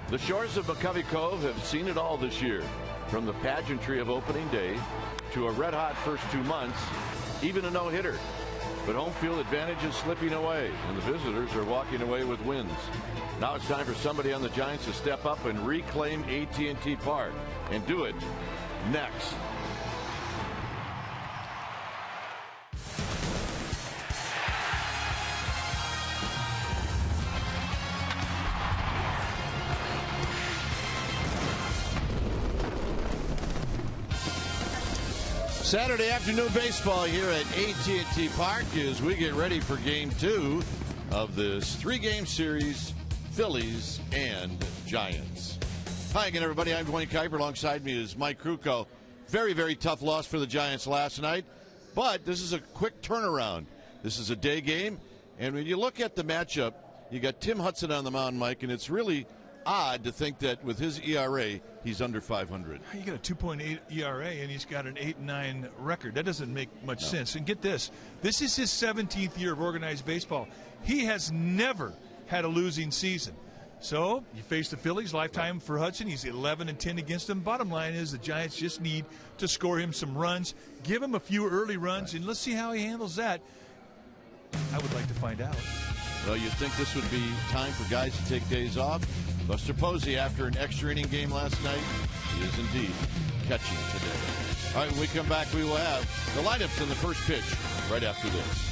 The shores of McCovey Cove have seen it all this year, from the pageantry of opening day to a red-hot first 2 months, even a no-hitter. But home field advantage is slipping away, and the visitors are walking away with wins. Now it's time for somebody on the Giants to step up and reclaim AT&T Park, and do it next. Saturday afternoon baseball here at AT&T Park as we get ready for Game 2 of this 3-game series, Phillies and Giants. Hi again, everybody. I'm Dwayne Kuiper. Alongside me is Mike Krukow. Very, very tough loss for the Giants last night, but this is a quick turnaround. This is a day game, and when you look at the matchup, you got Tim Hudson on the mound, Mike, and it's really odd to think that with his ERA, he's under 500. You got a 2.8 ERA, and he's got an 8-9 record. That doesn't make much sense. And get this is his 17th year of organized baseball. He has never had a losing season. So you face the Phillies, lifetime for Hudson. He's 11-10 against them. Bottom line is the Giants just need to score him some runs, give him a few early runs, and let's see how he handles that. I would like to find out. Well, you'd think this would be time for guys to take days off. Buster Posey, after an extra inning game last night, he is indeed catching today. All right, when we come back, we will have the lineups in the first pitch right after this.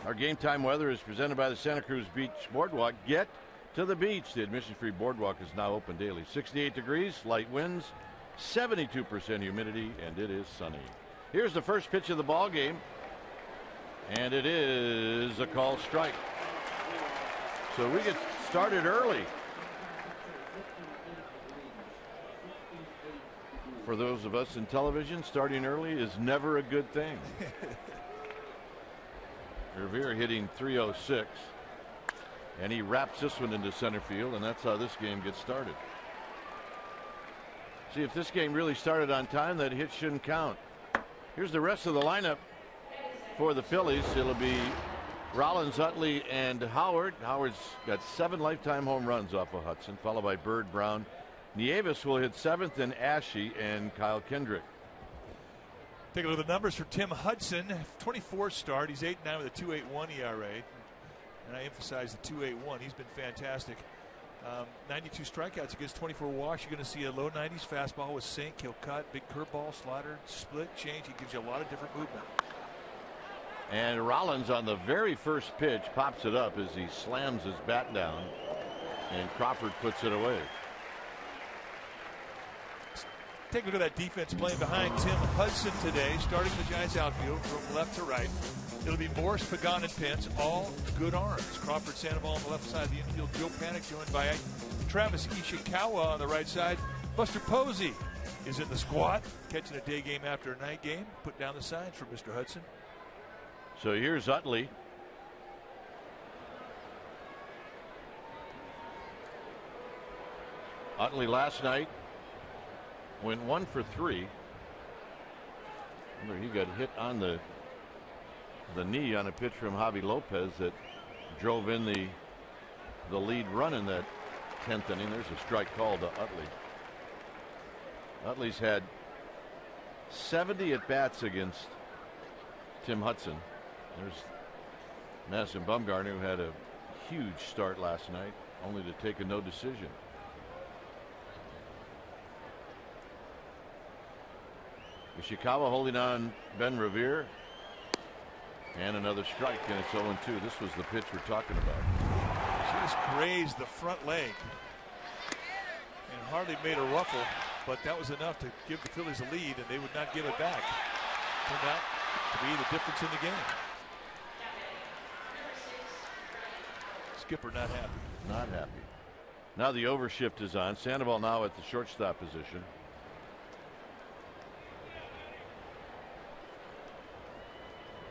Our game time weather is presented by the Santa Cruz Beach Boardwalk. Get to the beach. The admission-free boardwalk is now open daily. 68 degrees, light winds, 72% humidity, and it is sunny. Here's the first pitch of the ball game, and it is a called strike. So we get started early. For those of us in television, starting early is never a good thing. Revere hitting .306, and he wraps this one into center field, and that's how this game gets started. See, if this game really started on time, that hit shouldn't count. Here's the rest of the lineup for the Phillies, it'll be Rollins, Utley, and Howard. Howard's got 7 lifetime home runs off of Hudson, followed by Bird, Brown. Nieves will hit 7th, and Ashe and Kyle Kendrick. Take a look at the numbers for Tim Hudson. 24 start. He's 8-9 with a 2.81 ERA. And I emphasize the 2.81. He's been fantastic. 92 strikeouts against 24 walks. You're going to see a low 90s fastball with sink. He'll cut, big curveball, slider, split, change. He gives you a lot of different movement. And Rollins on the very first pitch pops it up as he slams his bat down. And Crawford puts it away. Take a look at that defense playing behind Tim Hudson today, starting the Giants outfield from left to right. It'll be Morris, Pagan, and Pence, all good arms. Crawford, Sandoval on the left side of the infield. Joe Panik joined by Travis Ishikawa on the right side. Buster Posey is in the squad, catching a day game after a night game. Put down the signs for Mr. Hudson. So here's Utley. Utley last night went 1 for 3. Remember, he got hit on the knee on a pitch from Javi Lopez that drove in the lead run in that 10th inning. There's a strike called to Utley. Utley's had 70 at bats against Tim Hudson. There's Madison Bumgarner, who had a huge start last night, only to take a no decision. Ishikawa holding on Ben Revere. And another strike, and it's 0-2. This was the pitch we're talking about. Just grazed the front leg and hardly made a ruffle, but that was enough to give the Phillies a lead, and they would not give it back. Turned out to be the difference in the game. Skipper not happy. Not happy. Now the overshift is on. Sandoval now at the shortstop position.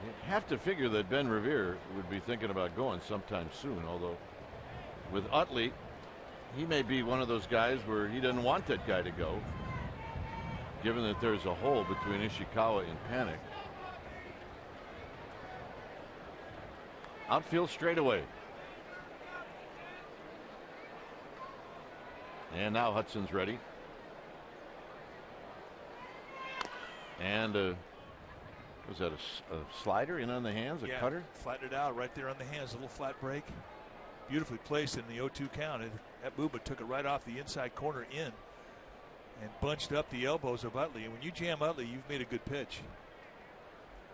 You have to figure that Ben Revere would be thinking about going sometime soon, although with Utley, he may be one of those guys where he doesn't want that guy to go, given that there's a hole between Ishikawa and Panik. Outfield straightaway. And now Hudson's ready. And was that a slider in on the hands, a cutter? Flattened it out right there on the hands, a little flat break. Beautifully placed in the 0-2 count. That movement took it right off the inside corner in and bunched up the elbows of Utley. And when you jam Utley, you've made a good pitch.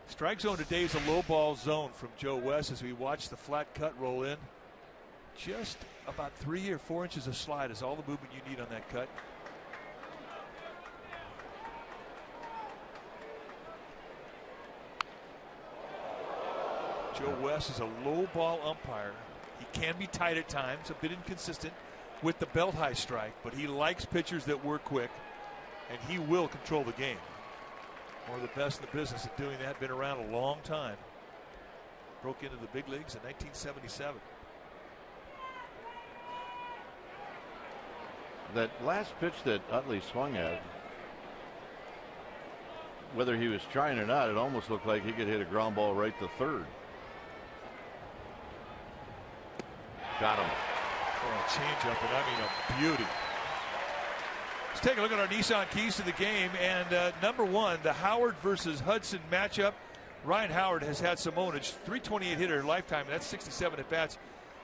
Strike zone today is a low ball zone from Joe West as we watch the flat cut roll in. Just about 3 or 4 inches of slide is all the movement you need on that cut. Joe West is a low ball umpire. He can be tight at times, a bit inconsistent with the belt high strike, but he likes pitchers that work quick, and he will control the game. One of the best in the business at doing that. Been around a long time. Broke into the big leagues in 1977. That last pitch that Utley swung at, whether he was trying or not, it almost looked like he could hit a ground ball right to third. Got him. Oh, a changeup, and I mean a beauty. Let's take a look at our Nissan keys to the game. And number one, the Howard versus Hudson matchup. Ryan Howard has had some ownage. 328 hitter lifetime, and that's 67 at bats.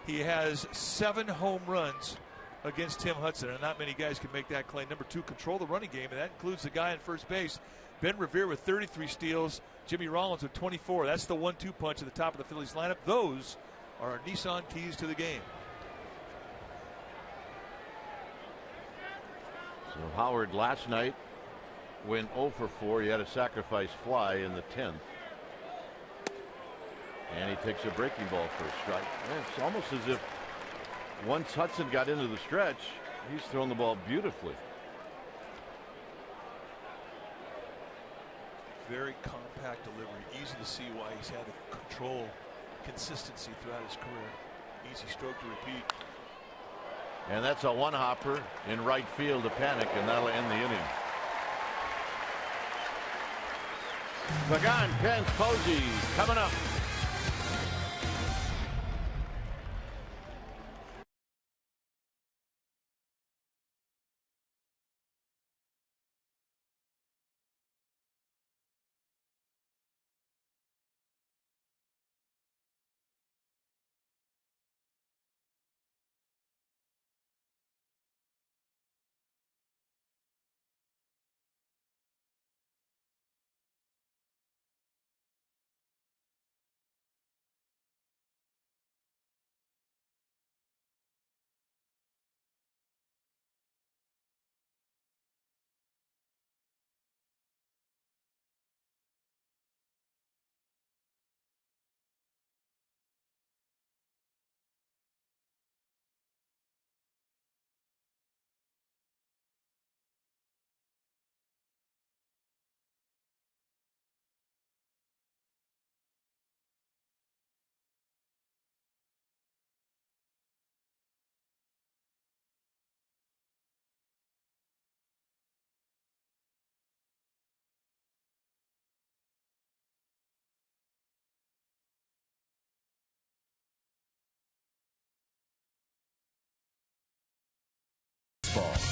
He has 7 home runs against Tim Hudson, and not many guys can make that claim. Number two, control the running game, and that includes the guy in first base. Ben Revere with 33 steals. Jimmy Rollins with 24. That's the 1-2 punch at the top of the Phillies lineup. Those are our Nissan keys to the game. So Howard last night went 0 for 4. He had a sacrifice fly in the 10th. And he takes a breaking ball for a strike. And it's almost as if once Hudson got into the stretch, he's thrown the ball beautifully. Very compact delivery. Easy to see why he's had the control, consistency throughout his career. Easy stroke to repeat. And that's a one-hopper in right field to Panik, and that'll end the inning. Pagan, Pence, Posey coming up.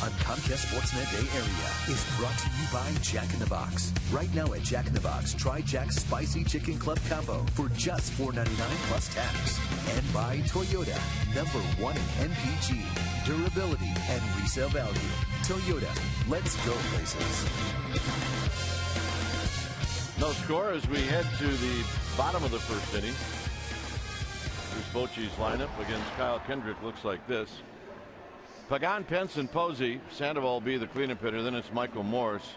On Comcast Sportsnet Bay Area is brought to you by Jack in the Box. Right now at Jack in the Box, try Jack's Spicy Chicken Club Combo for just $4.99 plus tax. And by Toyota, #1 in MPG, durability, and resale value. Toyota, let's go places. No score as we head to the bottom of the first inning. Here's Bochy's lineup against Kyle Kendrick. Looks like this. Pagan, Pence, and Posey. Sandoval will be the cleanup hitter. Then it's Michael Morse.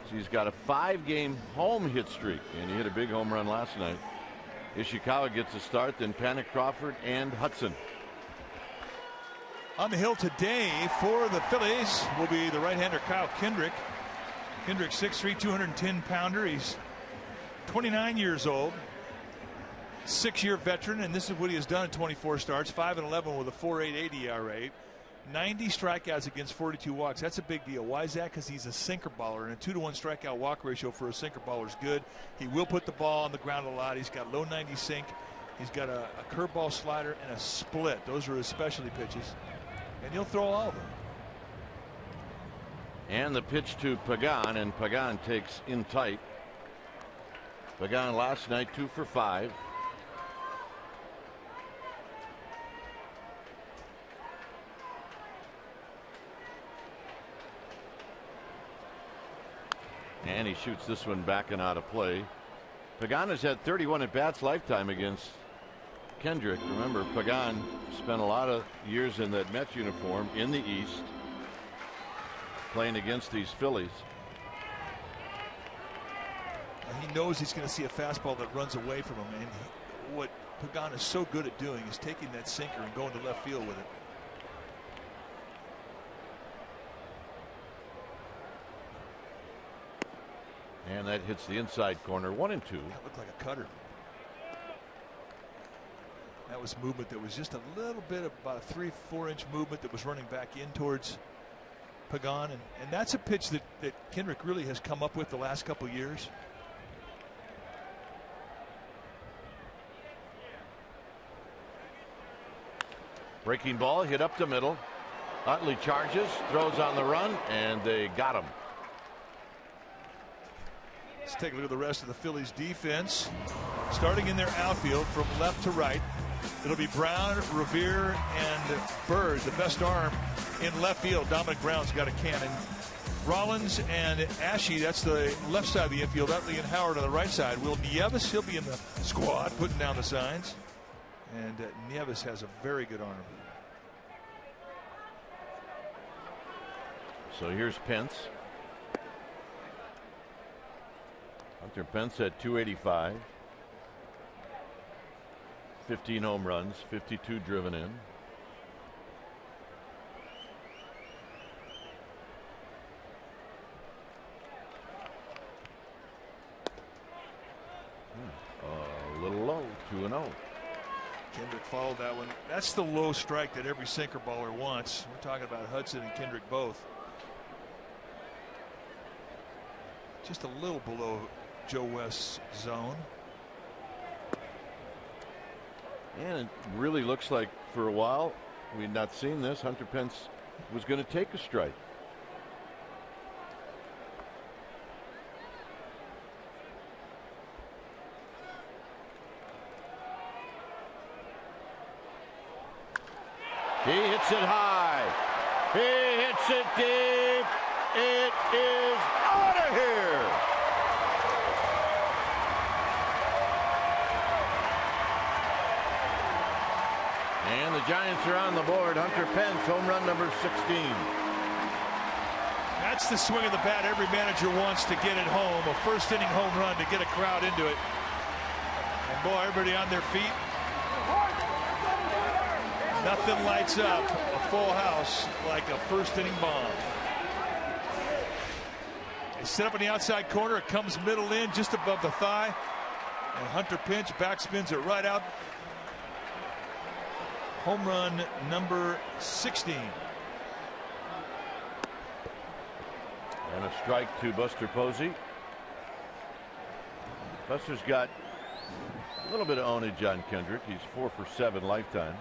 So he's got a 5-game home hit streak, and he hit a big home run last night. Ishikawa gets a start, then Panic, Crawford, and Hudson. On the hill today for the Phillies will be the right-hander Kyle Kendrick. Kendrick, 6'3", 210-pounder. He's 29 years old, 6-year veteran, and this is what he has done in 24 starts, 5-11 with a 4.88 ERA. 90 strikeouts against 42 walks. That's a big deal. Why is that? Because he's a sinker baller, and a 2-to-1 strikeout walk ratio for a sinker baller is good. He will put the ball on the ground a lot. He's got low 90 sink. He's got a curveball slider and a split. Those are his specialty pitches, and he'll throw all of them. And the pitch to Pagan, and Pagan takes in tight. Pagan last night 2 for 5. And he shoots this one back and out of play. Pagan has had 31 at-bats lifetime against Kendrick. Remember, Pagan spent a lot of years in that Mets uniform in the East playing against these Phillies. He knows he's going to see a fastball that runs away from him. And what Pagan is so good at doing is taking that sinker and going to left field with it. And that hits the inside corner, 1-2. That looked like a cutter. That was movement that was just a little bit of about a 3-4 inch movement that was running back in towards Pagan. And that's a pitch that Kendrick really has come up with the last couple years. Breaking ball hit up the middle. Utley charges, throws on the run, and they got him. Let's take a look at the rest of the Phillies defense. Starting in their outfield from left to right, it'll be Brown, Revere, and Bird. The best arm in left field. Dominic Brown's got a cannon. Rollins and Ashe, that's the left side of the infield. Utley and Howard on the right side. Will Nieves, he'll be in the squad putting down the signs. And Nieves has a very good arm. So here's Pence. Hunter Pence at 285. 15 home runs, 52 driven in. A little low, 2-0. Kendrick followed that one. That's the low strike that every sinker baller wants. We're talking about Hudson and Kendrick both. Just a little below Joe West's zone. And it really looks like for a while we'd not seen this. Hunter Pence was going to take a strike. He hits it high. He hits it deep. It is out of here. And the Giants are on the board. Hunter Pence, home run number 16. That's the swing of the bat every manager wants to get at home. A first inning home run to get a crowd into it. And boy, everybody on their feet. Nothing lights up a full house like a first inning bomb. They set up in the outside corner. It comes middle in just above the thigh. And Hunter Pence backspins it right out. Home run number 16. And a strike to Buster Posey. Buster's got a little bit of ownage on Kendrick. He's 4 for 7 lifetime.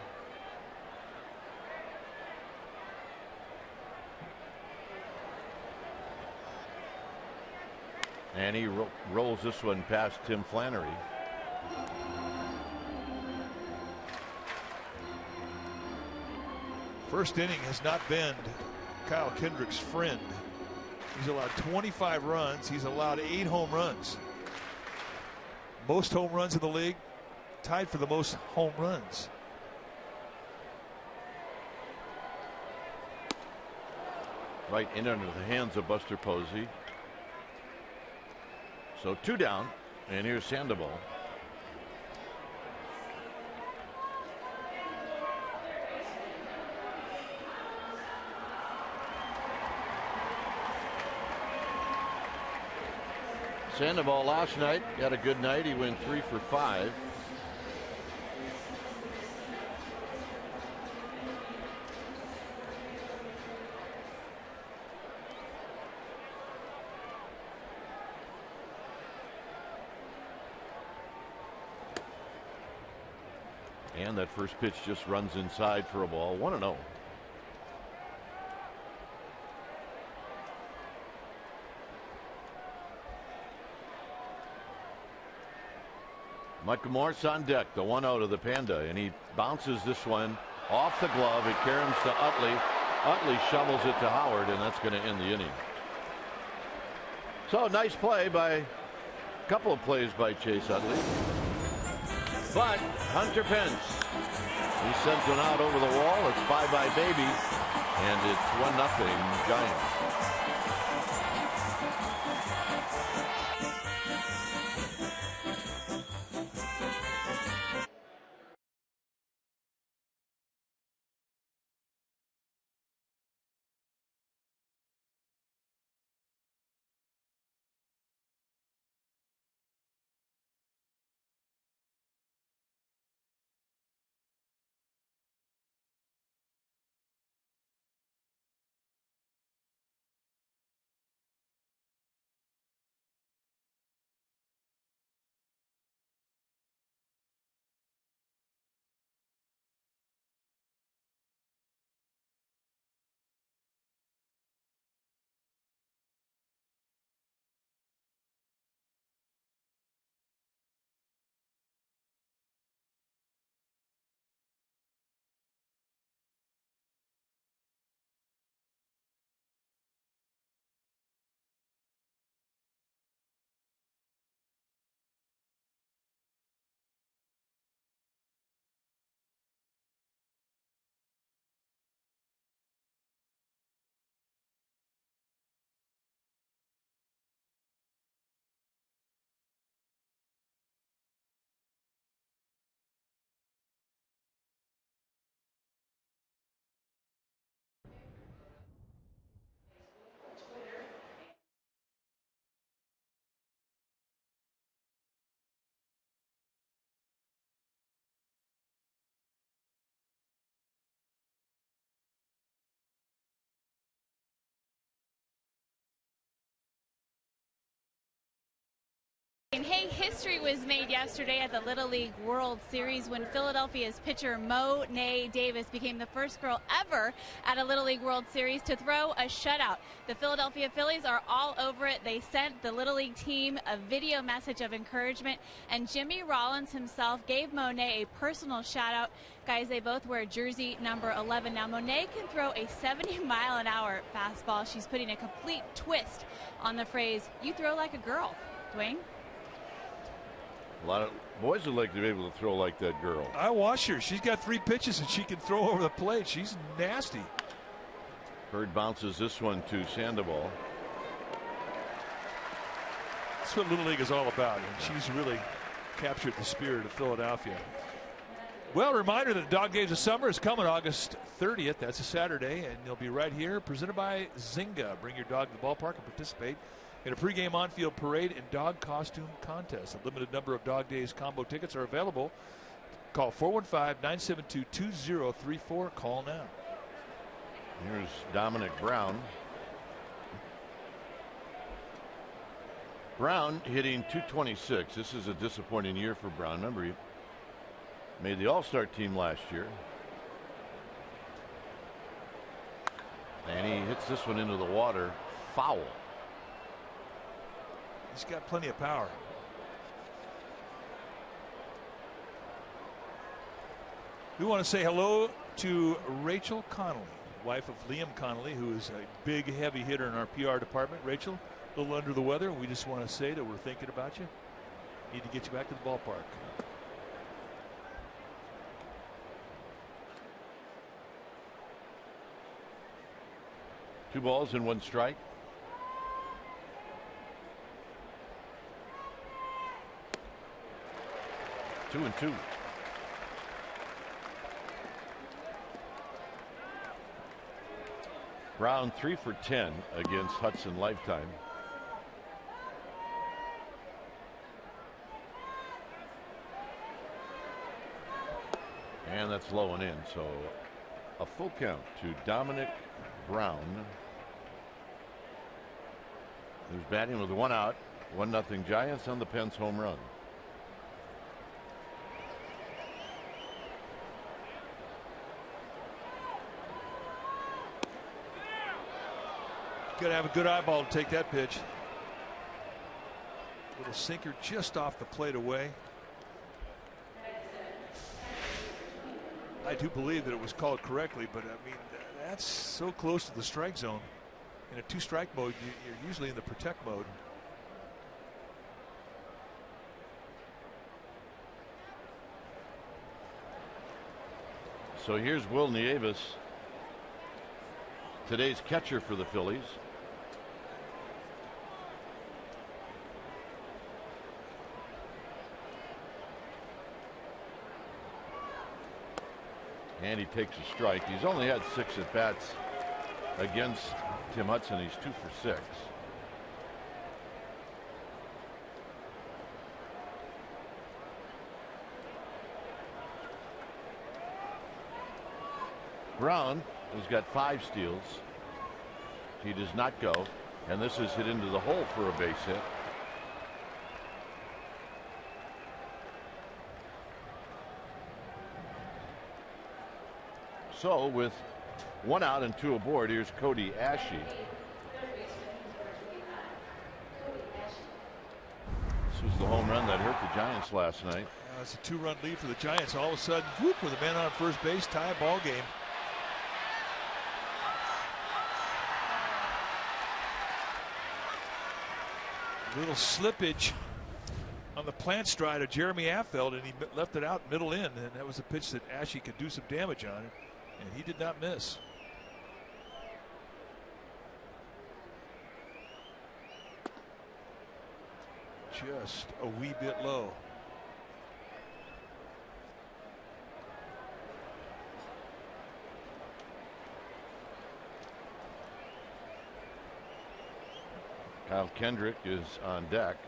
And he rolls this one past Tim Flannery. First inning has not been Kyle Kendrick's friend. He's allowed 25 runs. He's allowed 8 home runs. Most home runs in the league. Tied for the most home runs. Right in under the hands of Buster Posey. So 2 down, and here's Sandoval. Sandoval last night had a good night. He went 3 for 5. And that first pitch just runs inside for a ball. 1-0. Michael Morse on deck, the 1-0 to the Panda, and he bounces this one off the glove. It caroms to Utley. Utley shovels it to Howard, and that's going to end the inning. So nice play by a couple of plays by Chase Utley. But Hunter Pence, he sends one out over the wall. It's bye-bye baby, and it's 1-0 Giants. And hey, history was made yesterday at the Little League World Series when Philadelphia's pitcher Mo'ne Davis became the first girl ever at a Little League World Series to throw a shutout. The Philadelphia Phillies are all over it. They sent the Little League team a video message of encouragement, and Jimmy Rollins himself gave Mo'ne a personal shout out. Guys, they both wear jersey number 11. Now, Mo'ne can throw a 70-mile-an-hour fastball. She's putting a complete twist on the phrase, "You throw like a girl." Dwayne? A lot of boys would like to be able to throw like that girl. I watch her. She's got 3 pitches and she can throw over the plate. She's nasty. Bird bounces this one to Sandoval. That's what Little League is all about, and she's really captured the spirit of Philadelphia. Well, reminder that the Dog Days of Summer is coming August 30th. That's a Saturday, and they'll be right here, presented by Zynga. Bring your dog to the ballpark and participate in a pregame on-field parade and dog costume contest. A limited number of Dog Days combo tickets are available. Call 415-972-2034. Call now. Here's Dominic Brown. Brown hitting .226. This is a disappointing year for Brown. Remember, he made the All-Star team last year. And he hits this one into the water. Foul. He's got plenty of power. We want to say hello to Rachel Connolly, wife of Liam Connolly, who is a big, heavy hitter in our PR department. Rachel, a little under the weather. We just want to say that we're thinking about you. Need to get you back to the ballpark. Two balls and one strike. Two and two. Brown 3 for 10 against Hudson Lifetime. And that's low and in, so a full count to Dominic Brown, who's batting with 1 out. 1-0 Giants on the Pence home run. Got to have a good eyeball to take that pitch. Little sinker just off the plate away. I do believe that it was called correctly, but I mean, that's so close to the strike zone. In a 2-strike mode, you're usually in the protect mode. So here's Will Nieves, today's catcher for the Phillies. And he takes a strike. He's only had 6 at-bats against Tim Hudson. He's 2 for 6. Brown has got 5 steals. He does not go. And this is hit into the hole for a base hit. So with 1 out and 2 aboard, here's Cody Ashe. This was the home run that hurt the Giants last night. It's a 2-run lead for the Giants. All of a sudden, whoop, with a man on first base, tie ball game. A little slippage on the plant stride of Jeremy Affeld, and he left it out middle in, and that was a pitch that Ashe could do some damage on, and he did not miss. Just a wee bit low. Kyle Kendrick is on deck.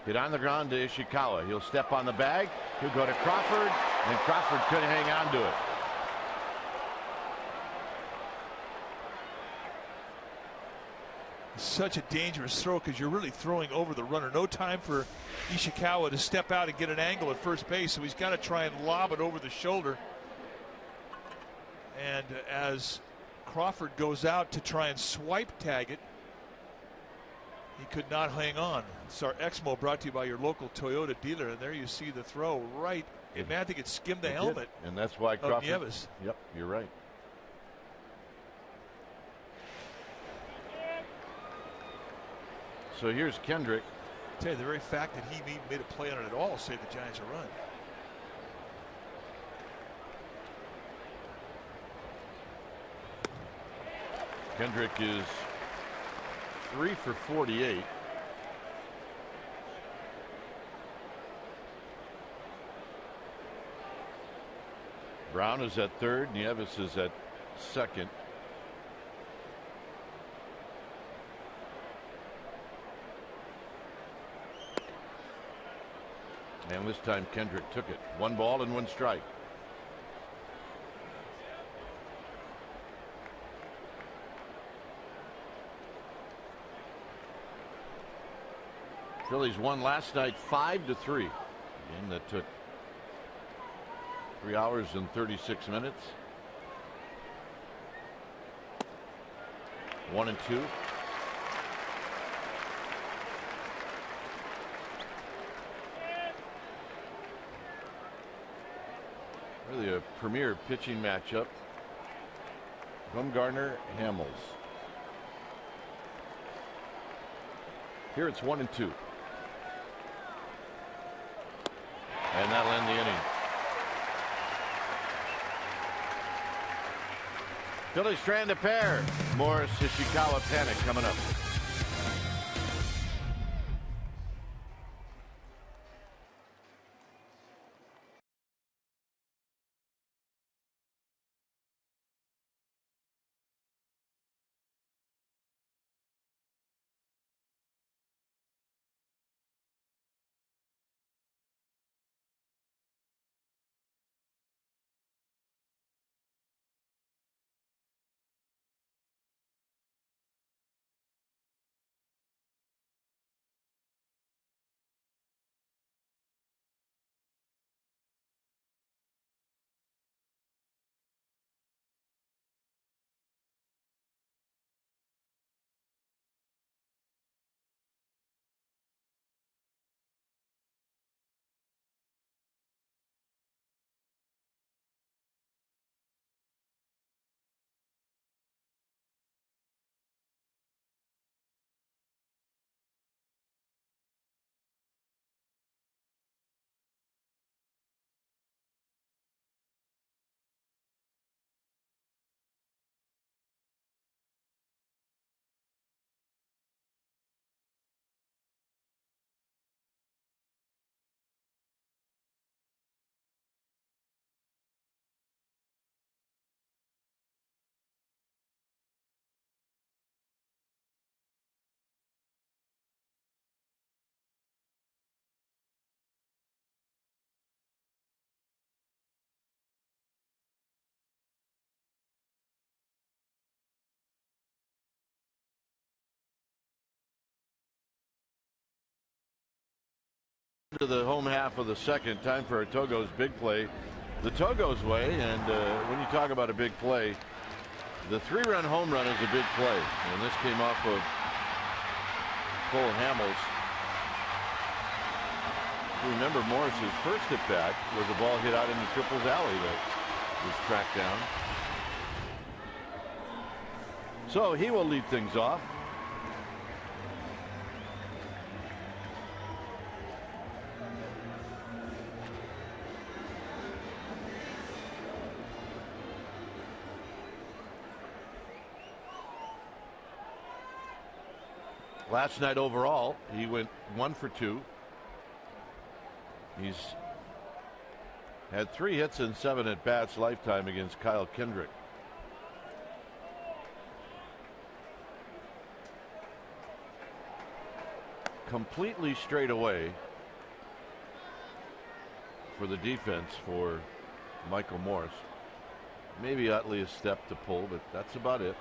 Hit on the ground to Ishikawa. He'll step on the bag. He'll go to Crawford, and Crawford couldn't hang on to it. such a dangerous throw because you're really throwing over the runner. No time for Ishikawa to step out and get an angle at first base, so he's got to try and lob it over the shoulder. And as Crawford goes out to try and swipe tag it, he could not hang on. It's our Exmo brought to you by your local Toyota dealer, and there you see the throw right. And I think it skimmed the helmet. And that's why Crawford. Nieves. Yep, you're right. So here's Kendrick. I tell you, the very fact that he made a play on it at all saved the Giants a run. Kendrick is 3 for 48. Brown is at third. Nieves is at second. And this time Kendrick took it. 1 ball and 1 strike. Phillies won last night 5-3. Game that took 3 hours and 36 minutes. 1-2. Really a premier pitching matchup. Bumgarner, Hamels. Here it's 1-2. And that'll end the inning. Phillies trying to pair. Morris Ishikawa panic coming up. To the home half of the second. Time for a Togo's big play the Togo's way, and when you talk about a big play, the 3-run home run is a big play, and this came off of Cole Hamels. Remember, Morris's first at bat was a ball hit out into Triple's alley that was tracked down. So he will lead things off. Last night overall, he went 1 for 2. He's had 3 hits and 7 at bats lifetime against Kyle Kendrick. Completely straight away for the defense for Michael Morris. Maybe Utley a step to pull, but that's about it.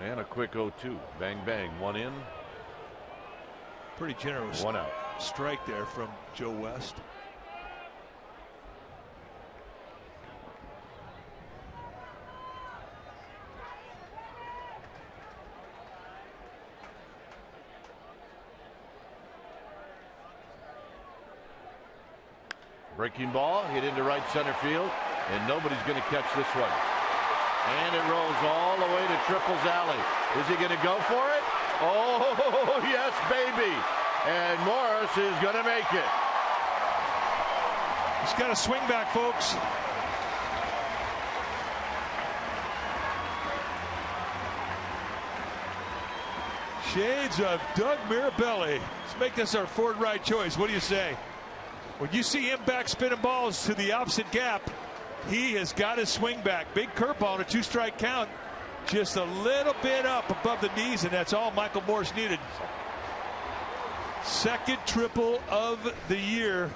And a quick 0-2. Bang, bang. One in. Pretty generous one out. Strike there from Joe West. Breaking ball hit into right center field, and nobody's going to catch this one. And it rolls all the way to Triple's alley. Is he going to go for it? Oh, yes, baby. And Morris is going to make it. He's got a swing back, folks. Shades of Doug Mirabelli. Let's make this our Ford right choice. What do you say? When you see him back spinning balls to the opposite gap, he has got his swing back. Big curveball on a 2-strike count. Just a little bit up above the knees, and that's all Michael Morris needed. Second triple of the year.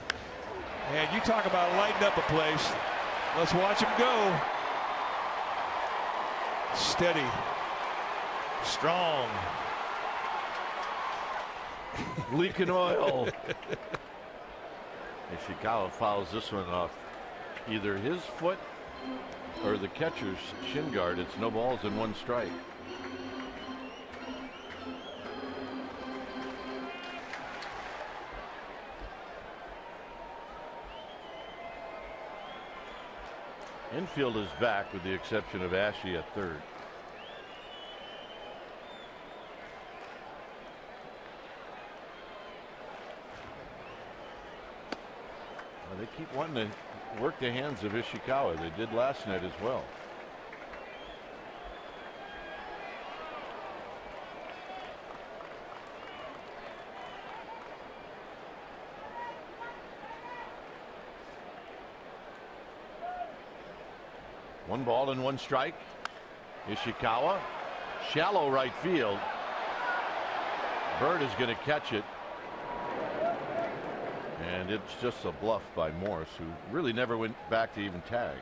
And you talk about lighting up a place. Let's watch him go. Steady. Strong. Leaking oil. Ishikawa fouls this one off either his foot or the catcher's shin guard. It's no balls and 1 strike. Infield is back with the exception of Ashe at third. They keep wanting to work the hands of Ishikawa. They did last night as well. One ball and 1 strike. Ishikawa, shallow right field. Bird is going to catch it. And it's just a bluff by Morris, who really never went back to even tag.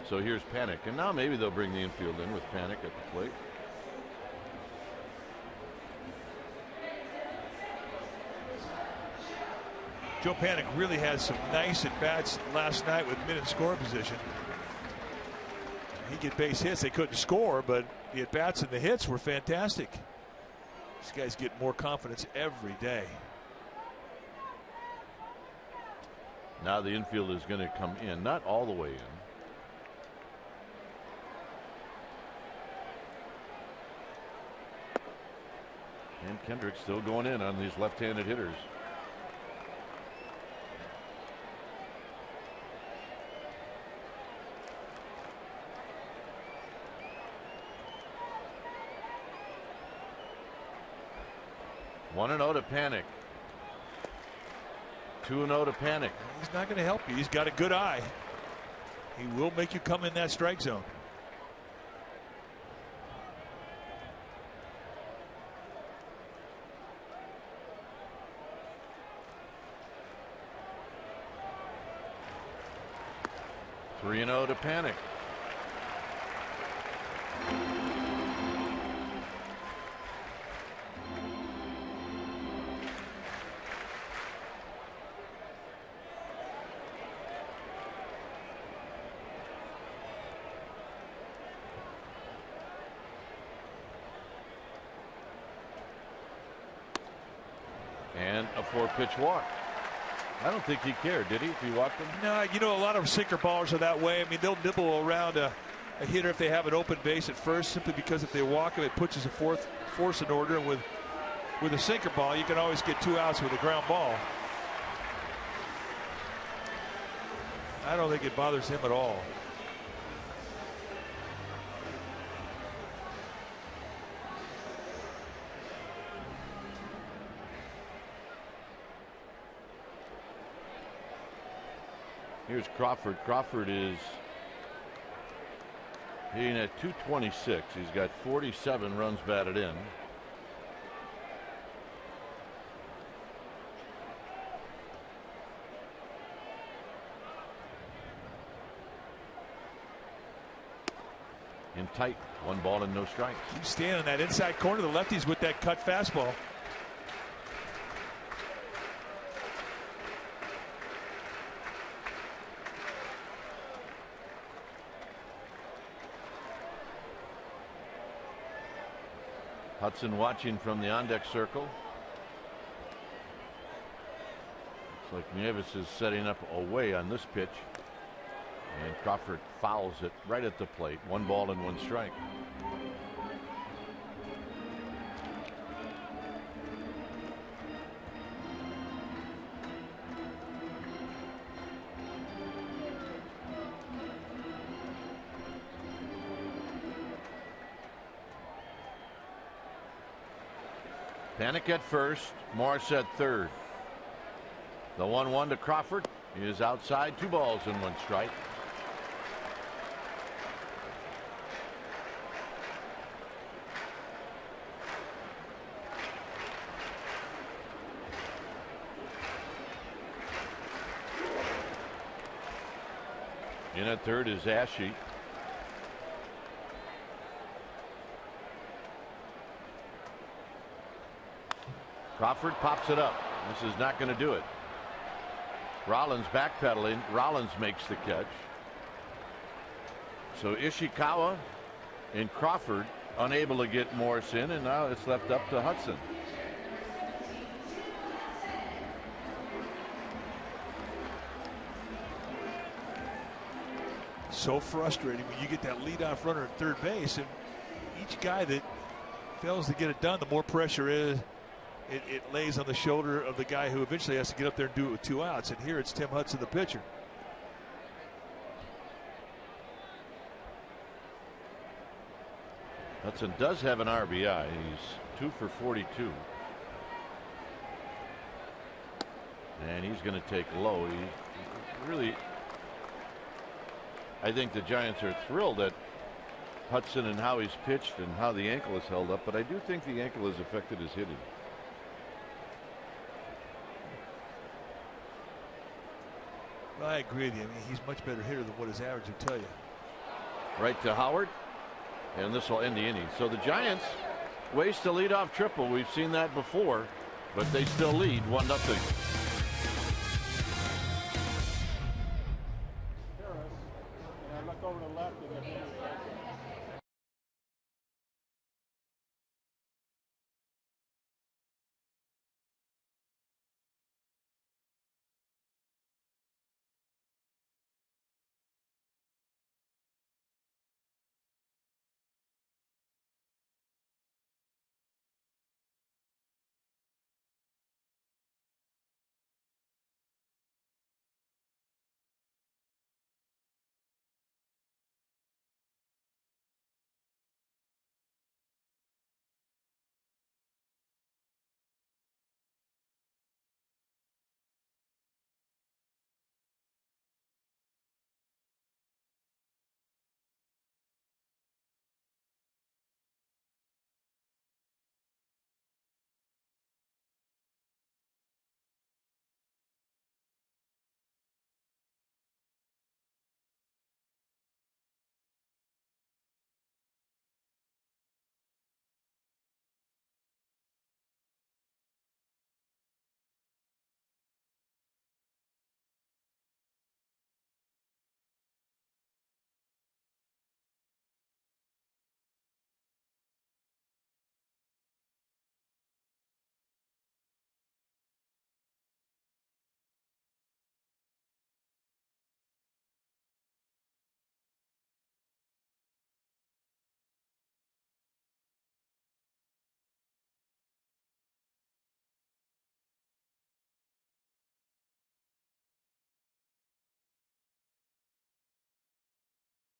So here's Panic, and now maybe they'll bring the infield in with Panic at the plate. Joe Panic really had some nice at-bats last night with mid and score position. He get base hits. They couldn't score, but the at-bats and the hits were fantastic. These guys get more confidence every day. Now the infield is going to come in, not all the way in. And Kendrick still going in on these left-handed hitters. One and 0 to Panic. 2-0 to Panic. He's not going to help you. He's got a good eye. He will make you come in that strike zone. Three and 0 to Panic. And a 4-pitch walk. I don't think he cared, did he, if he walked him? No, you know, a lot of sinker ballers are that way. I mean, they'll nibble around a hitter if they have an open base at first, simply because if they walk him, it puts us a force in order. And with a sinker ball, you can always get 2 outs with a ground ball. I don't think it bothers him at all. Here's Crawford. Crawford is hitting at 226. He's got 47 runs batted in. in tight. 1 ball and no strikes. He's standing in that inside corner. The lefties with that cut fastball. Hudson watching from the on-deck circle. Looks like Nieves is setting up away on this pitch. And Crawford fouls it right at the plate. 1 ball and 1 strike. Panic at first, Morris at third. The 1-1 to Crawford is outside. 2 balls and 1 strike. In at third is Ashe. Crawford pops it up. This is not going to do it. Rollins backpedaling. Rollins makes the catch. So Ishikawa and Crawford unable to get Morris in, and now it's left up to Hudson. So frustrating when you get that leadoff runner at third base, and each guy that fails to get it done, the more pressure it lays on the shoulder of the guy who eventually has to get up there and do it with 2 outs. And here it's Tim Hudson, the pitcher. Hudson does have an RBI. He's 2 for 42. And he's going to take low. He really, I think the Giants are thrilled at Hudson and how he's pitched and how the ankle is held up, but I do think the ankle has affected his hitting. Well, I agree with you. I mean, he's much better hitter than what his average would tell you. Right to Howard, and this will end the inning. So the Giants waste a leadoff triple. We've seen that before, but they still lead 1-0.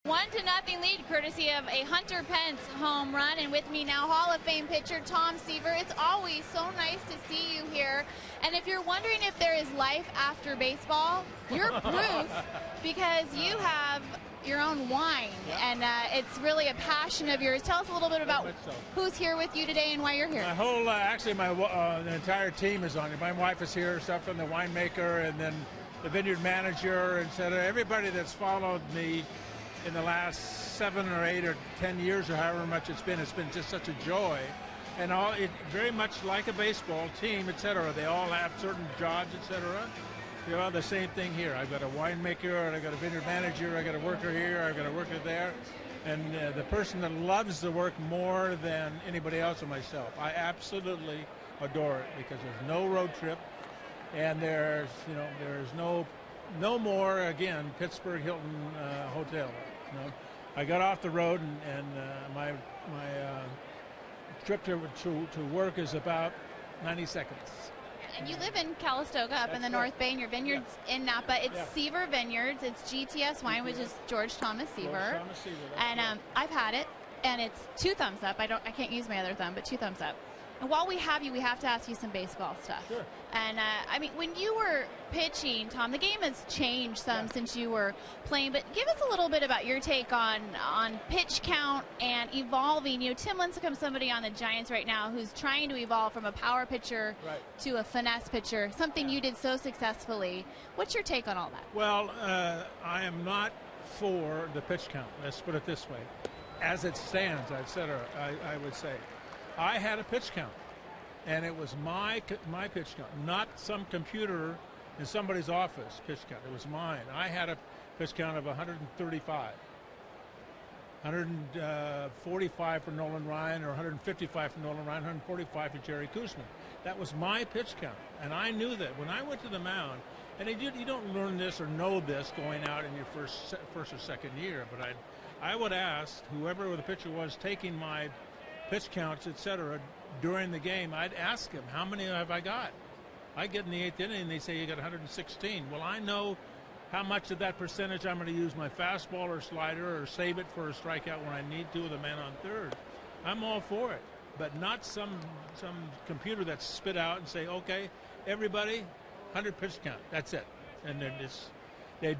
One to nothing lead, courtesy of a Hunter Pence home run. And with me now, Hall of Fame pitcher Tom Seaver. It's always so nice to see you here. And if you're wondering if there is life after baseball, you're proof, because you have your own wine, and it's really a passion of yours. Tell us a little bit about who's here with you today and why you're here. My whole, actually, the entire team is on it. My wife is here, stuff from the winemaker, and then the vineyard manager, and everybody that's followed me in the last 7 or 8 or 10 years or however much it's been just such a joy. And it very much like a baseball team, etc. They all have certain jobs, etc. You know, the same thing here. I've got a winemaker, and I've got a vineyard manager, I've got a worker here, I've got a worker there. And the person that loves the work more than anybody else or myself, I absolutely adore it, because there's no road trip, and there's no more, again, Pittsburgh Hilton Hotel. You know, I got off the road, and my trip to work is about 90 seconds. And you live in Calistoga, up in the North Bay, and your vineyard's in Napa. It's Seaver Vineyards. It's GTS wine, which is George Thomas Seaver. And I've had it, and it's 2 thumbs up. I can't use my other thumb, but 2 thumbs up. And while we have you, we have to ask you some baseball stuff. Sure. And I mean, when you were pitching, Tom, the game has changed some since you were playing. But give us a little bit about your take on pitch count and evolving. You know, Tim Lincecum, somebody on the Giants right now who's trying to evolve from a power pitcher to a finesse pitcher, something you did so successfully. What's your take on all that? Well, I am not for the pitch count. Let's put it this way. As it stands, etc., I would say. I had a pitch count, and it was my pitch count, not some computer in somebody's office pitch count. It was mine. I had a pitch count of 135, 145 for Nolan Ryan, or 155 for Nolan Ryan, 145 for Jerry Koosman. That was my pitch count, and I knew that when I went to the mound. And you don't learn this or know this going out in your first or second year, but I would ask whoever the pitcher was taking my pitch counts, etc., during the game, I'd ask him, how many have I got? I get in the 8th inning, and they say you got 116. Well, I know how much of that percentage I'm going to use my fastball or slider, or save it for a strikeout when I need to with a man on third. I'm all for it, but not some computer that's spit out and say, okay, everybody, 100 pitch count. That's it. And then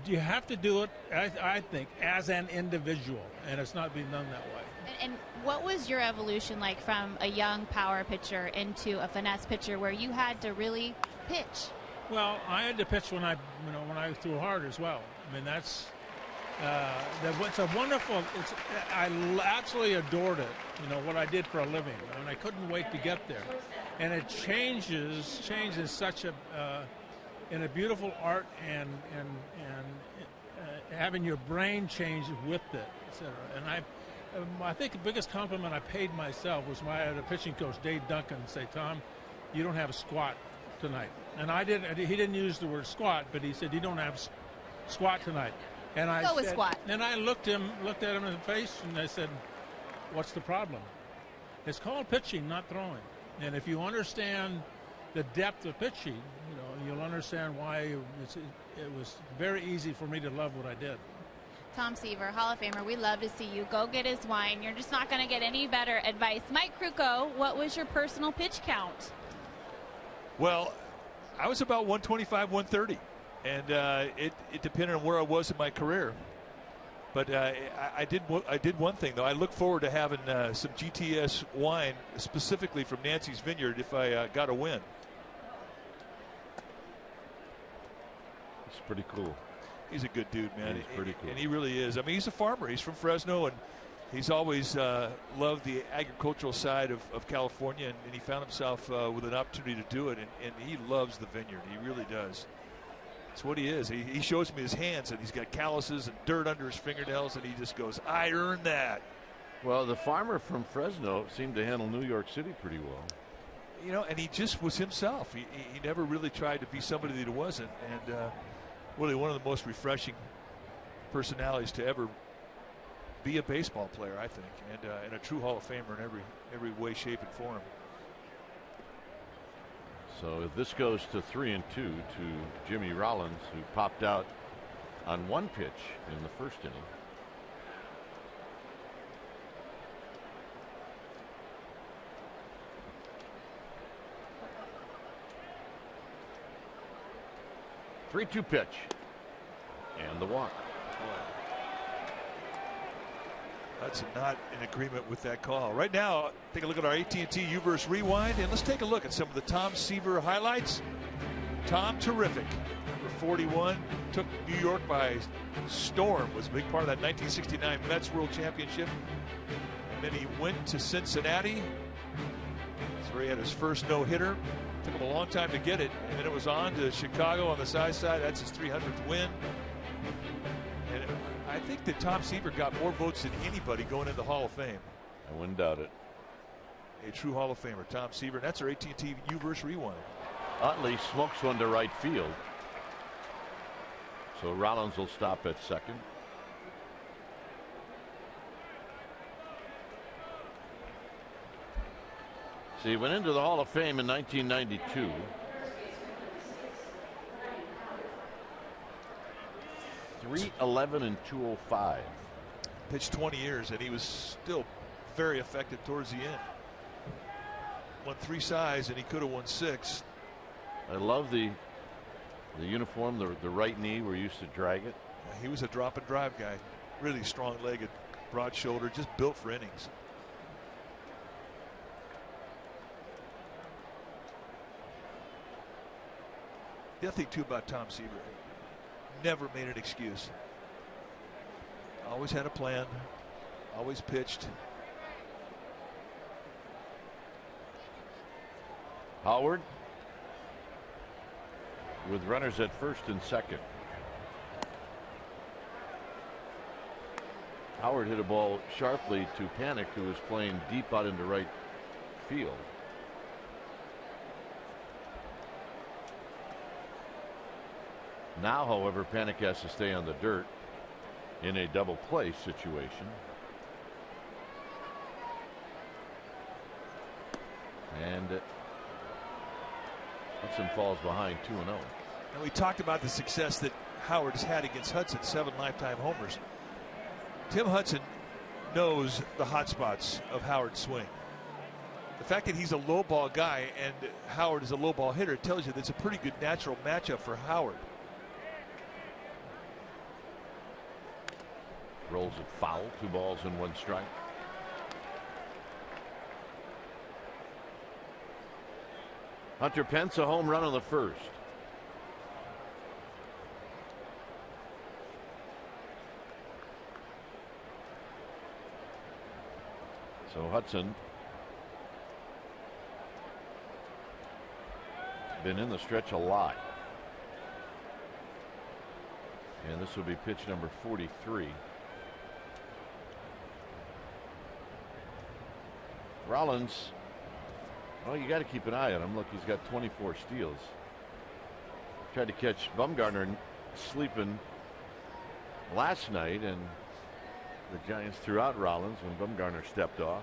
you have to do it, I think, as an individual, and it's not being done that way. And what was your evolution like from a young power pitcher into a finesse pitcher where you had to really pitch? Well, I had to pitch when I threw hard as well. I mean, it's a wonderful. I absolutely adored it. You know what I did for a living, and I couldn't wait to get there. And it changes such in a beautiful art and having your brain change with it, etc. And I think the biggest compliment I paid myself was when I had a pitching coach, Dave Duncan, say, Tom, you don't have a squat tonight. And he didn't use the word squat, but he said, you don't have squat tonight. And I said, squat. And I looked at him in the face, and I said, what's the problem? It's called pitching, not throwing. And if you understand the depth of pitching, you'll understand why it was very easy for me to love what I did. Tom Seaver, Hall of Famer, we love to see you. Go get his wine. You're just not going to get any better advice. Mike Krukow, what was your personal pitch count? Well, I was about 125, 130. And it depended on where I was in my career. But I did one thing, though. I look forward to having some GTS wine, specifically from Nancy's Vineyard, if I got a win. It's pretty cool. He's a good dude, man. He's pretty cool. And he really is. I mean, he's a farmer. He's from Fresno, and he's always loved the agricultural side of California, and he found himself with an opportunity to do it, and he loves the vineyard. He really does. It's what he is. He shows me his hands, and he's got calluses and dirt under his fingernails, and he just goes, I earned that. Well, the farmer from Fresno seemed to handle New York City pretty well. And he just was himself. He never really tried to be somebody that he wasn't, and really one of the most refreshing personalities to ever be a baseball player, I think, and a true Hall of Famer in every way, shape, and form. So this goes to 3-2 to Jimmy Rollins, who popped out on one pitch in the first inning. Three-two pitch, and the walk. That's not in agreement with that call. Right now, take a look at our AT&T U-verse Rewind, and let's take a look at some of the Tom Seaver highlights. Tom Terrific, number 41, took New York by storm, was a big part of that 1969 Mets World Championship. And then he went to Cincinnati. That's where he had his first no-hitter. Took him a long time to get it, and then it was on to Chicago on the side. That's his 300th win. And I think that Tom Seaver got more votes than anybody going into the Hall of Fame. I wouldn't doubt it. A true Hall of Famer, Tom Seaver. And that's our AT&T U-verse rewind. Utley smokes one to right field. So Rollins will stop at second. So he went into the Hall of Fame in 1992. .311 and .205. Pitched 20 years, and he was still very effective towards the end. Won 3 Cy's, and he could have won 6. I love the uniform, the right knee where he used to drag it. He was a drop and drive guy. Really strong-legged, broad shoulder, just built for innings. The other thing too about Tom Seaver, never made an excuse. Always had a plan, always pitched. Howard with runners at first and second. Howard hit a ball sharply to Panic, who was playing deep out into right field. Now, however, Panic has to stay on the dirt in a double play situation. And Hudson falls behind 2-0. And we talked about the success that Howard has had against Hudson, 7 lifetime homers. Tim Hudson knows the hot spots of Howard's swing. The fact that he's a low ball guy and Howard is a low ball hitter tells you that's a pretty good natural matchup for Howard. Rolls it foul, 2 balls and 1 strike. Hunter Pence a home run on the first. So Hudson been in the stretch a lot. And this will be pitch number 43. Rollins, well, you got to keep an eye on him. Look, he's got 24 steals. Tried to catch Bumgarner sleeping last night, and the Giants threw out Rollins when Bumgarner stepped off.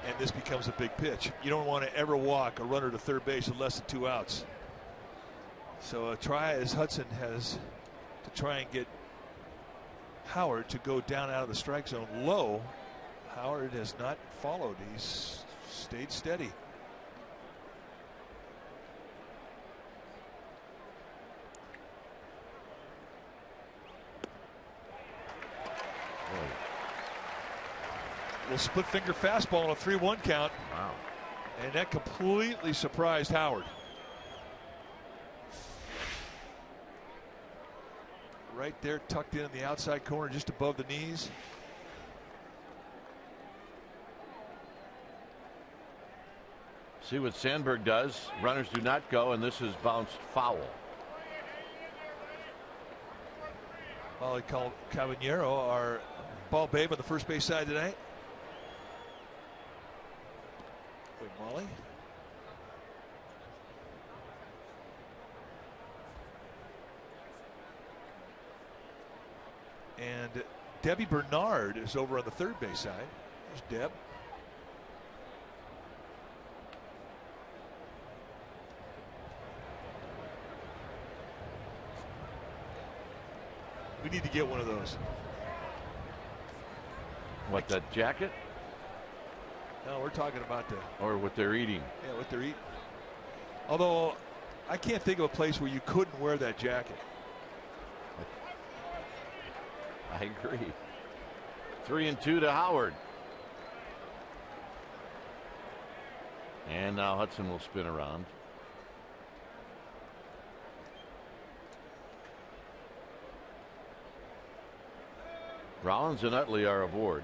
And this becomes a big pitch. You don't want to ever walk a runner to third base with less than 2 outs. So a try as Hudson has to try and get Howard to go down out of the strike zone low. Howard has not followed. He's stayed steady. Well, split finger fastball on a 3-1 count. Wow. And that completely surprised Howard. Right there, tucked in the outside corner, just above the knees. See what Sandberg does. Runners do not go, and this is bounced foul. Molly Caballero, our ball babe on the first base side tonight. Wait, Molly. And Debbie Bernard is over on the third base side. There's Deb. We need to get one of those. What, that jacket? No, we're talking about the. Or what they're eating? Yeah, what they're eating. Although, I can't think of a place where you couldn't wear that jacket. I agree. 3-2 to Howard. And now Hudson will spin around. Rollins and Utley are aboard.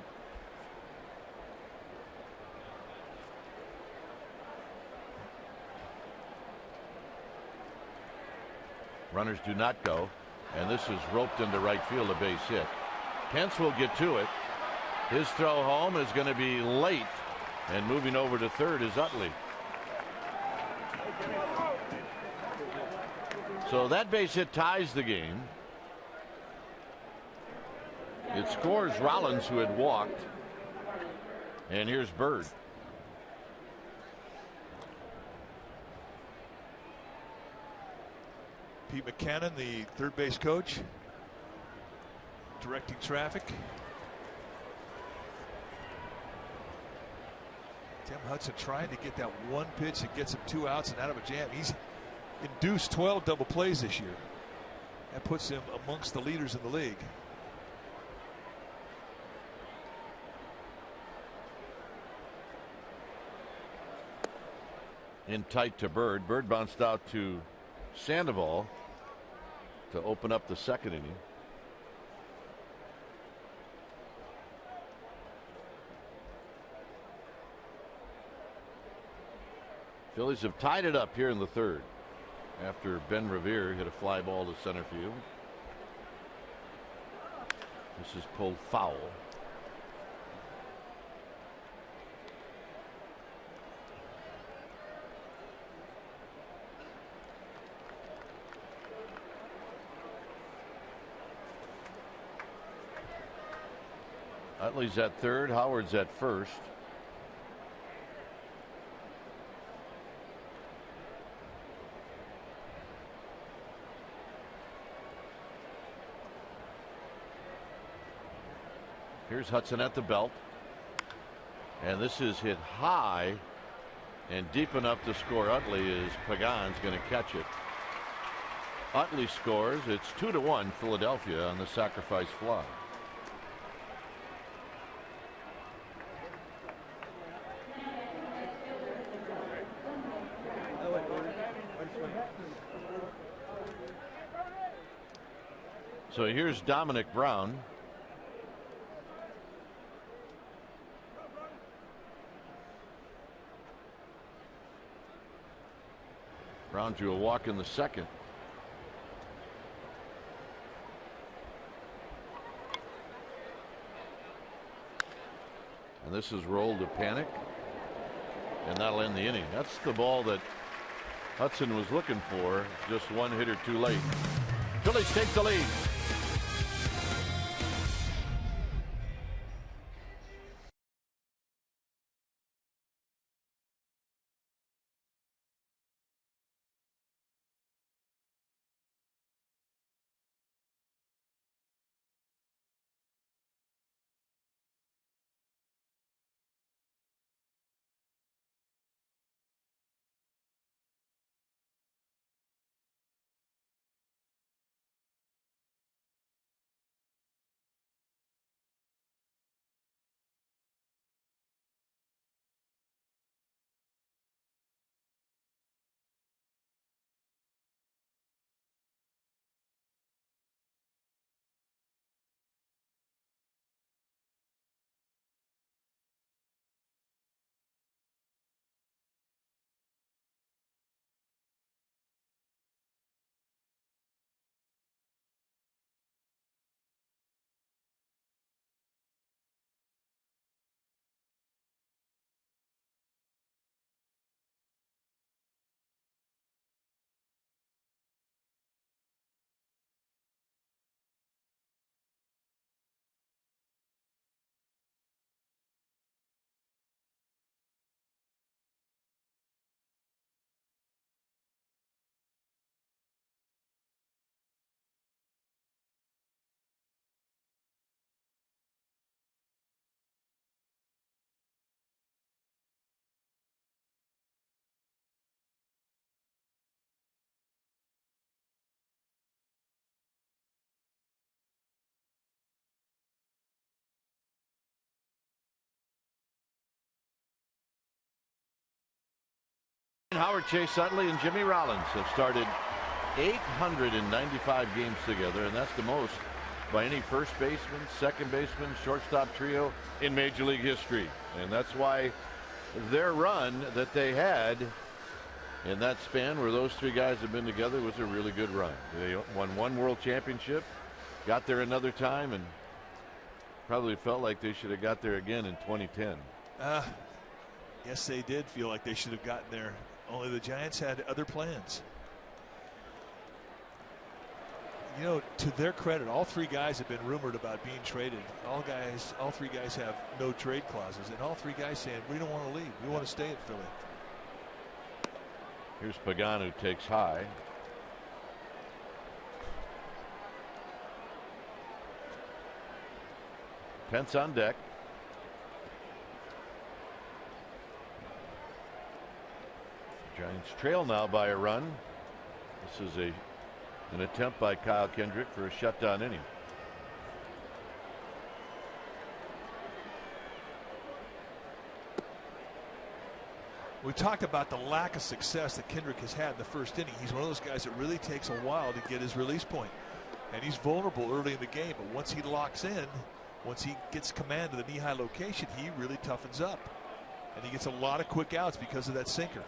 Runners do not go, and this is roped into right field, a base hit. Pence will get to it. His throw home is going to be late, and moving over to third is Utley. So that base hit ties the game. It scores Rollins, who had walked, and here's Bird. Pete McCannon, the third base coach, directing traffic. Tim Hudson trying to get that one pitch that gets him 2 outs and out of a jam. He's induced 12 double plays this year. That puts him amongst the leaders in the league. In tight to Bird. Bird bounced out to Sandoval to open up the second inning. Phillies have tied it up here in the third after Ben Revere hit a fly ball to center field. This is pulled foul. Utley's at third, Howard's at first. Here's Hudson at the belt. And this is hit high and deep enough to score Utley, as Pagan's going to catch it. Utley scores. It's 2-1 Philadelphia on the sacrifice fly. So here's Dominic Brown. Brown drew a walk in the second. And this is rolled to Panic, and that'll end the inning. That's the ball that Hudson was looking for, just one hitter too late. Phillies take the lead. Howard, Chase Utley, and Jimmy Rollins have started 895 games together, and that's the most by any first baseman, second baseman, shortstop trio in Major League history. And that's why their run that they had in that span where those three guys have been together was a really good run. They won one world championship, got there another time, and probably felt like they should have got there again in 2010. Yes, they did feel like they should have gotten there. Only the Giants had other plans. You know, to their credit, all three guys have been rumored about being traded. All three guys have no trade clauses, and all three guys saying, we don't want to leave. We want to stay at Philly. Here's Pagan, who takes high. Pence on deck. Giants trail now by a run. This is an attempt by Kyle Kendrick for a shutdown inning. We talked about the lack of success that Kendrick has had in the first inning. He's one of those guys that really takes a while to get his release point. And he's vulnerable early in the game, but once he locks in, once he gets command of the knee-high location, he really toughens up. And he gets a lot of quick outs because of that sinker.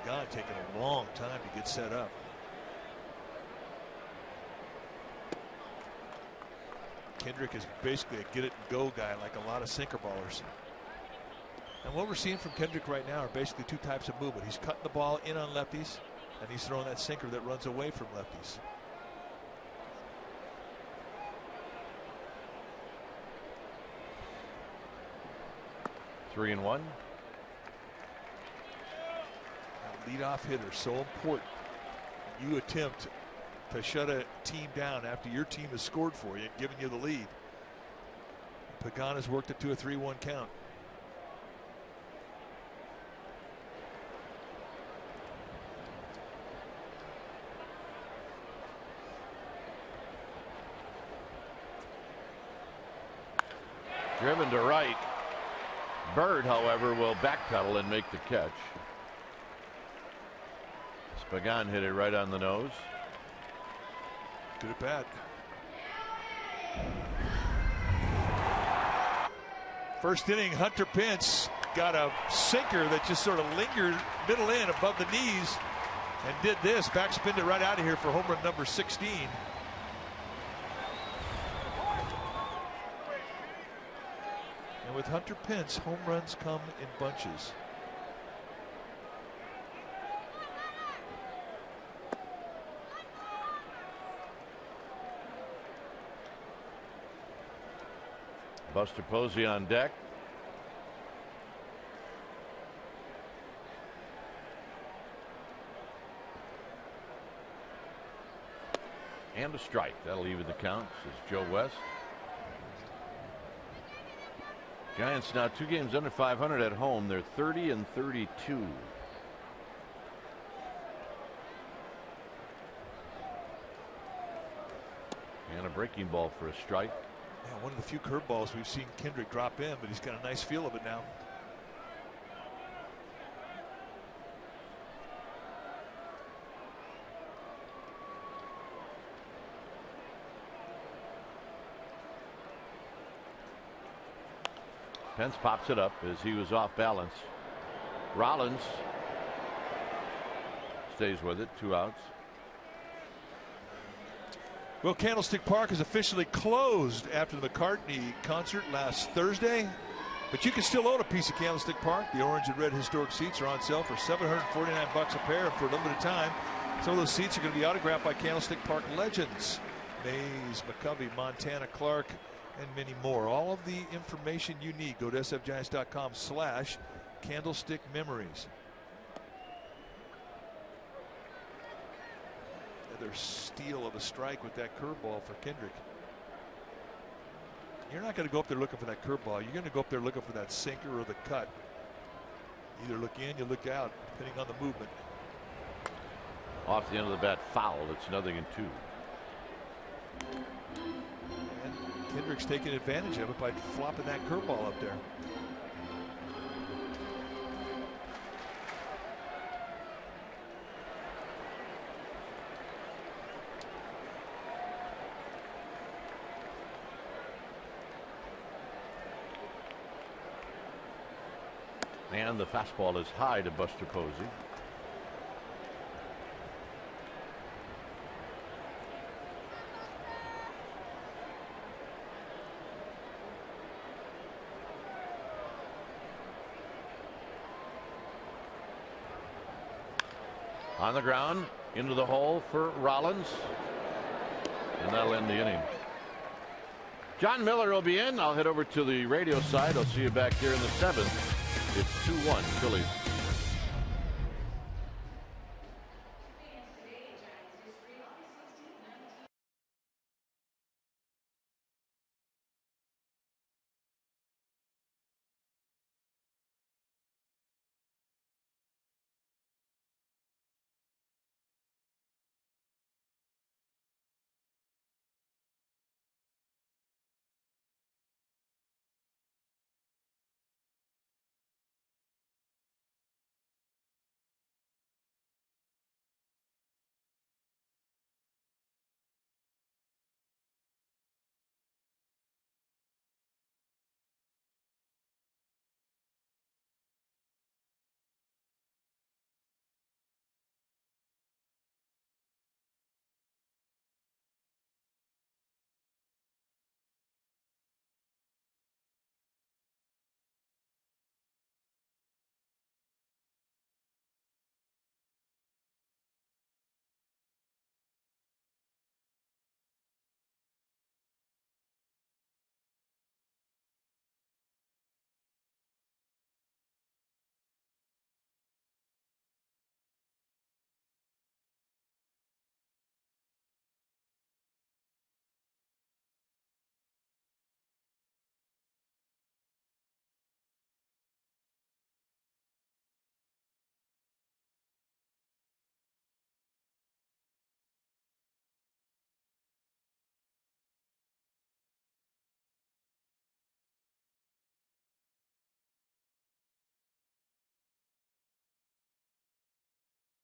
Pagan taking a long time to get set up. Kendrick is basically a get-it-and-go guy like a lot of sinker ballers. And what we're seeing from Kendrick right now are basically two types of movement. He's cutting the ball in on lefties, and he's throwing that sinker that runs away from lefties. Three and one. Leadoff hitter, so important. You attempt to shut a team down after your team has scored for you and given you the lead. Pagan has worked it to a 3-1 count. Driven to right. Bird, however, will backpedal and make the catch. Pagan hit it right on the nose. Good at bat. First inning, Hunter Pence got a sinker that just sort of lingered middle in above the knees and did this. Backspinned it right out of here for home run number 16. And with Hunter Pence, home runs come in bunches. Buster Posey on deck. And a strike. That'll even the count, says Joe West. Giants now 2 games under 500 at home. They're 30 and 32. And a breaking ball for a strike. Yeah, one of the few curveballs we've seen Kendrick drop in, but he's got a nice feel of it now. Pence pops it up as he was off balance. Rollins stays with it. 2 outs. Well, Candlestick Park is officially closed after the McCartney concert last Thursday, but you can still own a piece of Candlestick Park. The orange and red historic seats are on sale for $749 a pair for a limited time. Some of those seats are going to be autographed by Candlestick Park legends: Mays, McCovey, Montana, Clark, and many more. All of the information you need, go to sfgiants.com/Candlestick Memories. Another steal of a strike with that curveball for Kendrick. You're not going to go up there looking for that curveball. You're going to go up there looking for that sinker or the cut. Either look in, you look out, depending on the movement. Off the end of the bat, foul. It's 0-2. And Kendrick's taking advantage of it by flopping that curveball up there. And the fastball is high to Buster Posey. On the ground, into the hole for Rollins. And that'll end the inning. John Miller will be in. I'll head over to the radio side. I'll see you back here in the 7th. It's 2-1 Phillies.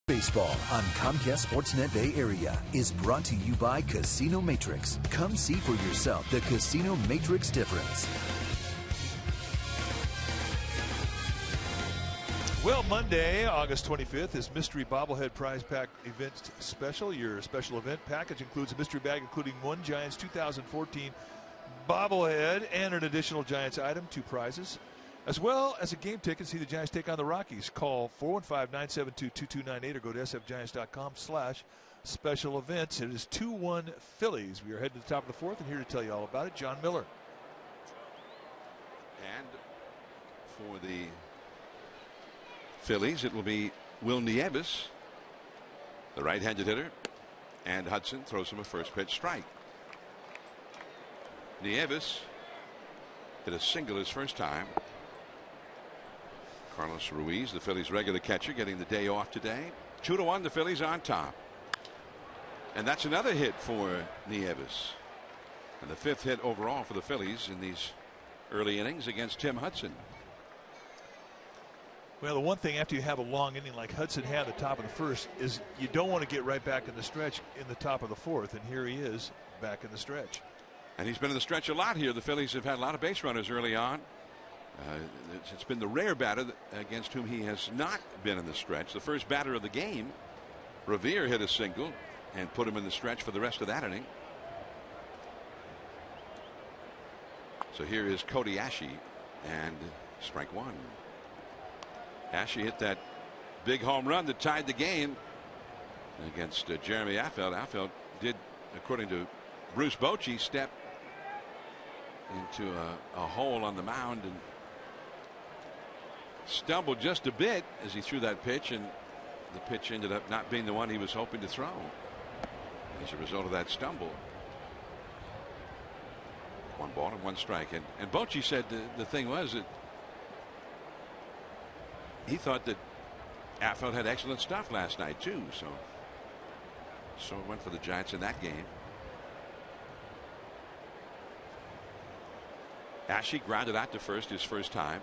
Baseball on Comcast Sportsnet Bay Area is brought to you by Casino Matrix. Come see for yourself the Casino Matrix difference. Well, Monday, August 25th is Mystery Bobblehead Prize Pack Event Special. Your special event package includes a mystery bag including one Giants 2014 bobblehead and an additional Giants item, 2 prizes, as well as a game ticket. See the Giants take on the Rockies. Call 415-972-2298 or go to sfgiants.com/special events. It is 2-1 Phillies. We are heading to the top of the 4th, and here to tell you all about it, John Miller. And for the Phillies, it will be Will Nieves, the right-handed hitter, and Hudson throws him a first pitch strike. Nieves hit a single his first time. Carlos Ruiz, the Phillies regular catcher, getting the day off today. 2-1, the Phillies on top. And that's another hit for Nieves. And the 5th hit overall for the Phillies in these early innings against Tim Hudson. Well, the one thing after you have a long inning like Hudson had at the top of the 1st is you don't want to get right back in the stretch in the top of the 4th. And here he is back in the stretch. And he's been in the stretch a lot here. The Phillies have had a lot of base runners early on. It's been the rare batter against whom he has not been in the stretch. The first batter of the game, Revere, hit a single and put him in the stretch for the rest of that inning. So here is Cody Ashe, and strike 1. Ashe hit that big home run that tied the game against Jeremy Affeldt. Affeldt did, according to Bruce Bochy, step into a hole on the mound and stumbled just a bit as he threw that pitch, and the pitch ended up not being the one he was hoping to throw as a result of that stumble. 1 ball and 1 strike. And Bochy said the thing was that he thought that Affeldt had excellent stuff last night too, so it went for the Giants in that game. Ashe grounded out to first his first time.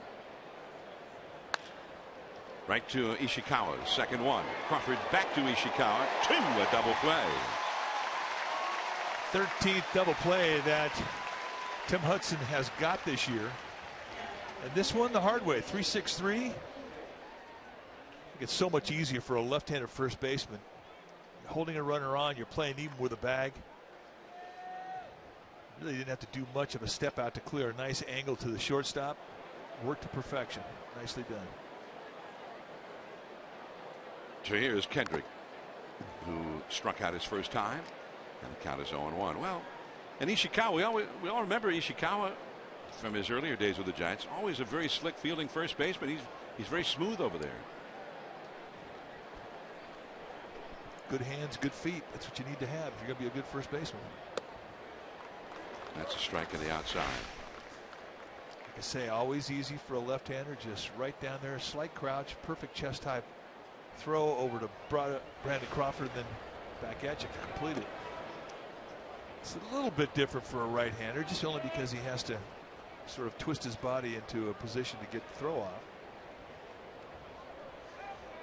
Right to Ishikawa, second one. Crawford back to Ishikawa, 2, a double play. 13th double play that Tim Hudson has got this year. And this one the hard way, 3-6-3. It's so much easier for a left-handed first baseman. You're holding a runner on, you're playing even with a bag. Really didn't have to do much of a step out to clear. A nice angle to the shortstop. Worked to perfection. Nicely done. So here's Kendrick, who struck out his first time, and the count is 0-1. Well, and Ishikawa, we all remember Ishikawa from his earlier days with the Giants. Always a very slick fielding first baseman. He's very smooth over there. Good hands, good feet. That's what you need to have if you're going to be a good first baseman. That's a strike on the outside. Like I say, always easy for a left-hander. Just right down there, slight crouch, perfect chest high throw over to Brandon Crawford, then back at you to complete it. It's a little bit different for a right-hander, just only because he has to sort of twist his body into a position to get the throw off.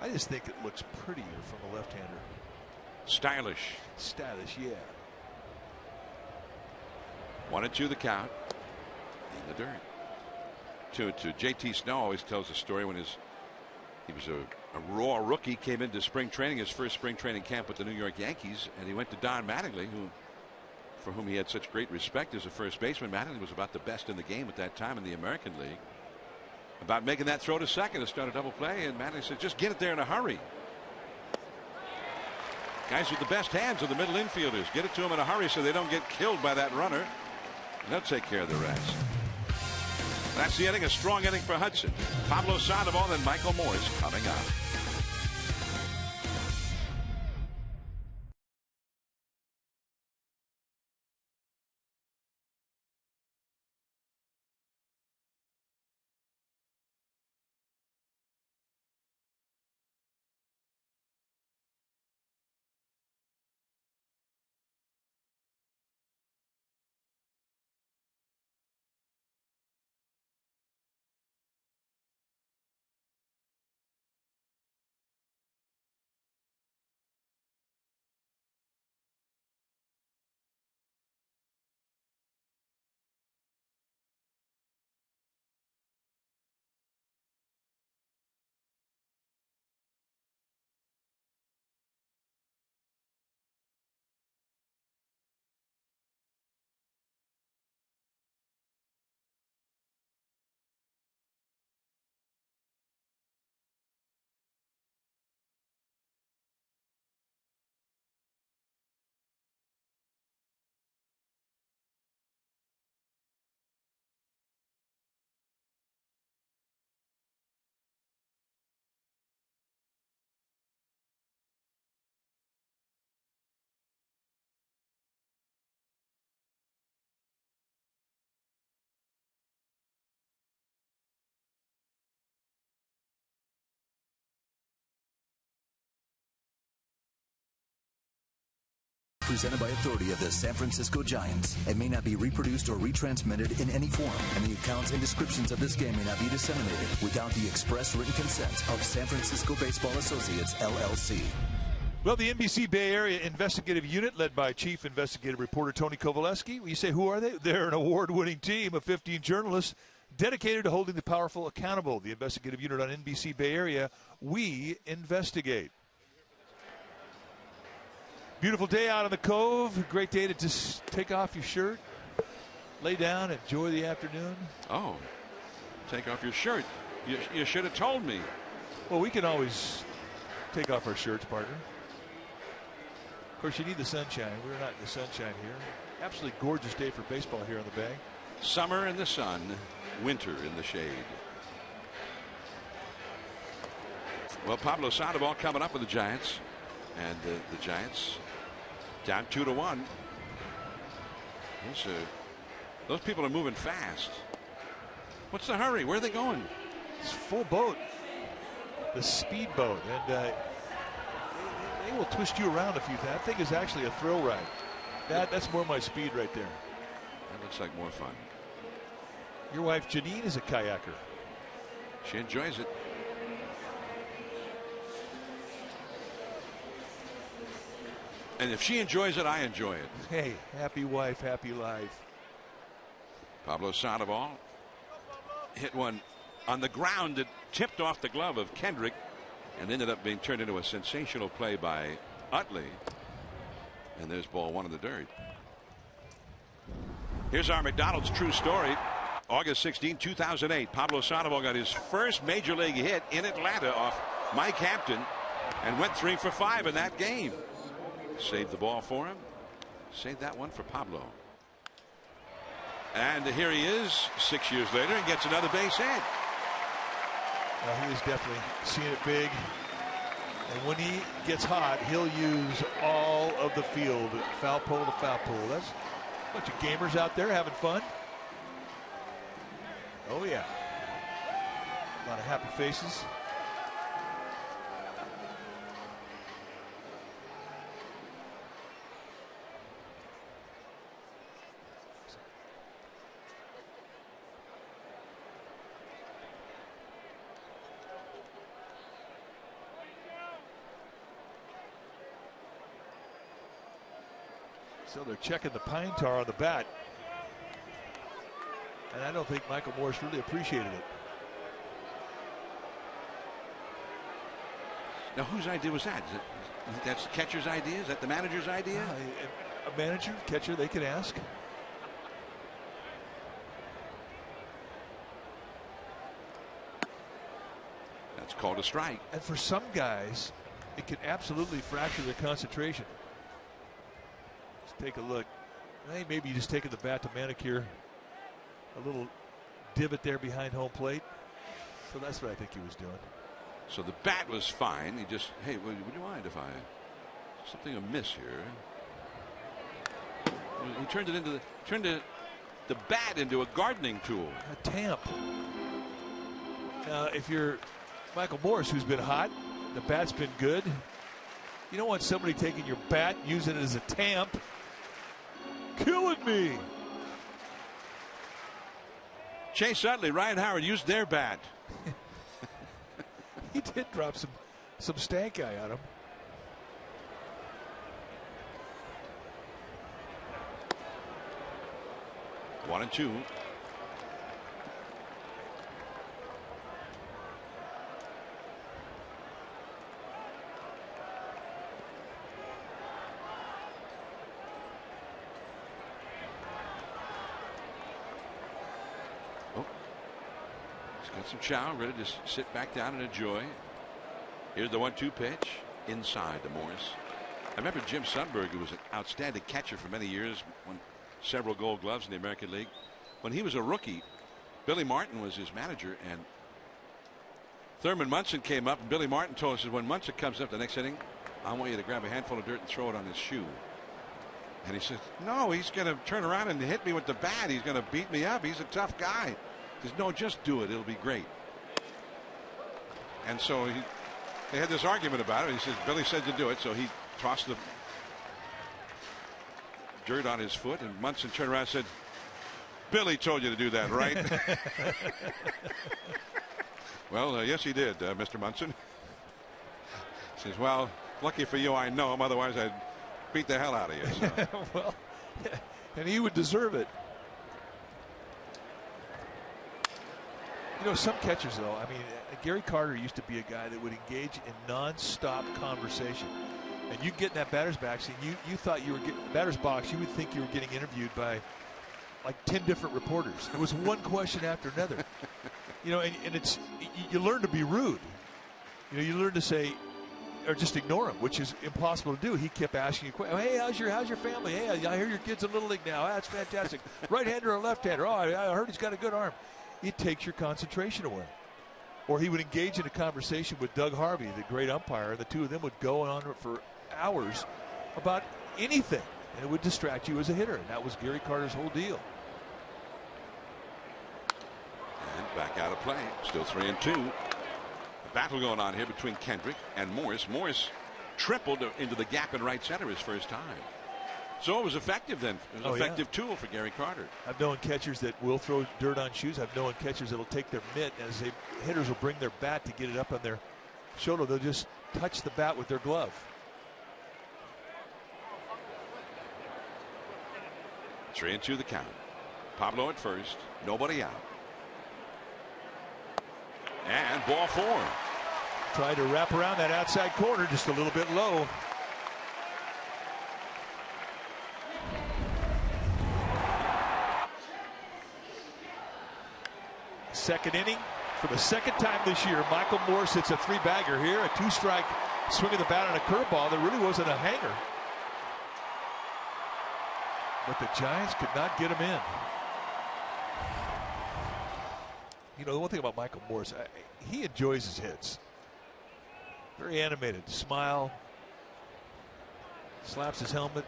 I just think it looks prettier from a left-hander. Stylish. Stylish, yeah. 1-2 the count in the dirt. 2-2. JT Snow always tells a story when he was a raw rookie, came into spring training, his first spring training camp with the New York Yankees, and he went to Don Mattingly, for whom he had such great respect as a first baseman. Mattingly was about the best in the game at that time in the American League. About making that throw to second to start a double play, and Mattingly said, just get it there in a hurry. Guys with the best hands are the middle infielders. Get it to them in a hurry so they don't get killed by that runner. And they'll take care of the rest. That's the inning, a strong inning for Hudson. Pablo Sandoval and Michael Morse coming up. Presented by authority of the San Francisco Giants. It may not be reproduced or retransmitted in any form, and the accounts and descriptions of this game may not be disseminated without the express written consent of San Francisco Baseball Associates, LLC. Well, the NBC Bay Area Investigative Unit, led by Chief Investigative Reporter Tony Kowaleski. You say, who are they? They're an award-winning team of 15 journalists dedicated to holding the powerful accountable. The Investigative Unit on NBC Bay Area, we investigate. Beautiful day out on the Cove. Great day to just take off your shirt, lay down, enjoy the afternoon. Oh, take off your shirt. You should have told me. Well, we can always take off our shirts, partner. Of course, you need the sunshine. We're not in the sunshine here. Absolutely gorgeous day for baseball here on the Bay. Summer in the sun, winter in the shade. Well, Pablo Sandoval coming up with the Giants. And the Giants down 2-1. Those people are moving fast. What's the hurry? Where are they going? It's full boat. The speed boat. And they will twist you around a few times. That thing is actually a thrill ride. That's more my speed right there. That looks like more fun. Your wife Janine is a kayaker. She enjoys it. And if she enjoys it, I enjoy it. Hey, happy wife, happy life. Pablo Sandoval hit one on the ground that tipped off the glove of Kendrick and ended up being turned into a sensational play by Utley. And there's ball one in the dirt. Here's our McDonald's true story. August 16, 2008. Pablo Sandoval got his first major league hit in Atlanta off Mike Hampton and went 3 for 5 in that game. Saved the ball for him. Saved that one for Pablo. And here he is 6 years later and gets another base hit. Well, he is definitely seeing it big. And when he gets hot, he'll use all of the field, foul pole to foul pole. That's a bunch of gamers out there having fun. Oh, yeah. A lot of happy faces. So they're checking the pine tar on the bat. And I don't think Michael Morse really appreciated it. Now, whose idea was that? That's the catcher's idea? Is that the manager's idea? A manager, catcher, they can ask. That's called a strike. And for some guys, it can absolutely fracture their concentration. Let's take a look. I think maybe just taking the bat to manicure a little divot there behind home plate. So that's what I think he was doing. So the bat was fine. He just, hey, would you mind if I, something amiss here? He turned the bat into a gardening tool. A tamp. Now, if you're Michael Morse, who's been hot, the bat's been good. You don't want somebody taking your bat, using it as a tamp. Killing me. Chase Utley, Ryan Howard used their bat. He did drop some stank eye on him. One and two. Got some chow, ready to sit back down and enjoy. Here's the 1-2 pitch inside to Morris. I remember Jim Sundberg, who was an outstanding catcher for many years, won several Gold Gloves in the American League. When he was a rookie, Billy Martin was his manager, and Thurman Munson came up, and Billy Martin told us, when Munson comes up the next inning, I want you to grab a handful of dirt and throw it on his shoe. And he said, no, he's going to turn around and hit me with the bat. He's going to beat me up. He's a tough guy. He says, no, just do it. It'll be great. And so they had this argument about it. He says, Billy said to do it. So he tossed the dirt on his foot, and Munson turned around and said, Billy told you to do that, right? Well, yes, he did, Mr. Munson. He says, well, lucky for you I know him. Otherwise, I'd beat the hell out of you. So. Well, and he would deserve it. You know, some catchers, though, I mean, Gary Carter used to be a guy that would engage in nonstop conversation. And you get in that batter's box, and you thought you were getting batter's box, you would think you were getting interviewed by like 10 different reporters. It was one question after another. You know, and it's, you learn to be rude. You know, you learn to say, or just ignore him, which is impossible to do. He kept asking you questions. Hey, how's your family? Hey, I hear your kid's in Little League now. That's fantastic. Right-hander or left-hander? Oh, I heard he's got a good arm. It takes your concentration away. Or he would engage in a conversation with Doug Harvey, the great umpire, and the two of them would go on for hours about anything, and it would distract you as a hitter, and that was Gary Carter's whole deal. And back out of play, still 3-2. A battle going on here between Kendrick and Morris. Morris tripled into the gap in right center his first time. So it was effective then. It was an effective tool for Gary Carter. I've known catchers that will throw dirt on shoes. I've known catchers that will take their mitt, as hitters will bring their bat to get it up on their shoulder. They'll just touch the bat with their glove. Three and two the count. Pablo at first. Nobody out. And ball 4. Tried to wrap around that outside corner just a little bit low. Second inning. For the second time this year, Michael Morse hits a 3-bagger here. A 2-strike swing of the bat on a curveball. There really wasn't a hanger. But the Giants could not get him in. You know, the one thing about Michael Morse, he enjoys his hits. Very animated. Smile. Slaps his helmet.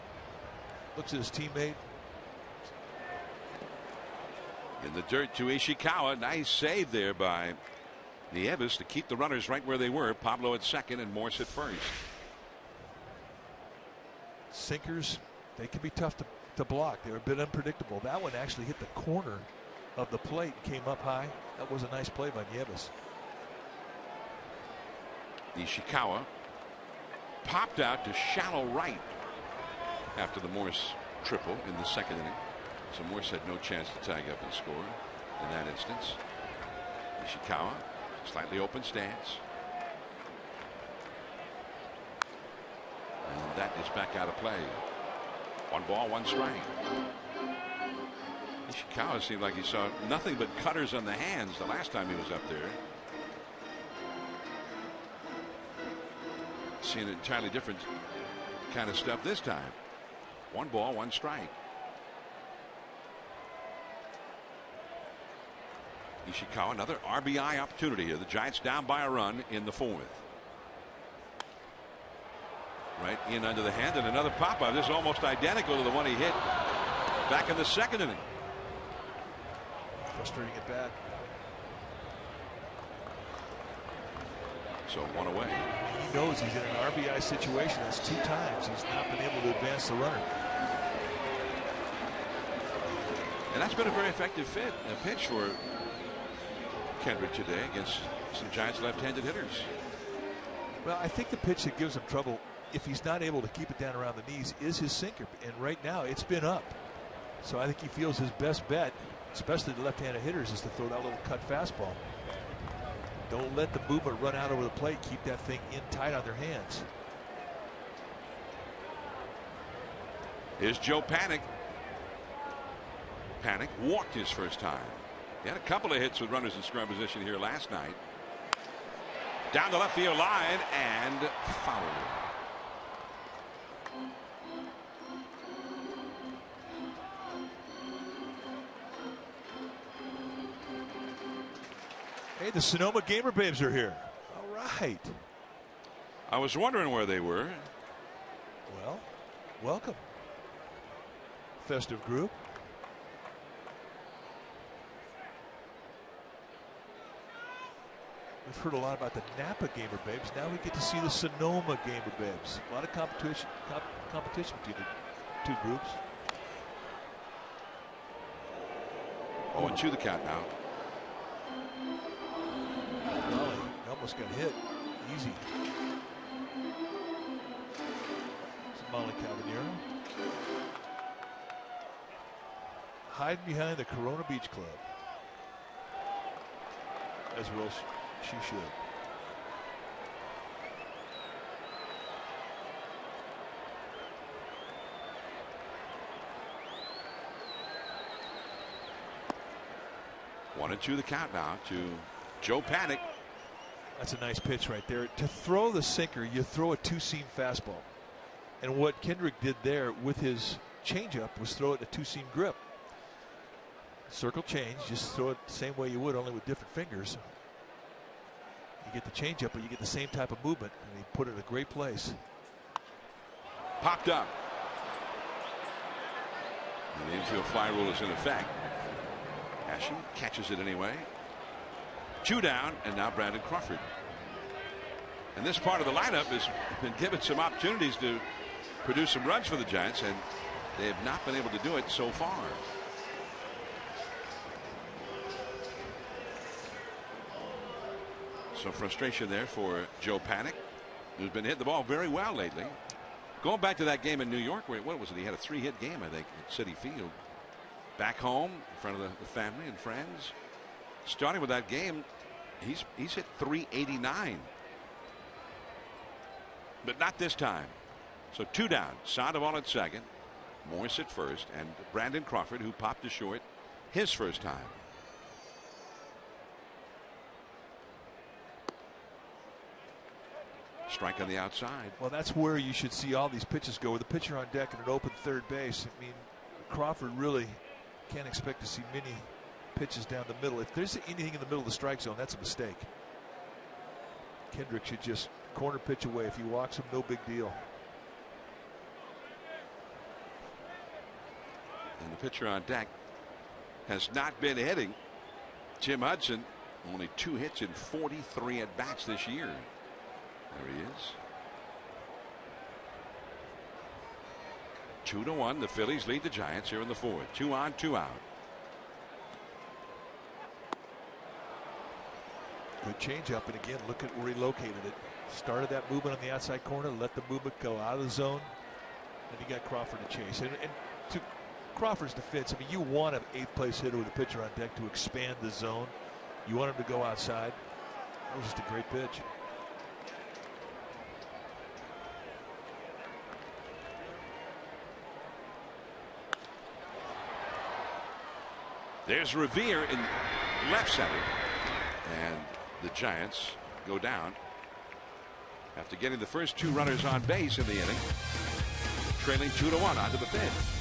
Looks at his teammate. In the dirt to Ishikawa. Nice save there by Nieves to keep the runners right where they were. Pablo at second and Morse at first. Sinkers, they can be tough to block. They're a bit unpredictable. That one actually hit the corner of the plate and came up high. That was a nice play by Nieves. Ishikawa popped out to shallow right after the Morse triple in the second inning. So Morse had no chance to tag up and score in that instance. Ishikawa, slightly open stance. And that is back out of play. 1 ball, 1 strike. Ishikawa seemed like he saw nothing but cutters on the hands the last time he was up there. Seeing entirely different kind of stuff this time. 1 ball, 1 strike. Ishikawa, another RBI opportunity here. The Giants down by a run in the 4th. Right in under the hand, and another pop-up. This is almost identical to the one he hit back in the second inning. Frustrating at bat. So 1 away. He knows he's in an RBI situation. That's 2 times he's not been able to advance the runner. And that's been a very effective pitch for Kendrick today against some Giants left-handed hitters. Well, I think the pitch that gives him trouble, if he's not able to keep it down around the knees, is his sinker. And right now it's been up. So I think he feels his best bet, especially the left-handed hitters, is to throw that little cut fastball. Don't let the movement run out over the plate. Keep that thing in tight on their hands. Here's Joe Panik. Panik walked his first time. He had a couple of hits with runners in scoring position here last night. Down the left field line and foul. Hey, the Sonoma Gamer Babes are here. All right. I was wondering where they were. Well, welcome. Festive group. We've heard a lot about the Napa Gamer Babes. Now we get to see the Sonoma Gamer Babes. A lot of competition between the 2 groups. 0-2 the count now. Well, he almost got hit. Easy. It's Molly Cabanero. Hiding behind the Corona Beach Club. As well she should. One and 2 the count now to Joe Panik. That's a nice pitch right there. To throw the sinker, you throw a 2-seam fastball. And what Kendrick did there with his changeup was throw it in a 2-seam grip. Circle change, just throw it the same way you would, only with different fingers. You get the changeup, but you get the same type of movement, and he put it in a great place. Popped up. And the infield fly rule is in effect. Ashe catches it anyway. 2 down, and now Brandon Crawford. And this part of the lineup has been given some opportunities to produce some runs for the Giants, and they have not been able to do it so far. So frustration there for Joe Panik, who's been hitting the ball very well lately. Going back to that game in New York, where what was it? He had a 3-hit game, I think, at Citi Field. Back home in front of the family and friends. Starting with that game, He's hit 389. But not this time. So 2 down. Sandoval at second. Morse at first. And Brandon Crawford, who popped to short his first time. Strike on the outside. Well, that's where you should see all these pitches go, with the pitcher on deck and an open third base. I mean, Crawford really can't expect to see many pitches down the middle. If there's anything in the middle of the strike zone, that's a mistake. Kendrick should just corner pitch away. If he walks him, no big deal. And the pitcher on deck has not been hitting. Tim Hudson, only 2 hits in 43 at bats this year. There he is. 2-1. The Phillies lead the Giants here in the 4th. 2 on, 2 out. Good changeup, and again, look at where he located it. Started that movement on the outside corner, let the movement go out of the zone, and he got Crawford to chase. And to Crawford's defense, I mean, you want an 8th place hitter with a pitcher on deck to expand the zone. You want him to go outside. That was just a great pitch. There's Revere in left center, and the Giants go down after getting the first 2 runners on base in the inning, trailing 2-1 onto the 5th.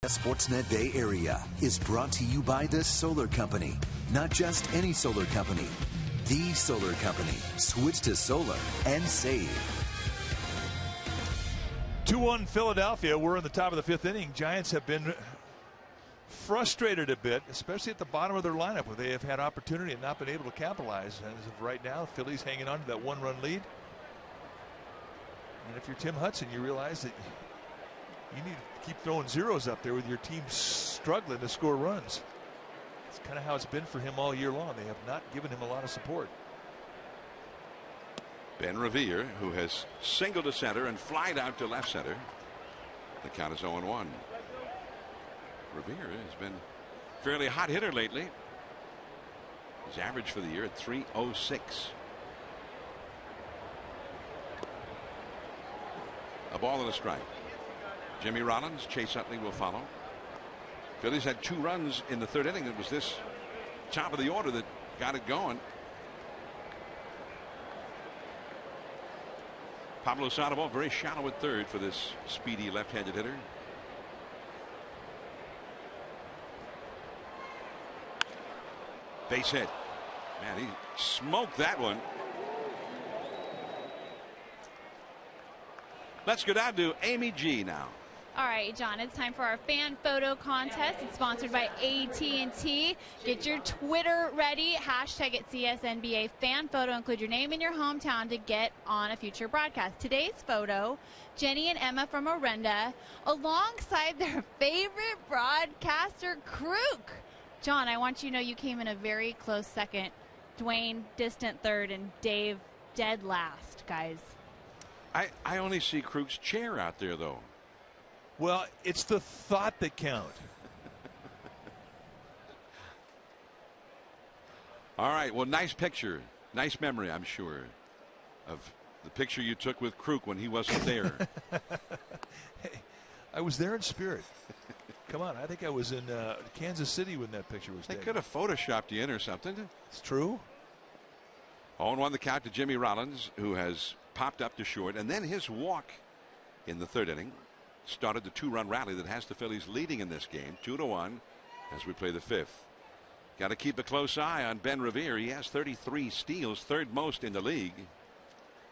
Sportsnet Bay Area is brought to you by the Solar Company. Not just any solar company, the solar company. Switch to solar and save. 2-1 Philadelphia. We're in the top of the 5th inning. Giants have been frustrated a bit, especially at the bottom of their lineup, where they have had opportunity and not been able to capitalize. As of right now, Phillies hanging on to that 1-run lead. And if you're Tim Hudson, you realize that you need to keep throwing zeros up there with your team struggling to score runs. It's kind of how it's been for him all year long. They have not given him a lot of support. Ben Revere, who has singled to center and flied out to left center. The count is 0-1. Revere has been a fairly hot hitter lately. His average for the year at .306. A ball and a strike. Jimmy Rollins, Chase Utley will follow. Phillies had 2 runs in the 3rd inning. It was this top of the order that got it going. Pablo Sandoval very shallow at 3rd for this speedy left-handed hitter. Base hit. Man, he smoked that one. Let's go down to Amy G now. All right, John, it's time for our fan photo contest. It's sponsored by AT&T. Get your Twitter ready. Hashtag it CSNBA fan photo. Include your name and your hometown to get on a future broadcast. Today's photo, Jenny and Emma from Orenda, alongside their favorite broadcaster, Kruk. John, I want you to know you came in a very close second. Dwayne, distant third, and Dave, dead last, guys. I only see Kruk's chair out there, though. Well, it's the thought that counts. All right. Well, nice picture. Nice memory, I'm sure, of the picture you took with Kruk when he wasn't there. Hey, I was there in spirit. Come on. I think I was in Kansas City when that picture was They taken. could have photoshopped you in or something. It's true. 0-1 the count to Jimmy Rollins, who has popped up to short. And then his walk in the third inning started the 2-run rally that has the Phillies leading in this game, 2-1, as we play the fifth. Got to keep a close eye on Ben Revere. He has 33 steals, third most in the league.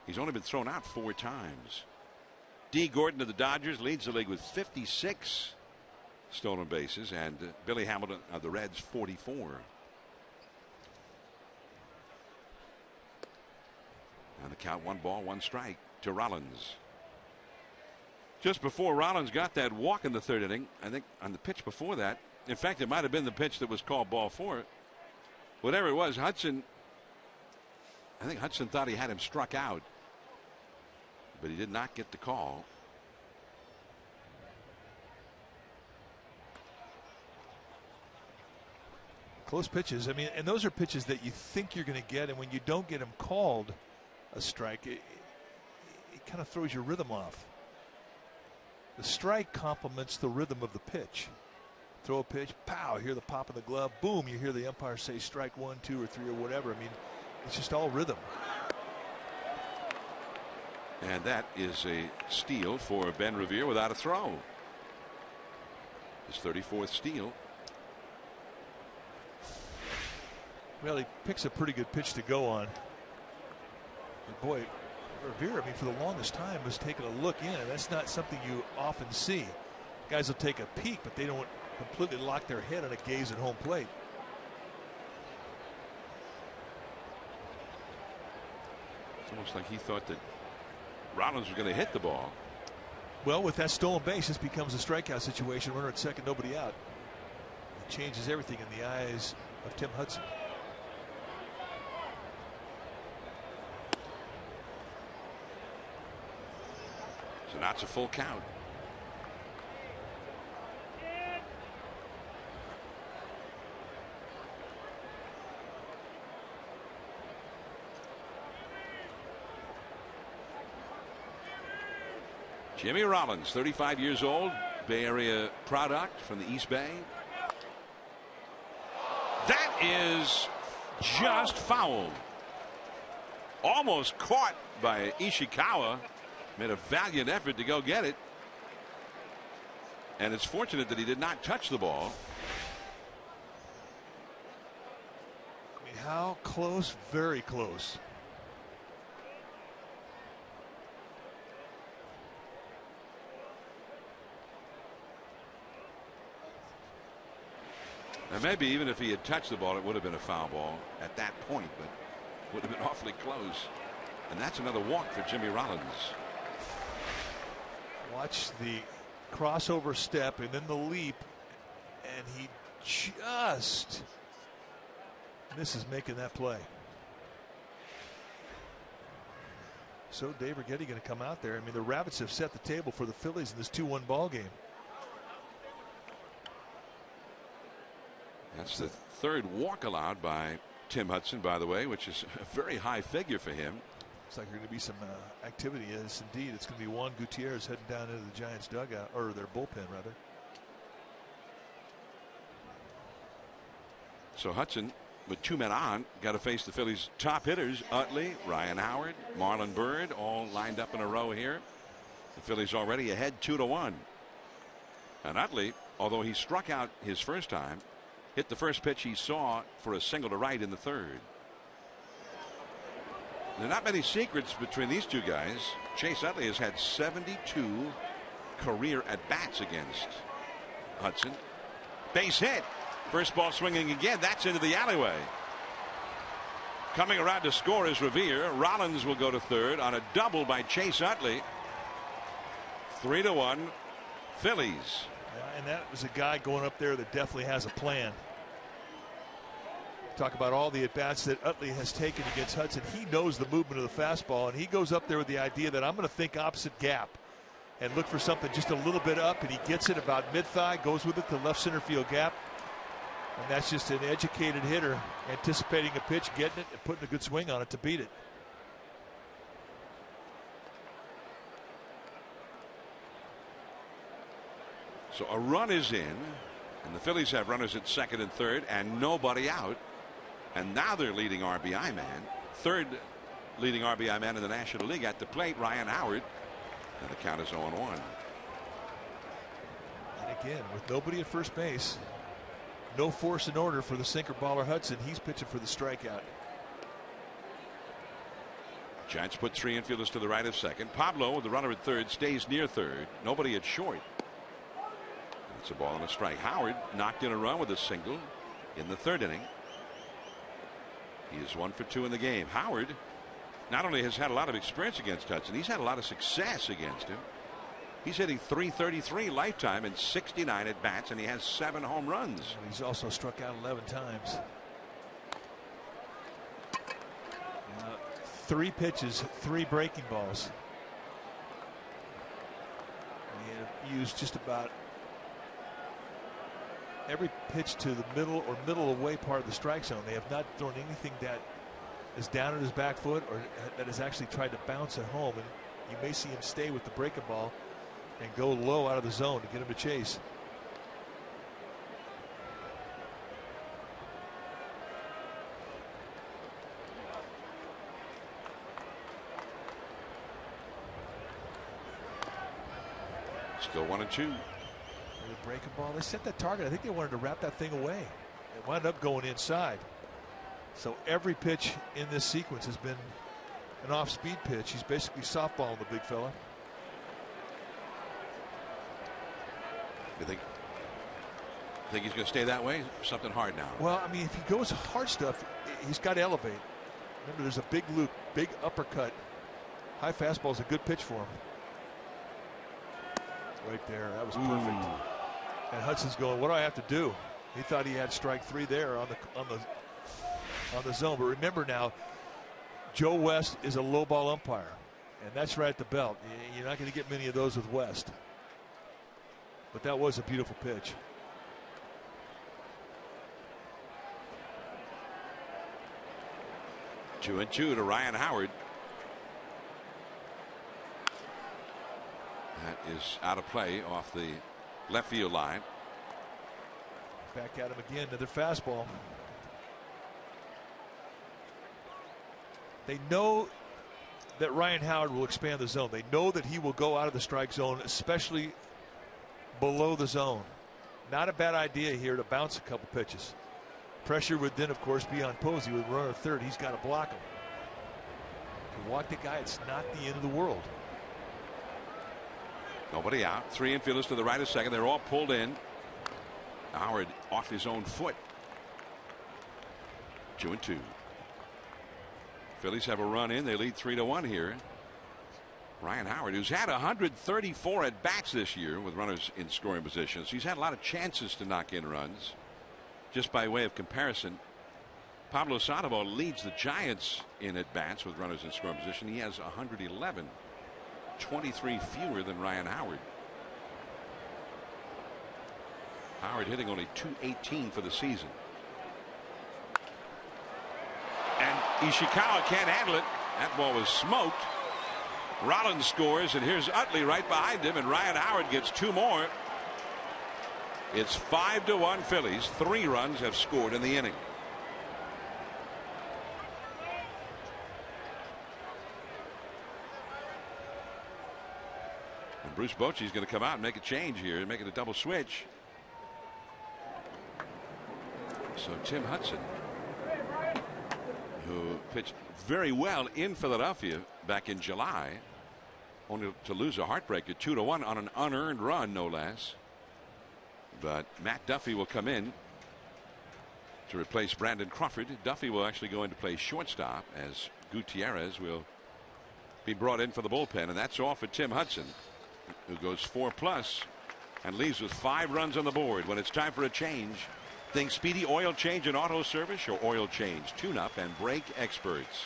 He's only been thrown out 4 times. D. Gordon of the Dodgers leads the league with 56 stolen bases, and Billy Hamilton of the Reds 44. And the count, 1 ball, 1 strike to Rollins. Just before Rollins got that walk in the third inning, I think on the pitch before that, in fact, it might have been the pitch that was called ball 4. Whatever it was, I think Hudson thought he had him struck out, but he did not get the call. Close pitches. I mean, and those are pitches that you think you're going to get, and when you don't get them called a strike, it kind of throws your rhythm off. The strike complements the rhythm of the pitch. Throw a pitch, pow, hear the pop of the glove, boom, you hear the umpire say strike 1, 2, or 3, or whatever. I mean, it's just all rhythm. And that is a steal for Ben Revere without a throw. His 34th steal. Well, he picks a pretty good pitch to go on. But boy, Revere, I mean, for the longest time was taking a look in, and that's not something you often see. Guys will take a peek, but they don't completely lock their head on a gaze at home plate. It's almost like he thought that Rollins was going to hit the ball. Well, with that stolen base, this becomes a strikeout situation. Runner at second, nobody out. It changes everything in the eyes of Tim Hudson. So that's a full count. Jimmy Rollins, 35 years old, Bay Area product from the East Bay. That is just foul. Almost caught by Ishikawa. Made a valiant effort to go get it. And it's fortunate that he did not touch the ball. I mean, how close? Very close. Now maybe even if he had touched the ball, it would have been a foul ball at that point, but would have been awfully close. And that's another walk for Jimmy Rollins. Watch the crossover step and then the leap, and he just misses making that play. So Dave Righetti going to come out there. I mean, the Rabbits have set the table for the Phillies in this 2-1 ball game. That's the third walk allowed by Tim Hudson, by the way, which is a very high figure for him. Looks like there's going to be some activity. Yes, indeed. It's going to be Juan Gutierrez heading down into the Giants' dugout, or their bullpen, rather. So Hudson, with 2 men on, got to face the Phillies' top hitters, Utley, Ryan Howard, Marlon Byrd, all lined up in a row here. The Phillies already ahead 2-1. And Utley, although he struck out his first time, hit the first pitch he saw for a single to right in the third. There are not many secrets between these two guys. Chase Utley has had 72 career at bats against Hudson. Base hit. First ball swinging again. That's into the alleyway. Coming around to score is Revere. Rollins will go to third on a double by Chase Utley. 3-1 Phillies. Yeah, and that was a guy going up there that definitely has a plan. Talk about all the at-bats that Utley has taken against Hudson. He knows the movement of the fastball, and he goes up there with the idea that I'm going to think opposite gap and look for something just a little bit up, and he gets it about mid-thigh, goes with it to left center field gap. And that's just an educated hitter anticipating a pitch, getting it, and putting a good swing on it to beat it. So a run is in, and the Phillies have runners at second and third, and nobody out. And now their leading RBI man, third leading RBI man in the National League, at the plate, Ryan Howard. And the count is 0-1. And again, with nobody at first base, no force in order for the sinker baller Hudson. He's pitching for the strikeout. Giants put 3 infielders to the right of second. Pablo, the runner at third, stays near third. Nobody at short. It's a ball and a strike. Howard knocked in a run with a single in the third inning. He is 1 for 2 in the game. Howard not only has had a lot of experience against Hudson, he's had a lot of success against him. He's hitting .333 lifetime in 69 at bats, and he has 7 home runs. He's also struck out 11 times. 3 pitches, 3 breaking balls. He used just about every pitch to the middle or middle away part of the strike zone. They have not thrown anything that is down at his back foot or that has actually tried to bounce at home. And you may see him stay with the breaking ball and go low out of the zone to get him to chase. Still 1-2. The breaking ball. They set that target. I think they wanted to wrap that thing away. It wound up going inside. So every pitch in this sequence has been an off-speed pitch. He's basically softballing the big fella. You think he's going to stay that way? Something hard now. Well, I mean, if he goes hard stuff, he's got to elevate. Remember, there's a big loop, big uppercut. High fastball is a good pitch for him. Right there, that was perfect. And Hudson's going, what do I have to do? He thought he had strike 3 there on the zone. But remember now, Joe West is a low ball umpire, and that's right at the belt. You're not going to get many of those with West. But that was a beautiful pitch. Two and two to Ryan Howard. That is out of play off the left field line. Back at him again, another fastball. They know that Ryan Howard will expand the zone. They know that he will go out of the strike zone, especially below the zone. Not a bad idea here to bounce a couple pitches. Pressure would then, of course, be on Posey with runner at third. He's got to block him. To walk the guy, it's not the end of the world. Nobody out. 3 infielders to the right of second. They're all pulled in. Howard off his own foot. 2-2. Phillies have a run in. They lead 3-1 here. Ryan Howard, who's had 134 at bats this year with runners in scoring positions. He's had a lot of chances to knock in runs. Just by way of comparison, Pablo Sandoval leads the Giants in at bats with runners in scoring position. He has 111. 23 fewer than Ryan Howard. Howard hitting only .218 for the season. And Ishikawa can't handle it. That ball was smoked. Rollins scores, and here's Utley right behind him, and Ryan Howard gets 2 more. It's 5-1 Phillies. 3 runs have scored in the inning. And Bruce Bochy's going to come out and make a change here and make it a double switch. So Tim Hudson, who pitched very well in Philadelphia back in July, only to lose a heartbreaker 2-1 on an unearned run, no less. But Matt Duffy will come in to replace Brandon Crawford. Duffy will actually go in to play shortstop, as Gutierrez will be brought in for the bullpen. And that's all for Tim Hudson, who goes 4+ and leaves with 5 runs on the board. When it's time for a change, think Speedy Oil Change and Auto Service, your oil change, tune-up, and brake experts.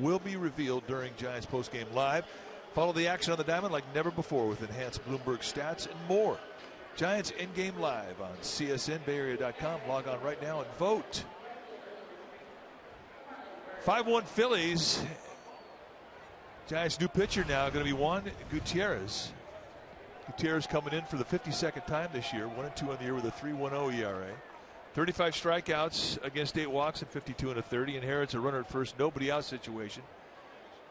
Will be revealed during Giants postgame live. Follow the action on the diamond like never before with enhanced Bloomberg stats and more. Giants in-game live on csnbayarea.com. Log on right now and vote. 5-1 Phillies. Giants new pitcher now going to be Juan Gutierrez. Gutierrez coming in for the 52nd time this year. 1-2 on the year with a 3.10 ERA. 35 strikeouts against 8 walks and 52 1/30. Inherits a runner at first, nobody out situation.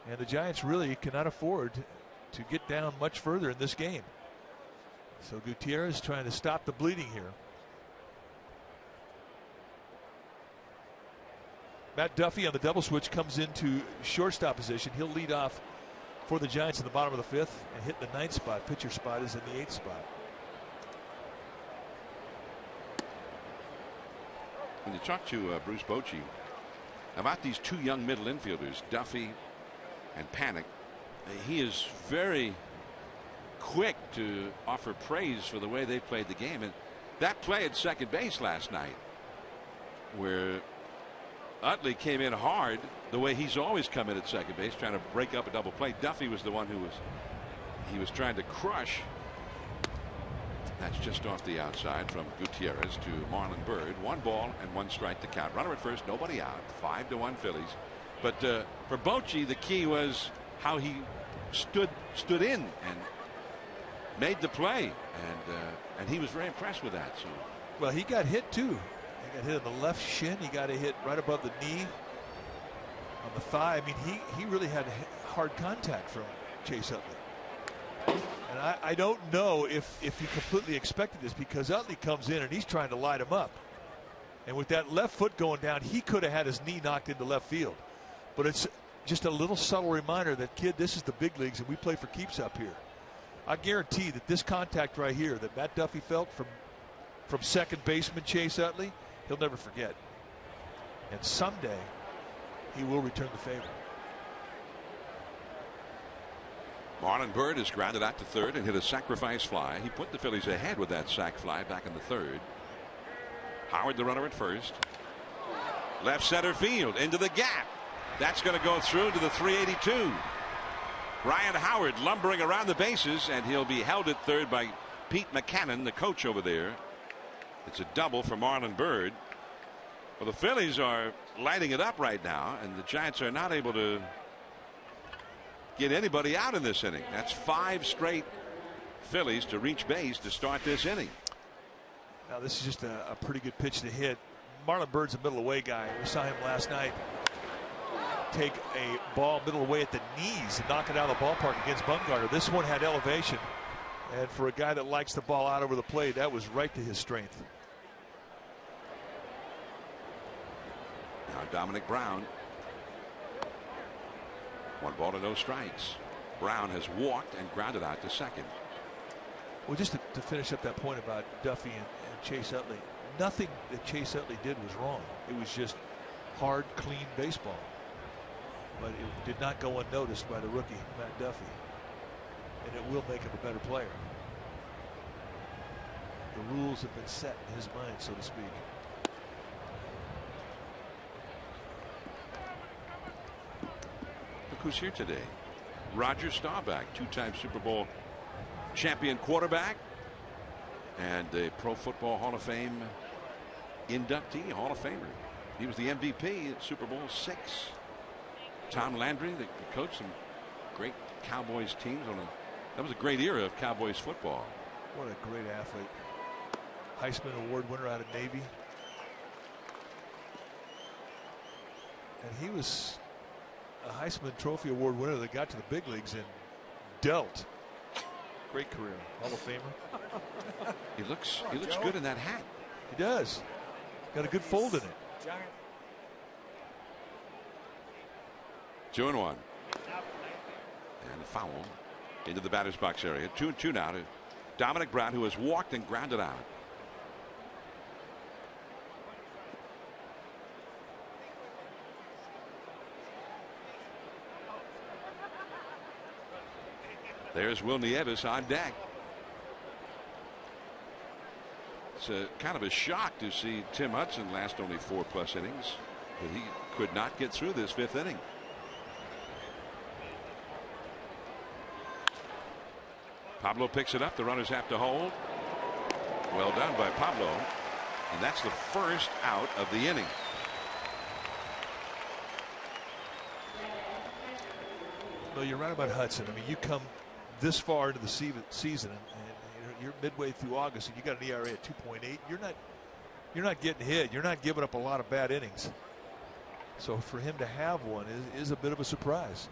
And the Giants really cannot afford to get down much further in this game. So Gutierrez trying to stop the bleeding here. Matt Duffy on the double switch comes into shortstop position. He'll lead off for the Giants in the bottom of the 5th and hit the 9th spot. Pitcher spot is in the 8th spot. When you talk to Bruce Bochy about these 2 young middle infielders, Duffy and Panic, he is very quick to offer praise for the way they played the game. And that play at second base last night, where Utley came in hard the way he's always come in at second base, trying to break up a double play. Duffy was the one who was trying to crush. That's just off the outside from Gutierrez to Marlon Byrd. 1 ball and 1 strike to count. Runner at first, nobody out. 5-1 Phillies. But for Bochy, the key was how he stood in and made the play, and he was very impressed with that. So, well, he got hit too. He got hit on the left shin. He got a hit right above the knee on the thigh. I mean, he really had hard contact from Chase Utley. And I don't know if he completely expected this, because Utley comes in and he's trying to light him up. And with that left foot going down, he could have had his knee knocked into left field. But it's just a little subtle reminder that, kid, this is the big leagues and we play for keeps up here. I guarantee that this contact right here that Matt Duffy felt from second baseman Chase Utley, he'll never forget. And someday he will return the favor. Marlon Byrd is grounded out to third and hit a sacrifice fly. He put the Phillies ahead with that sac fly back in the 3rd. Howard, the runner at first. Left center field into the gap. That's going to go through to the 382. Ryan Howard lumbering around the bases, and he'll be held at third by Pete McCannon, the coach over there. It's a double for Marlon Byrd. Well, the Phillies are lighting it up right now, and the Giants are not able to get anybody out in this inning. That's 5 straight Phillies to reach base to start this inning. Now this is just a pretty good pitch to hit. Marlon Byrd's a middle away guy. We saw him last night take a ball middle away at the knees and knock it out of the ballpark against Bumgarner. This one had elevation, and for a guy that likes the ball out over the plate, that was right to his strength. Now Dominic Brown. 1 ball to no strikes. Brown has walked and grounded out to second. Well, just to finish up that point about Duffy and Chase Utley, nothing that Chase Utley did was wrong. It was just hard, clean baseball. But it did not go unnoticed by the rookie, Matt Duffy. And it will make him a better player. The rules have been set in his mind, so to speak. Look who's here today. Roger Staubach, 2-time Super Bowl champion quarterback and a Pro Football Hall of Fame inductee, Hall of Famer. He was the MVP at Super Bowl VI. Tom Landry, the coach some great Cowboys teams that was a great era of Cowboys football. What a great athlete. Heisman Award winner out of Navy. And he was a Heisman Trophy Award winner that got to the big leagues and dealt. Great career. Hall of Famer. He looks good in that hat. He does. Got a good fold in it. 2-1. And a foul into the batter's box area. 2-2 now to Dominic Brown, who has walked and grounded out. There's Will Nieves on deck. It's kind of a shock to see Tim Hudson last only 4+ innings, but he could not get through this 5th inning. Pablo picks it up. The runners have to hold. Well done by Pablo. And that's the first out of the inning. No, you're right about Hudson. I mean, you come this far into the season and you're midway through August and you got an ERA at 2.8. You're not getting hit. You're not giving up a lot of bad innings. So for him to have one is a bit of a surprise.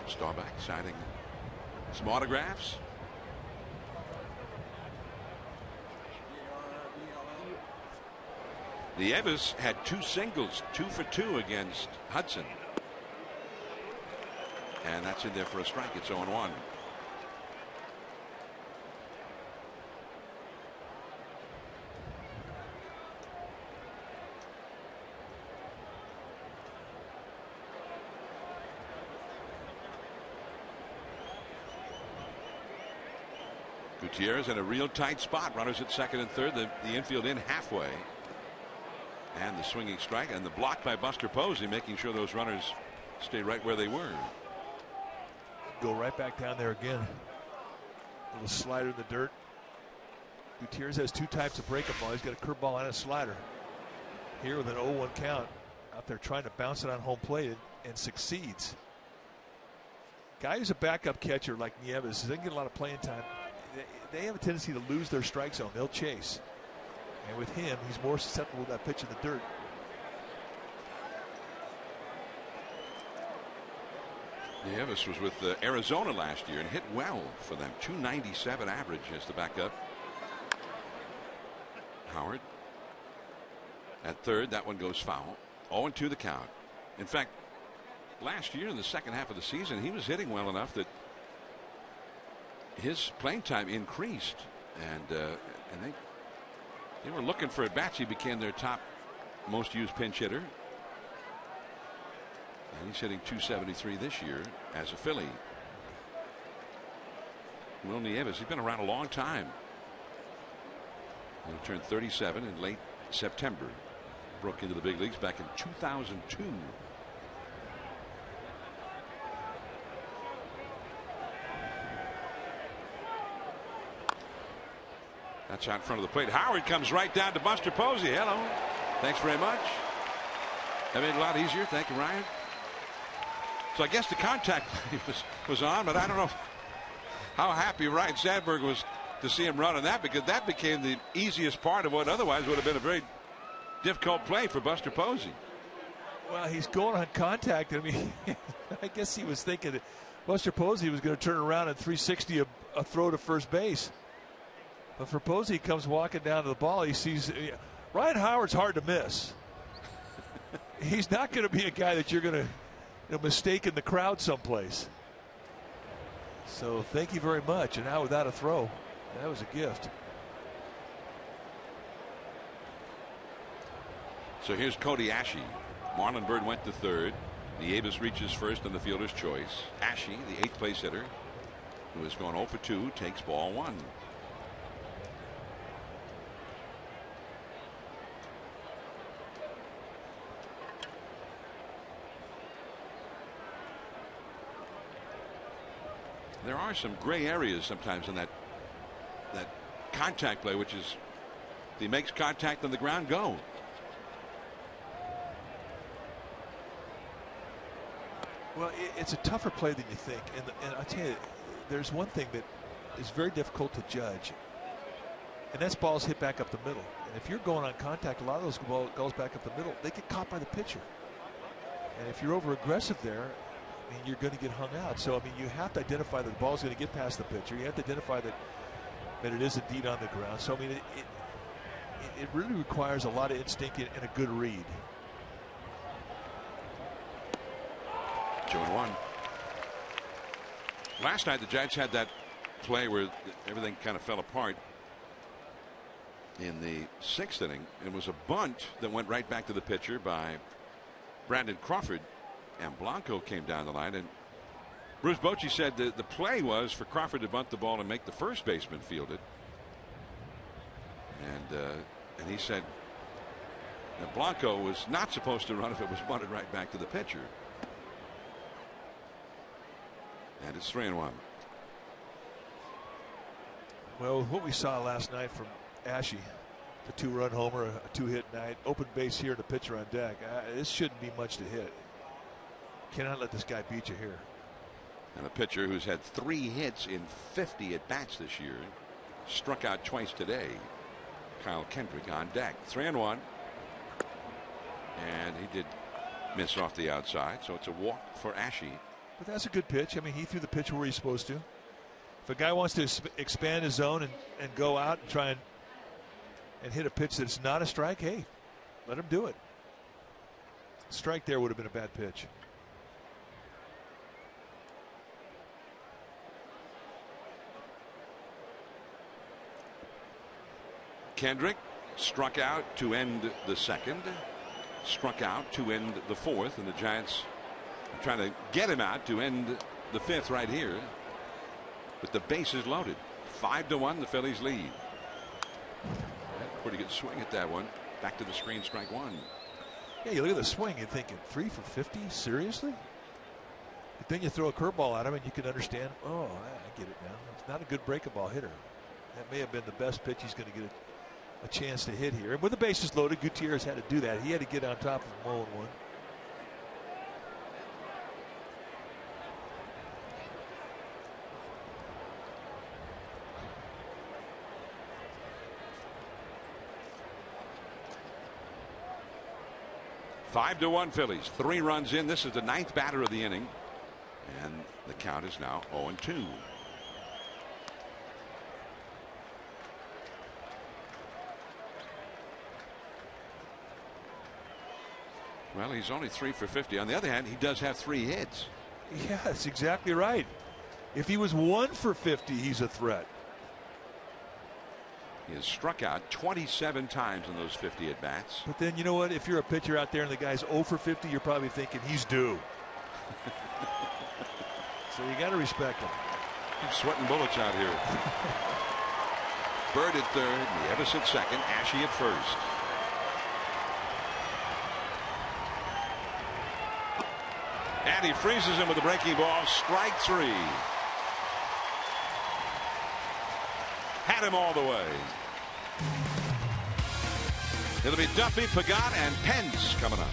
Staubach signing some autographs. Nieves had 2 singles, 2 for 2 against Hudson. And that's in there for a strike. It's 0-1. Gutierrez in a real tight spot. Runners at second and third. The infield in halfway. And the swinging strike and the block by Buster Posey, making sure those runners stay right where they were. Go right back down there again. Little slider in the dirt. Gutierrez has 2 types of breakup ball. He's got a curveball and a slider. Here with an 0-1 count, out there trying to bounce it on home plate and succeeds. Guy who's a backup catcher like Nieves, they get a lot of playing time. They have a tendency to lose their strike zone. They'll chase. And with him, he's more susceptible to that pitch in the dirt. Nieves was with Arizona last year and hit well for them. 297 average as the backup. Howard at third. That one goes foul. 0-2 the count. In fact, last year in the second half of the season, he was hitting well enough that his playing time increased, and they were looking for at-bats. He became their top most used pinch hitter. And he's hitting .273 this year as a Philly. Will Nieves, he's been around a long time. He turned 37 in late September. Broke into the big leagues back in 2002. That's out in front of the plate. Howard comes right down to Buster Posey. Hello. Thanks very much. That made it a lot easier. Thank you, Ryan. So I guess the contact was on, but I don't know how happy Ryan Sandberg was to see him run on that, because that became the easiest part of what otherwise would have been a very difficult play for Buster Posey. Well, he's going on contact. I mean, I guess he was thinking that Buster Posey was going to turn around and 360 a throw to first base. But for Posey, he comes walking down to the ball. He sees Ryan Howard's hard to miss. He's not going to be a guy that you're going to mistake in the crowd someplace. So thank you very much. And now without a throw, that was a gift. So here's Cody Ashe. Marlon Byrd went to third. Nieves reaches first on the fielder's choice. Ashe, the 8th place hitter, who has gone 0 for 2, takes ball 1. There are some gray areas sometimes in that contact play, which is if he makes contact on the ground, go. Well, it's a tougher play than you think. And I'll tell you, there's one thing that is very difficult to judge, and that's balls hit back up the middle. And if you're going on contact, a lot of those balls back up the middle, they get caught by the pitcher. And if you're over aggressive there, I mean, you're going to get hung out. So, I mean, you have to identify that the ball's going to get past the pitcher. You have to identify that it is indeed on the ground. So, I mean, it really requires a lot of instinct and a good read. 2-1. Last night the Giants had that play where everything kind of fell apart in the 6th inning. It was a bunt that went right back to the pitcher by Brandon Crawford, and Blanco came down the line, and Bruce Bochy said the play was for Crawford to bunt the ball and make the first baseman field it, and he said that Blanco was not supposed to run if it was bunted right back to the pitcher. And it's 3-1. Well, what we saw last night from Ashe, the 2-run homer, a 2-hit night, open base here, and a pitcher on deck. This shouldn't be much to hit. Cannot let this guy beat you here. And a pitcher who's had 3 hits in 50 at bats this year, struck out twice today. Kyle Kendrick on deck. 3-1. And he did miss off the outside, so it's a walk for Ashe. But that's a good pitch. I mean, he threw the pitch where he's supposed to. If a guy wants to expand his zone and go out and try and hit a pitch that's not a strike, hey, let him do it. Strike there would have been a bad pitch. Kendrick struck out to end the 2nd, struck out to end the 4th, and the Giants are trying to get him out to end the 5th right here. But the base is loaded. 5-1, the Phillies lead. Pretty good swing at that one. Back to the screen, strike 1. Yeah, you look at the swing, you're thinking 3 for 50? Seriously? But then you throw a curveball at him and you can understand, oh, I get it now. It's not a good breaking ball hitter. That may have been the best pitch he's going to get a chance to hit here. And with the bases loaded, Gutierrez had to do that. He had to get on top of him 0-1. Five to 1 Phillies. 3 runs in. This is the 9th batter of the inning. And the count is now 0-2. Well, he's only 3 for 50. On the other hand, he does have 3 hits. Yeah, that's exactly right. If he was 1 for 50, he's a threat. He has struck out 27 times in those 50 at bats. But then you know what? If you're a pitcher out there and the guy's 0 for 50, you're probably thinking he's due. So you got to respect him. He's sweating bullets out here. Bird at third, Nieves at second, Ashe at first. And he freezes him with a breaking ball. Strike 3. Had him all the way. It'll be Duffy, Pagat, and Pence coming up.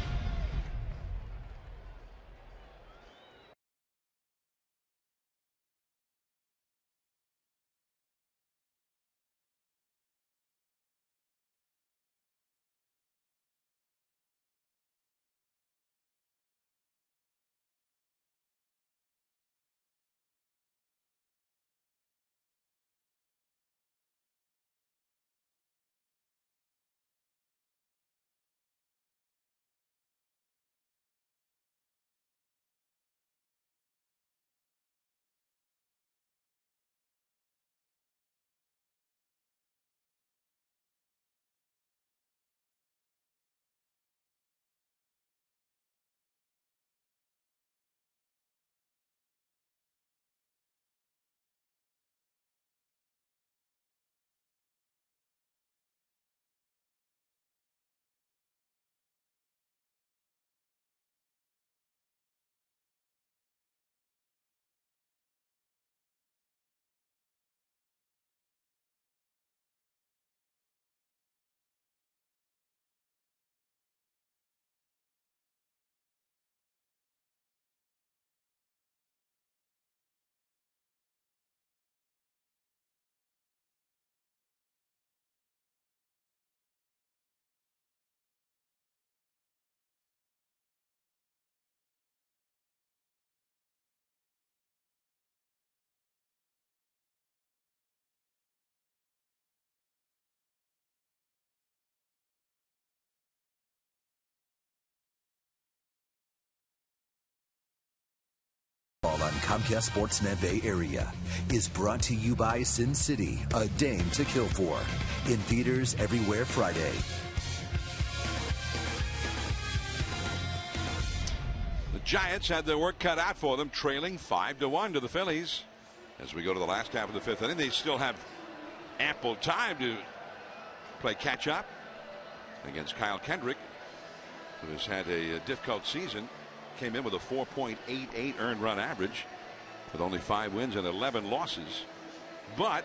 Comcast Sportsnet Bay Area is brought to you by Sin City, A Dame to Kill For. In theaters everywhere Friday. The Giants had their work cut out for them, trailing 5-1 to the Phillies. As we go to the last half of the fifth inning, they still have ample time to play catch up against Kyle Kendrick, who has had a difficult season. Came in with a 4.88 earned run average with only 5 wins and 11 losses. But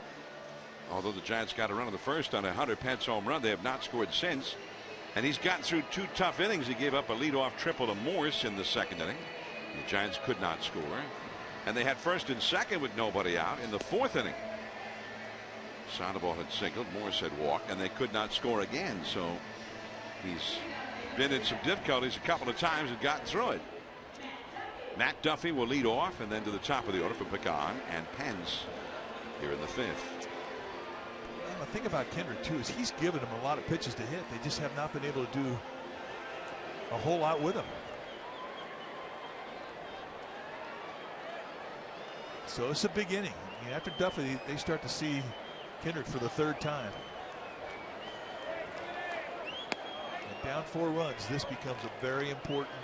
although the Giants got a run in the first on a Hunter Pence home run, they have not scored since. And he's gotten through 2 tough innings. He gave up a leadoff triple to Morse in the second inning. The Giants could not score. And they had first and second with nobody out in the 4th inning. Sandoval had singled, Morse had walked, and they could not score again. So he's been in some difficulties a couple of times and gotten through it. Matt Duffy will lead off, and then to the top of the order for Pagan and Pence here in the 5th. Well, the thing about Kendrick too is he's given them a lot of pitches to hit. They just have not been able to do a whole lot with him. So it's a big inning. I mean, after Duffy, they start to see Kendrick for the 3rd time. And down 4 runs, this becomes a very important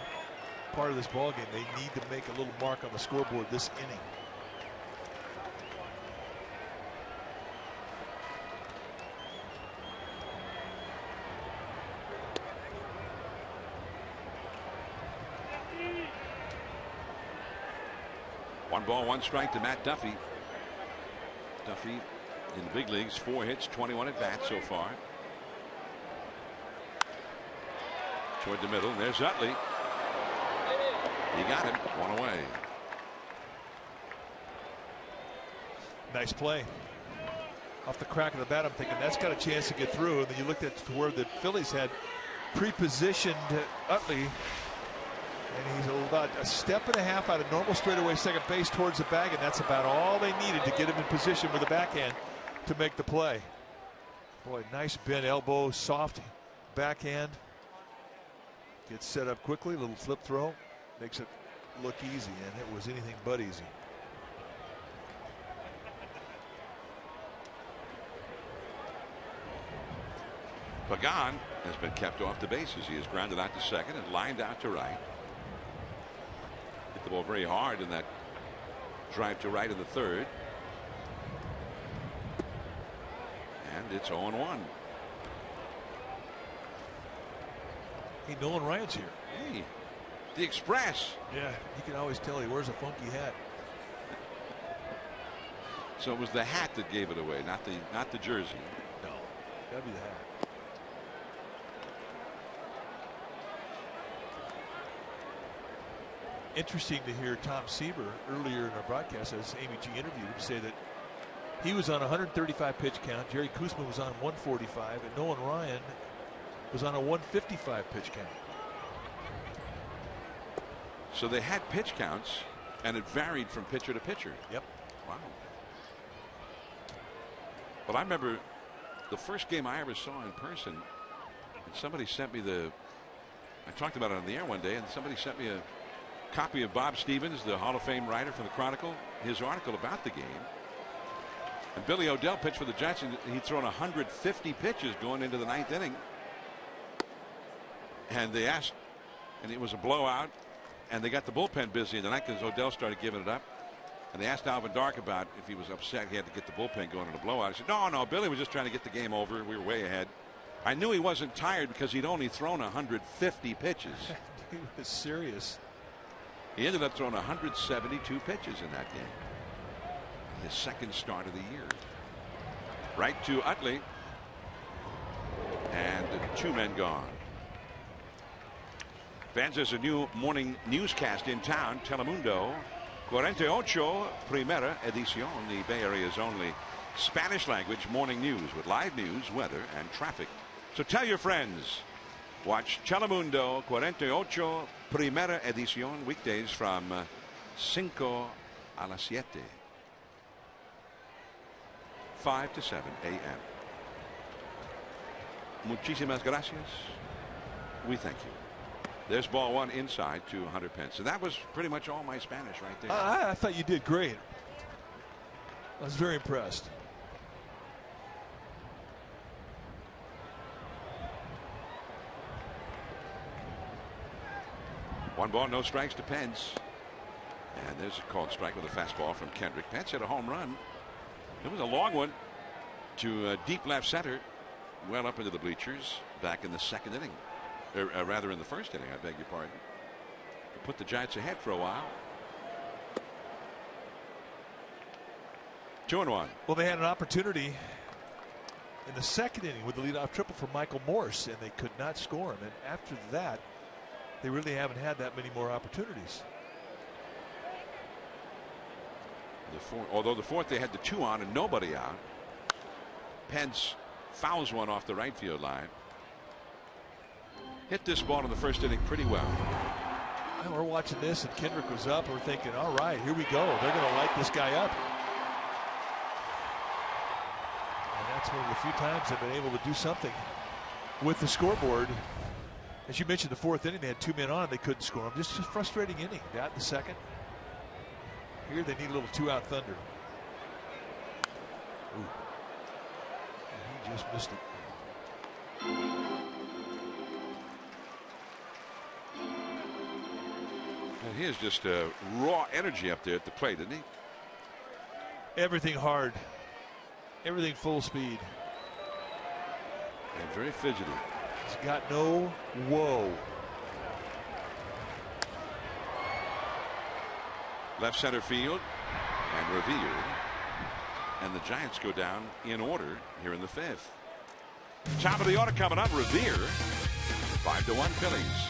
part of this ballgame. They need to make a little mark on the scoreboard this inning. One ball, 1 strike to Matt Duffy. Duffy in the big leagues, 4 hits, 21 at bats so far. Toward the middle, and there's Utley. He got him, 1 away. Nice play. Off the crack of the bat, I'm thinking that's got a chance to get through. And then you looked at where the Phillies had pre-positioned Utley, and he's about a step and a half out of normal straightaway second base towards the bag, and that's about all they needed to get him in position with the backhand to make the play. Boy, nice bent elbow, soft backhand. Gets set up quickly, little flip throw. Makes it look easy, and it was anything but easy. Pagan has been kept off the bases. He is grounded out to second and lined out to right. Hit the ball very hard in that drive to right in the 3rd. And it's 0-1. Hey, Nolan Ryan's here. Hey. The Express. Yeah, you can always tell he wears a funky hat. So it was the hat that gave it away, not the jersey. No, gotta be the hat. Interesting to hear Tom Seaver earlier in our broadcast, as Amy G interviewed him, say that he was on a 135 pitch count. Jerry Koosman was on 145, and Nolan Ryan was on a 155 pitch count. So they had pitch counts, and it varied from pitcher to pitcher. Yep. Wow. But I remember the first game I ever saw in person, and somebody sent me I talked about it on the air one day, and somebody sent me a copy of Bob Stevens, the Hall of Fame writer for the Chronicle, his article about the game. And Billy O'Dell pitched for the Giants, and he'd thrown 150 pitches going into the 9th inning. And they asked, and it was a blowout. And they got the bullpen busy in the night because Odell started giving it up. And they asked Alvin Dark about if he was upset he had to get the bullpen going in a blowout. He said, no, Billy was just trying to get the game over. We were way ahead. I knew he wasn't tired because he'd only thrown 150 pitches. He was serious. He ended up throwing 172 pitches in that game. His 2nd start of the year. Right to Utley. And 2 men gone. Fans, there's a new morning newscast in town. Telemundo 48 Primera Edición, the Bay Area's only Spanish language morning news with live news, weather, and traffic. So tell your friends. Watch Telemundo 48 Primera Edición weekdays from 5 a las 7. 5 to 7 a.m. Muchísimas gracias. We thank you. There's ball one inside to Hunter Pence. And that was pretty much all my Spanish right there. I thought you did great. I was very impressed. One ball, no strikes to Pence. And there's a called strike with a fastball from Kendrick. Pence hit a home run. It was a long one to deep left center. Well up into the bleachers back in the second inning. Or rather in the first inning, I beg your pardon. Put the Giants ahead for a while. 2-1. Well, they had an opportunity in the second inning with the leadoff triple for Michael Morse, and they could not score him. And after that, they really haven't had that many more opportunities. Although the fourth they had the 2 on and nobody out. Pence fouls one off the right field line. Hit this ball in the first inning pretty well. And we're watching this, and Kendrick was up. We're thinking, all right, here we go. They're going to light this guy up. And that's one of the few times they've been able to do something with the scoreboard. As you mentioned, the fourth inning, they had 2 men on. They couldn't score them. Just a frustrating inning. That in the second. Here they need a little 2-out thunder. Ooh. And he just missed it. And he has just raw energy up there at the plate, isn't he? Everything hard. Everything full speed. And very fidgety. He's got no whoa. Left center field and Revere. And the Giants go down in order here in the fifth. Top of the order coming up. Revere. 5-1 Phillies.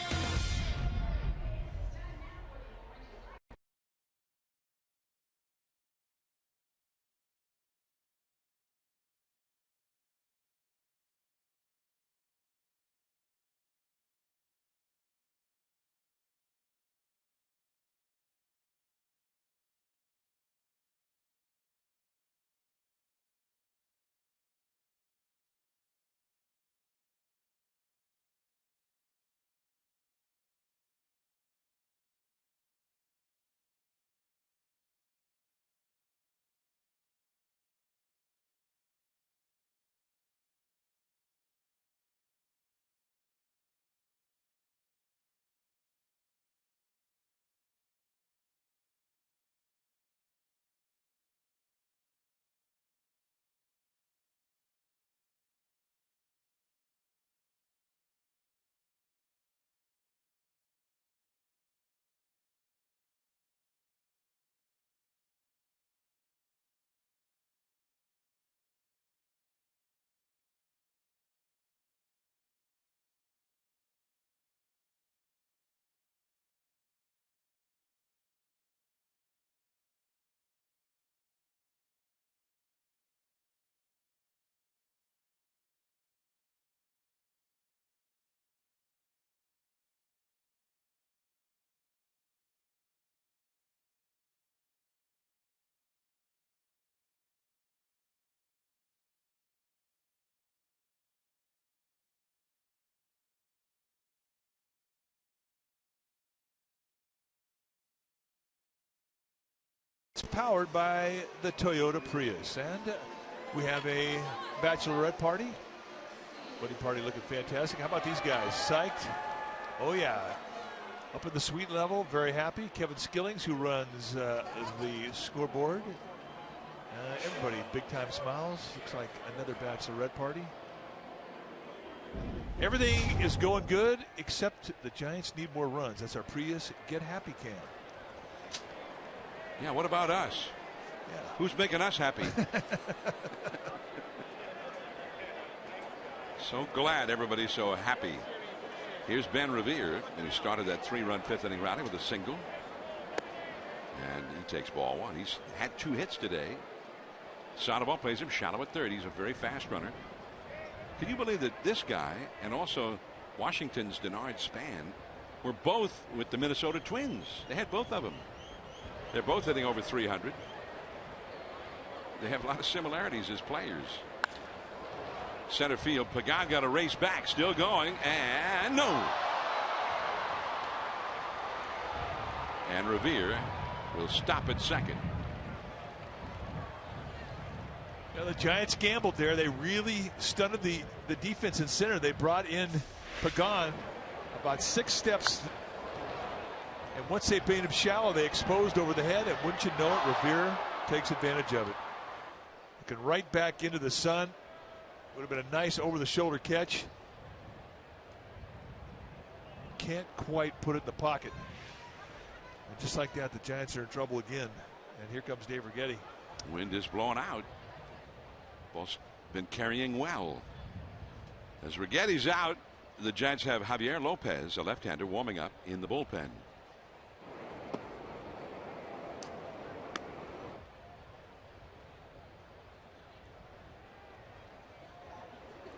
It's powered by the Toyota Prius, and we have a bachelorette party. Wedding party looking fantastic. How about these guys? Psyched? Oh yeah. Up at the suite level, very happy. Kevin Skillings, who runs the scoreboard. Everybody big time smiles. Looks like another bachelorette party. Everything is going good, except the Giants need more runs. That's our Prius Get Happy Cam. Yeah, what about us? Yeah. Who's making us happy? So glad everybody's so happy. Here's Ben Revere, and he started that 3-run fifth inning rally with a single. And he takes ball one. He's had 2 hits today. Sandoval plays him shallow at third. He's a very fast runner. Can you believe that this guy and also Washington's Denard Span were both with the Minnesota Twins? They had both of them. They're both hitting over 300. They have a lot of similarities as players. Center field, Pagan got a race back, still going, and no. And Revere will stop at second. The Giants gambled there. They really stunted the defense in center. They brought in Pagan about 6 steps. And once they painted him shallow, they exposed over the head. And wouldn't you know it, Revere takes advantage of it. Looking right back into the sun. Would have been a nice over-the-shoulder catch. Can't quite put it in the pocket. And just like that, the Giants are in trouble again. And here comes Dave Righetti. Wind is blowing out. Ball's been carrying well. As Righetti's out, the Giants have Javier Lopez, a left-hander, warming up in the bullpen.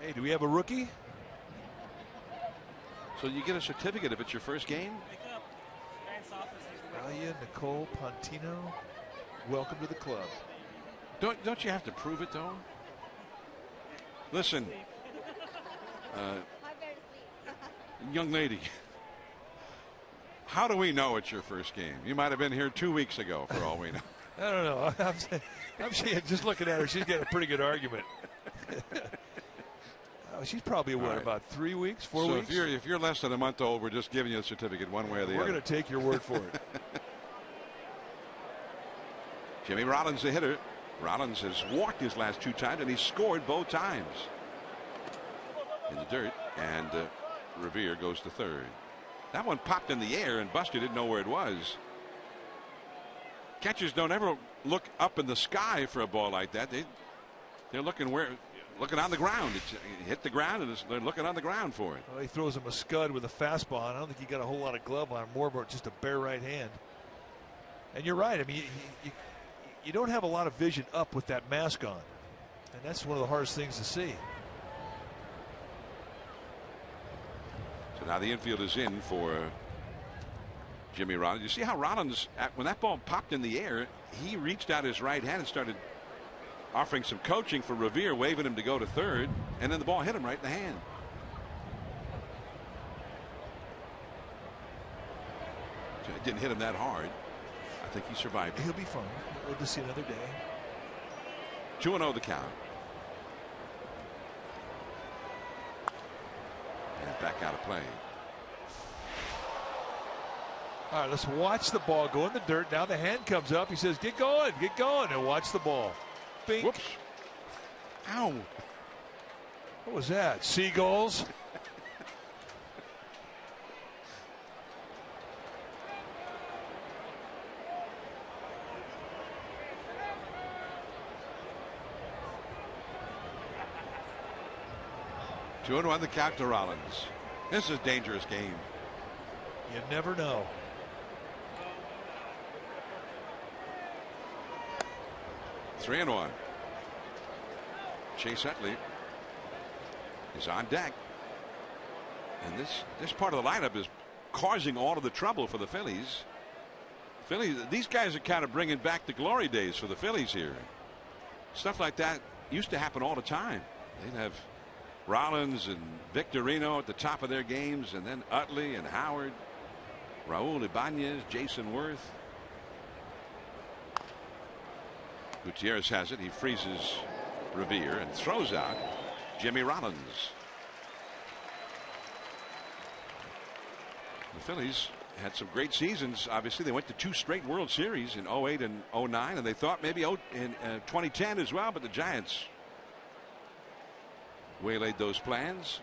Hey, do we have a rookie? So you get a certificate if it's your first game? Alia Nicole Pontino, welcome to the club. Don't you have to prove it, though? Listen, young lady, how do we know it's your first game? You might have been here 2 weeks ago, for all we know. I don't know. I'm saying, just looking at her, she's got a pretty good argument. She's probably about 3 weeks, 4 weeks. So if you're less than a month old, we're just giving you a certificate one way or the other. We're going to take your word for it. Jimmy Rollins, the hitter. Rollins has walked his last 2 times, and he's scored both times. In the dirt, and Revere goes to third. That one popped in the air, and Buster didn't know where it was. Catchers don't ever look up in the sky for a ball like that. They're looking on the ground. It hit the ground, and they're looking on the ground for it. Well, he throws him a scud with a fastball. I don't think he got a whole lot of glove on him, more about just a bare right hand. And you're right. I mean, you don't have a lot of vision up with that mask on, and that's one of the hardest things to see. So now the infield is in for Jimmy Rollins. You see how Rollins, when that ball popped in the air, he reached out his right hand and started offering some coaching for Revere, waving him to go to third, and then the ball hit him right in the hand. So it didn't hit him that hard. I think he survived it. He'll be fine. We'll just see another day. 2-0 the count. And back out of play. All right, let's watch the ball go in the dirt. Now the hand comes up. He says, get going, and watch the ball. Bink. Whoops. Ow. What was that? Seagulls? Two and one the count to Rollins. This is a dangerous game. You never know. 3-1. Chase Utley is on deck. And this part of the lineup is causing all of the trouble for the Phillies. These guys are kind of bringing back the glory days for the Phillies here. Stuff like that used to happen all the time. They'd have Rollins and Victorino at the top of their games, and then Utley and Howard, Raul Ibanez, Jason Worth. Gutierrez has it. He freezes Revere and throws out Jimmy Rollins. The Phillies had some great seasons. Obviously, they went to 2 straight World Series in 08 and 09, and they thought maybe in 2010 as well, but the Giants waylaid those plans.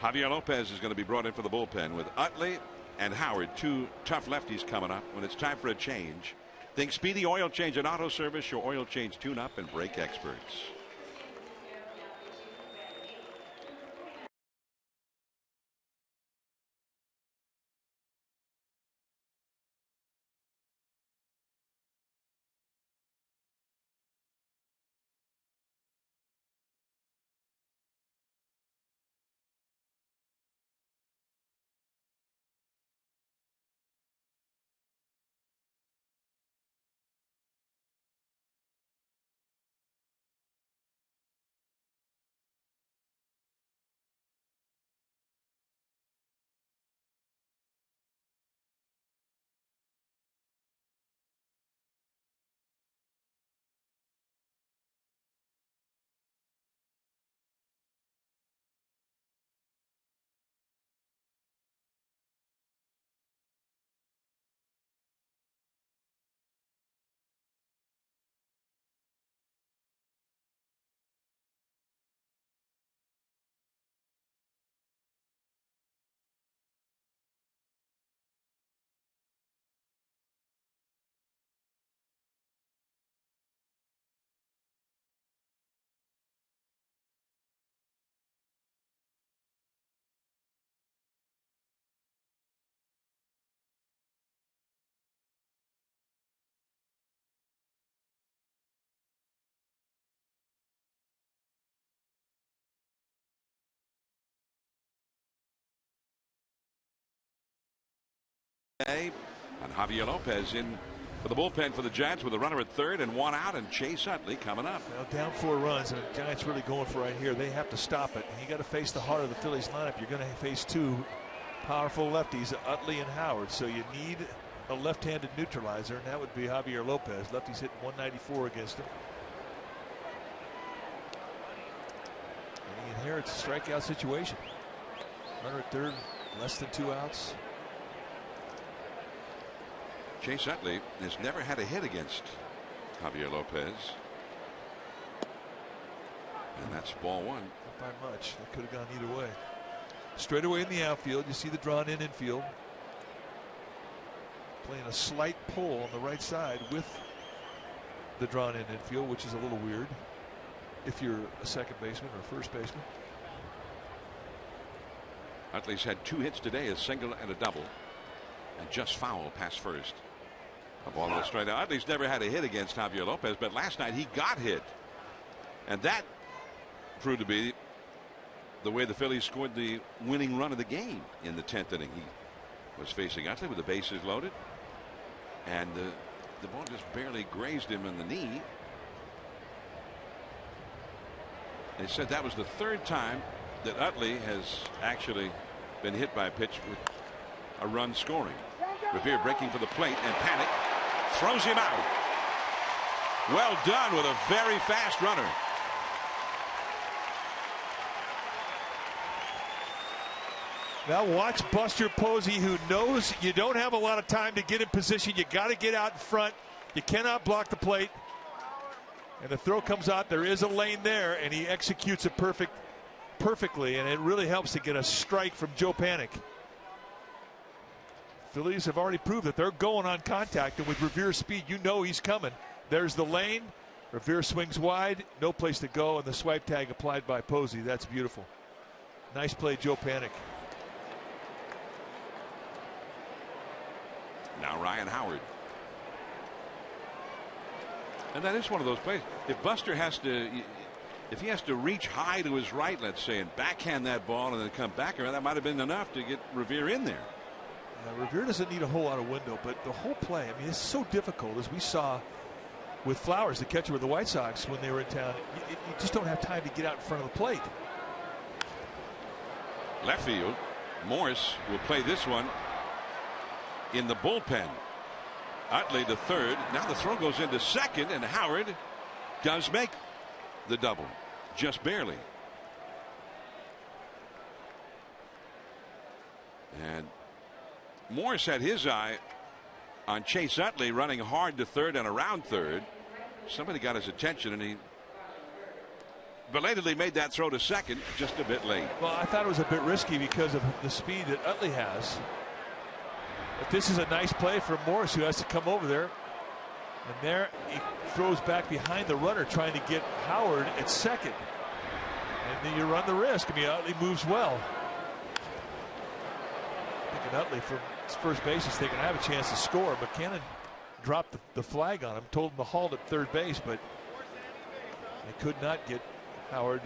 Javier Lopez is going to be brought in for the bullpen with Utley and Howard, 2 tough lefties coming up when it's time for a change. Think Speedy Oil Change and Auto Service, your oil change tune-up and brake experts. today. And Javier Lopez in for the bullpen for the Giants with a runner at third and one out, and Chase Utley coming up. Now down 4 runs, and the Giants really going for right here. They have to stop it. You got to face the heart of the Phillies lineup. You're going to face 2 powerful lefties, Utley and Howard. So you need a left-handed neutralizer, and that would be Javier Lopez. Lefty's hitting 194 against him. And he inherits a strikeout situation. Runner at third, less than 2 outs. Chase Utley has never had a hit against Javier Lopez. And that's ball 1. Not by much. That could have gone either way. Straight away in the outfield, you see the drawn in infield. Playing a slight pull on the right side with the drawn in infield, which is a little weird if you're a second baseman or first baseman. Utley's had 2 hits today, a single and a double, and just foul past first. A ball to straight out. Utley's never had a hit against Javier Lopez, but last night he got hit, and that proved to be the way the Phillies scored the winning run of the game in the 10th inning. He was facing Utley with the bases loaded, and the ball just barely grazed him in the knee. They said that was the 3rd time that Utley has actually been hit by a pitch with a run scoring. Revere breaking for the plate, and Panic throws him out. Well done with a very fast runner. Now watch Buster Posey, who knows you don't have a lot of time to get in position. You got to get out in front. You cannot block the plate. And the throw comes out. There is a lane there, and he executes it perfectly, and it really helps to get a strike from Joe Panic. Phillies have already proved that they're going on contact, and with Revere's speed, you know he's coming. There's the lane. Revere swings wide, no place to go, and the swipe tag applied by Posey. That's beautiful. Nice play, Joe Panic. Now Ryan Howard. And that is one of those plays. If Buster has to, if he has to reach high to his right, let's say, and backhand that ball and then come back around, that might have been enough to get Revere in there. Revere doesn't need a whole lot of window, but the whole play, I mean, it's so difficult, as we saw with Flowers, the catcher with the White Sox when they were in town. You just don't have time to get out in front of the plate. Left field, Morris will play this one in the bullpen. Utley to third. Now the throw goes into second, and Howard does make the double, just barely. And Morris had his eye on Chase Utley running hard to third and around third. Somebody got his attention, and he belatedly made that throw to second just a bit late. Well, I thought it was a bit risky because of the speed that Utley has. But this is a nice play for Morris, who has to come over there. And there he throws back behind the runner, trying to get Howard at second. And then you run the risk. I mean, Utley moves well. I think Utley from his first base is thinking, I have a chance to score. But Cannon dropped the flag on him, told him to halt at third base, but they could not get Howard.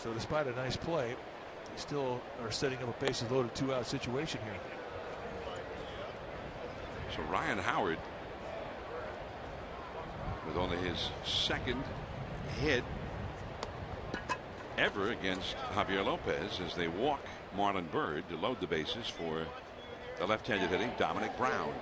So despite a nice play, they still are setting up a bases loaded 2-out situation here. So Ryan Howard, with only his second hit ever against Javier Lopez, as they walk Marlon Byrd to load the bases for the left-handed hitting Dominic Brown.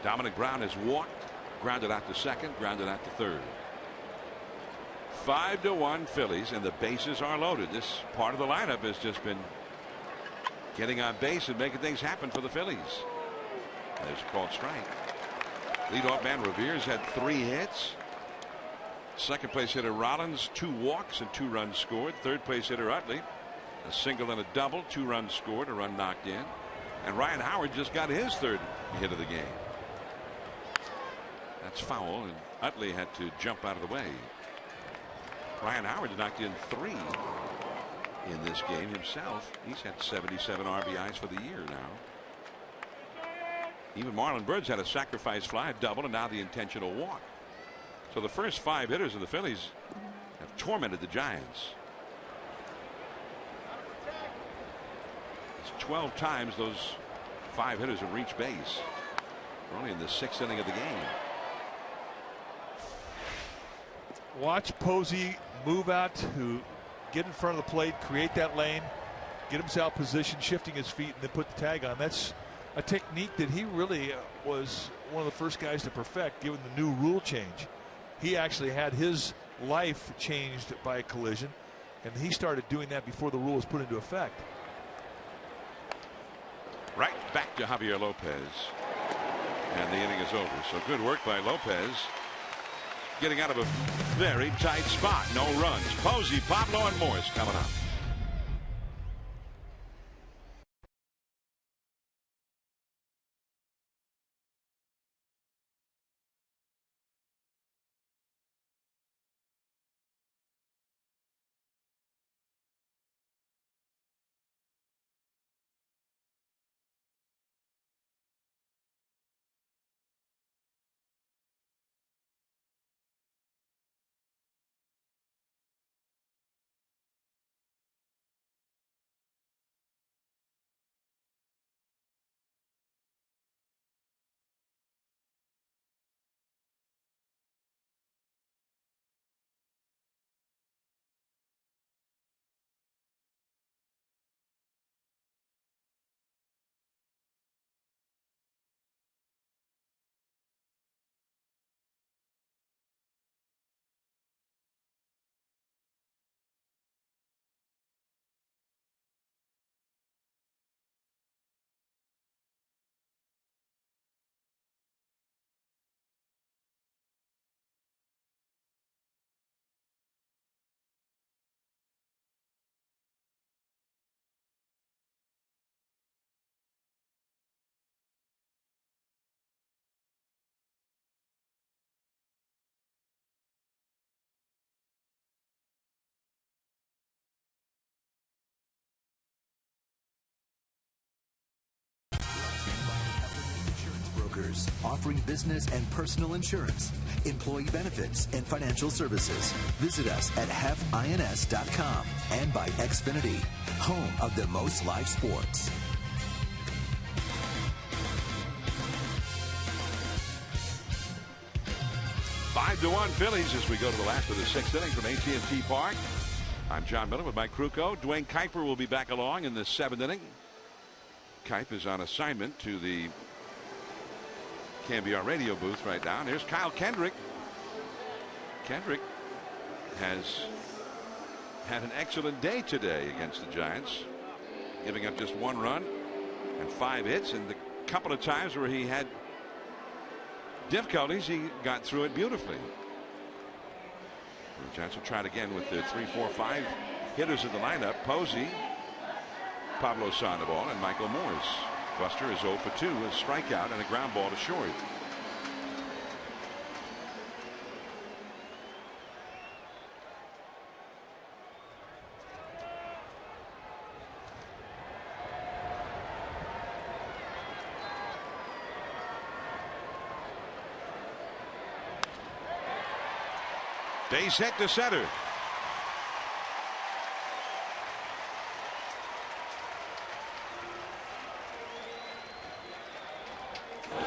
Dominic Brown has walked, grounded out to second, grounded out to third. 5-1 Phillies, and the bases are loaded. This part of the lineup has just been getting on base and making things happen for the Phillies. There's a called strike. Leadoff man Revere's had 3 hits. Second place hitter Rollins, 2 walks and 2 runs scored. Third place hitter Utley, a single and a double, 2 runs scored, a run knocked in. And Ryan Howard just got his 3rd hit of the game. That's foul, and Utley had to jump out of the way. Ryan Howard knocked in 3 in this game himself. He's had 77 RBIs for the year now. Even Marlon Byrd's had a sacrifice fly, a double, and now the intentional walk. So the first 5 hitters of the Phillies have tormented the Giants. It's 12 times those 5 hitters have reached base. We're only in the 6th inning of the game. Watch Posey move out to get in front of the plate, create that lane, get himself positioned, shifting his feet, and then put the tag on. That's a technique that he really was one of the first guys to perfect, given the new rule change. He actually had his life changed by a collision, and he started doing that before the rule was put into effect. Right back to Javier Lopez. And the inning is over. So good work by Lopez. Getting out of a very tight spot. No runs. Posey, Pablo, and Morris coming up. Offering business and personal insurance, employee benefits, and financial services. Visit us at hefins.com and by Xfinity, home of the most live sports. Five to 1 Phillies as we go to the last of the 6th inning from AT&T Park. I'm John Miller with Mike Krukow. Dwayne Kuiper will be back along in the 7th inning. Kuiper is on assignment to the KNBR radio booth right now. And here's Kyle Kendrick. Kendrick has had an excellent day today against the Giants, giving up just 1 run and 5 hits, and the couple of times where he had difficulties, he got through it beautifully. The Giants will try it again with the 3, 4, 5 hitters in the lineup. Posey, Pablo Sandoval, and Michael Morris. Buster is 0 for 2 with a strikeout and a ground ball to short. Base hit to center.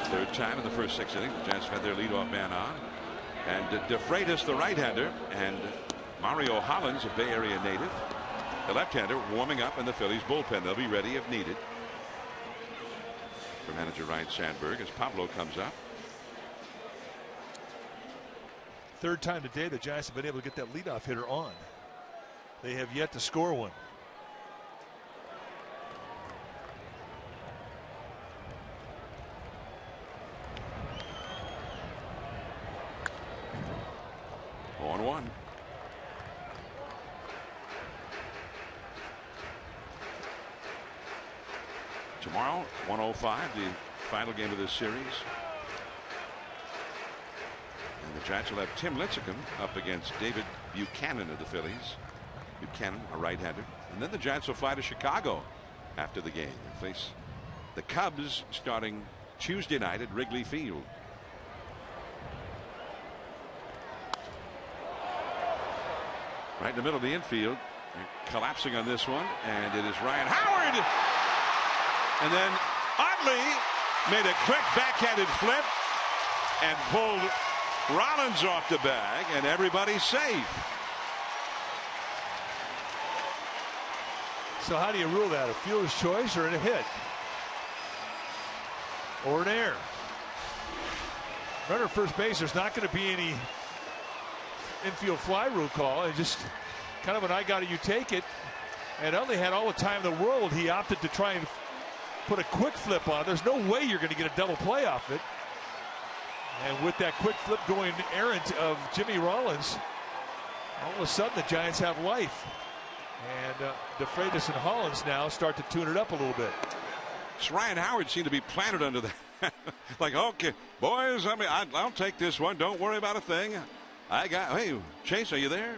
Third time in the first 6 innings. The Giants have had their leadoff man on. And DeFreitas, the right-hander, and Mario Hollins, a Bay Area native, the left-hander, warming up in the Phillies bullpen. They'll be ready if needed. For manager Ryan Sandberg as Pablo comes up. Third time today the Giants have been able to get that leadoff hitter on. They have yet to score one. On 1. Tomorrow, 105, the final game of this series. And the Giants will have Tim Lincecum up against David Buchanan of the Phillies. Buchanan, a right-hander. And then the Giants will fly to Chicago after the game. They face the Cubs starting Tuesday night at Wrigley Field. Right in the middle of the infield. Collapsing on this one, and it is Ryan Howard. And then Utley made a quick backhanded flip and pulled Rollins off the bag, and everybody's safe. So how do you rule that? A fielder's choice or a hit? Or an error? Runner first base, there's not going to be any infield fly rule call. It's just kind of an I got it, you take it. And Utley had all the time in the world. He opted to try and put a quick flip on it. There's no way you're going to get a double play off it. And with that quick flip going errant of Jimmy Rollins, all of a sudden the Giants have life. And DeFreitas and Hollins now start to tune it up a little bit. So Ryan Howard seemed to be planted under that. Like, okay, boys, I mean, I'll take this one. Don't worry about a thing. Hey, Chase, are you there?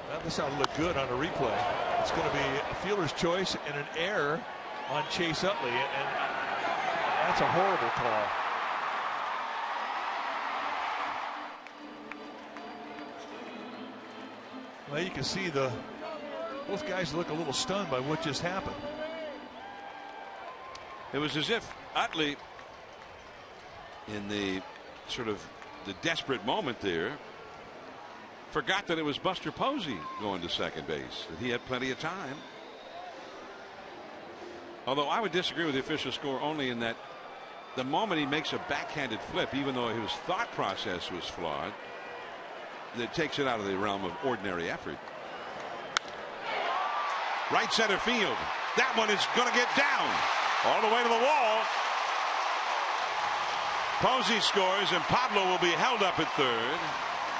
Well, this ought to look good on a replay. It's going to be a fielder's choice and an error on Chase Utley, and that's a horrible call. Well, you can see both guys look a little stunned by what just happened. It was as if Utley, in the sort of the desperate moment there, forgot that it was Buster Posey going to second base, that he had plenty of time. Although I would disagree with the official score only in that the moment he makes a backhanded flip, even though his thought process was flawed, that takes it out of the realm of ordinary effort. Right center field. That one is going to get down all the way to the wall. Posey scores, and Pablo will be held up at third.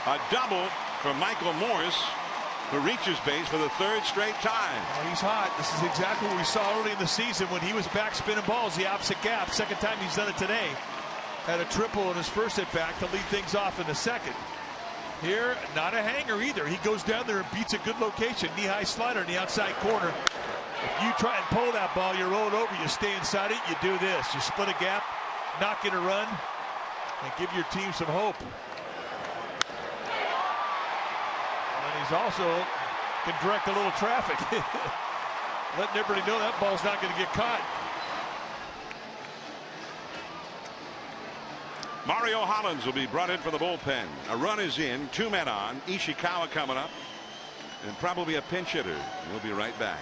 A double for Michael Morse, who reaches base for the third straight time. Oh, he's hot. This is exactly what we saw early in the season when he was back spinning balls the opposite gap. Second time he's done it today. Had a triple in his first at bat to lead things off in the second. Here, not a hanger either. He goes down there and beats a good location. Knee-high slider in the outside corner. If you try and pull that ball, you roll it over, you stay inside it, you do this. You split a gap, knock in a run, and give your team some hope. And he's also can direct a little traffic. Letting everybody know that ball's not going to get caught. Mario Hollins will be brought in for the bullpen. A run is in, 2 men on. Ishikawa coming up, and probably a pinch hitter. We'll be right back.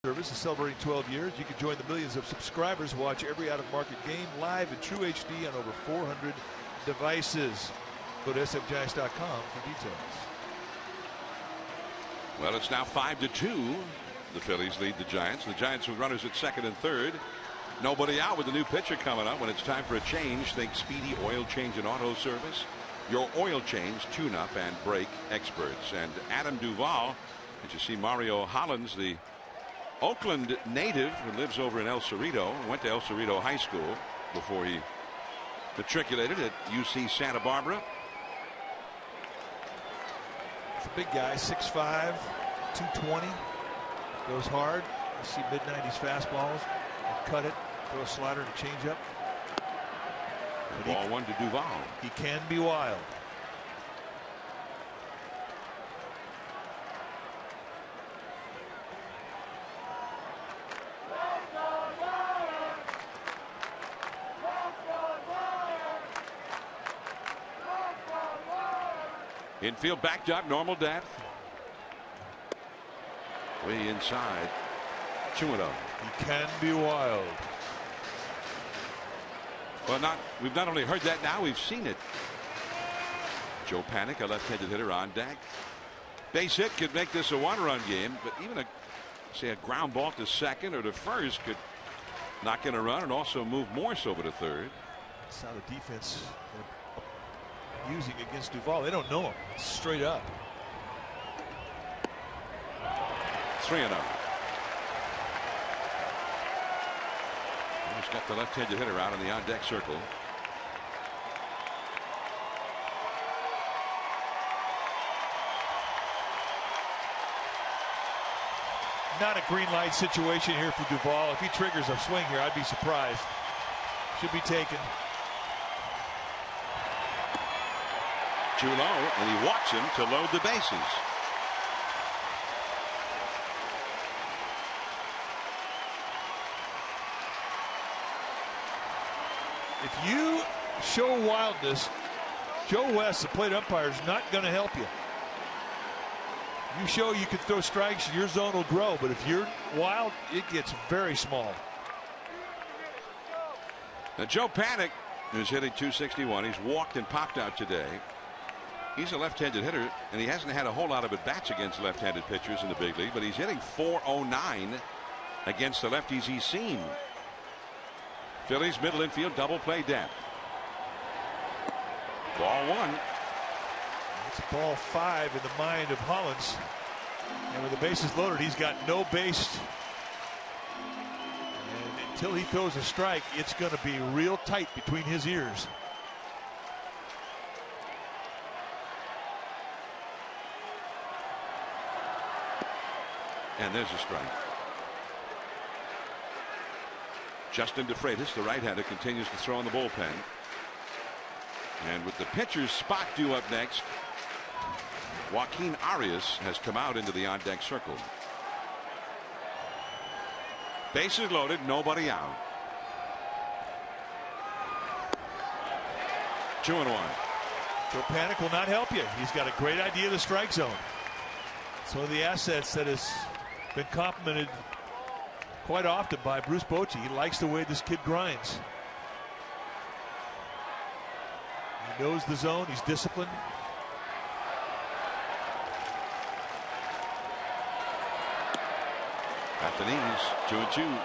Service is celebrating 12 years. You can join the millions of subscribers, watch every out-of-market game live in true HD on over 400 devices. Go to sfgiants.com for details. Well, it's now 5-2. The Phillies lead the Giants. The Giants with runners at second and third. Nobody out with the new pitcher coming up. When it's time for a change, think Speedy Oil Change and Auto Service. your oil change, tune-up, and brake experts. And Adam Duvall, did you see Mario Hollins, the Oakland native who lives over in El Cerrito, went to El Cerrito High School before he matriculated at UC Santa Barbara. It's a big guy, 6'5", 220, goes hard. You see mid-90s fastballs, cut it, throw a slider and a changeup. Ball one to Duvall. He can be wild. Infield backed up, normal depth. Way inside. 2-0. He can be wild. Well, we've not only heard that now, we've seen it. Joe Panik, a left-handed hitter, on deck. Base hit could make this a one-run game, but even a ground ball to second or to first could knock in a run and also move Morse over to third. That's how the defense using against Duvall. They don't know him. It's straight up. 3-0. He's got the left-handed hitter out in the on-deck circle. Not a green light situation here for Duvall. If he triggers a swing here, I'd be surprised. Should be taken. Too low, and he walks him to load the bases. If you show wildness, Joe West, the plate umpire, is not going to help you. You show you can throw strikes, your zone will grow. But if you're wild, it gets very small. Now Joe Panik is hitting .261. He's walked and popped out today. He's a left-handed hitter, and he hasn't had a whole lot of at-bats against left-handed pitchers in the big league, but he's hitting .409 against the lefties he's seen. Phillies middle infield double play depth. Ball one. It's ball 5 in the mind of Hollins. And with the bases loaded, he's got no base. And until he throws a strike, it's going to be real tight between his ears. And there's a strike. Justin DeFreitas, the right-hander, continues to throw in the bullpen. And with the pitcher's spot due up next, Joaquin Arias has come out into the on-deck circle. Bases loaded, nobody out. 2-1. Joe Panik will not help you. He's got a great idea of the strike zone. It's one of the assets that has been complimented quite often by Bruce Bochy. He likes the way this kid grinds. He knows the zone. He's disciplined. At the knees, 2-2.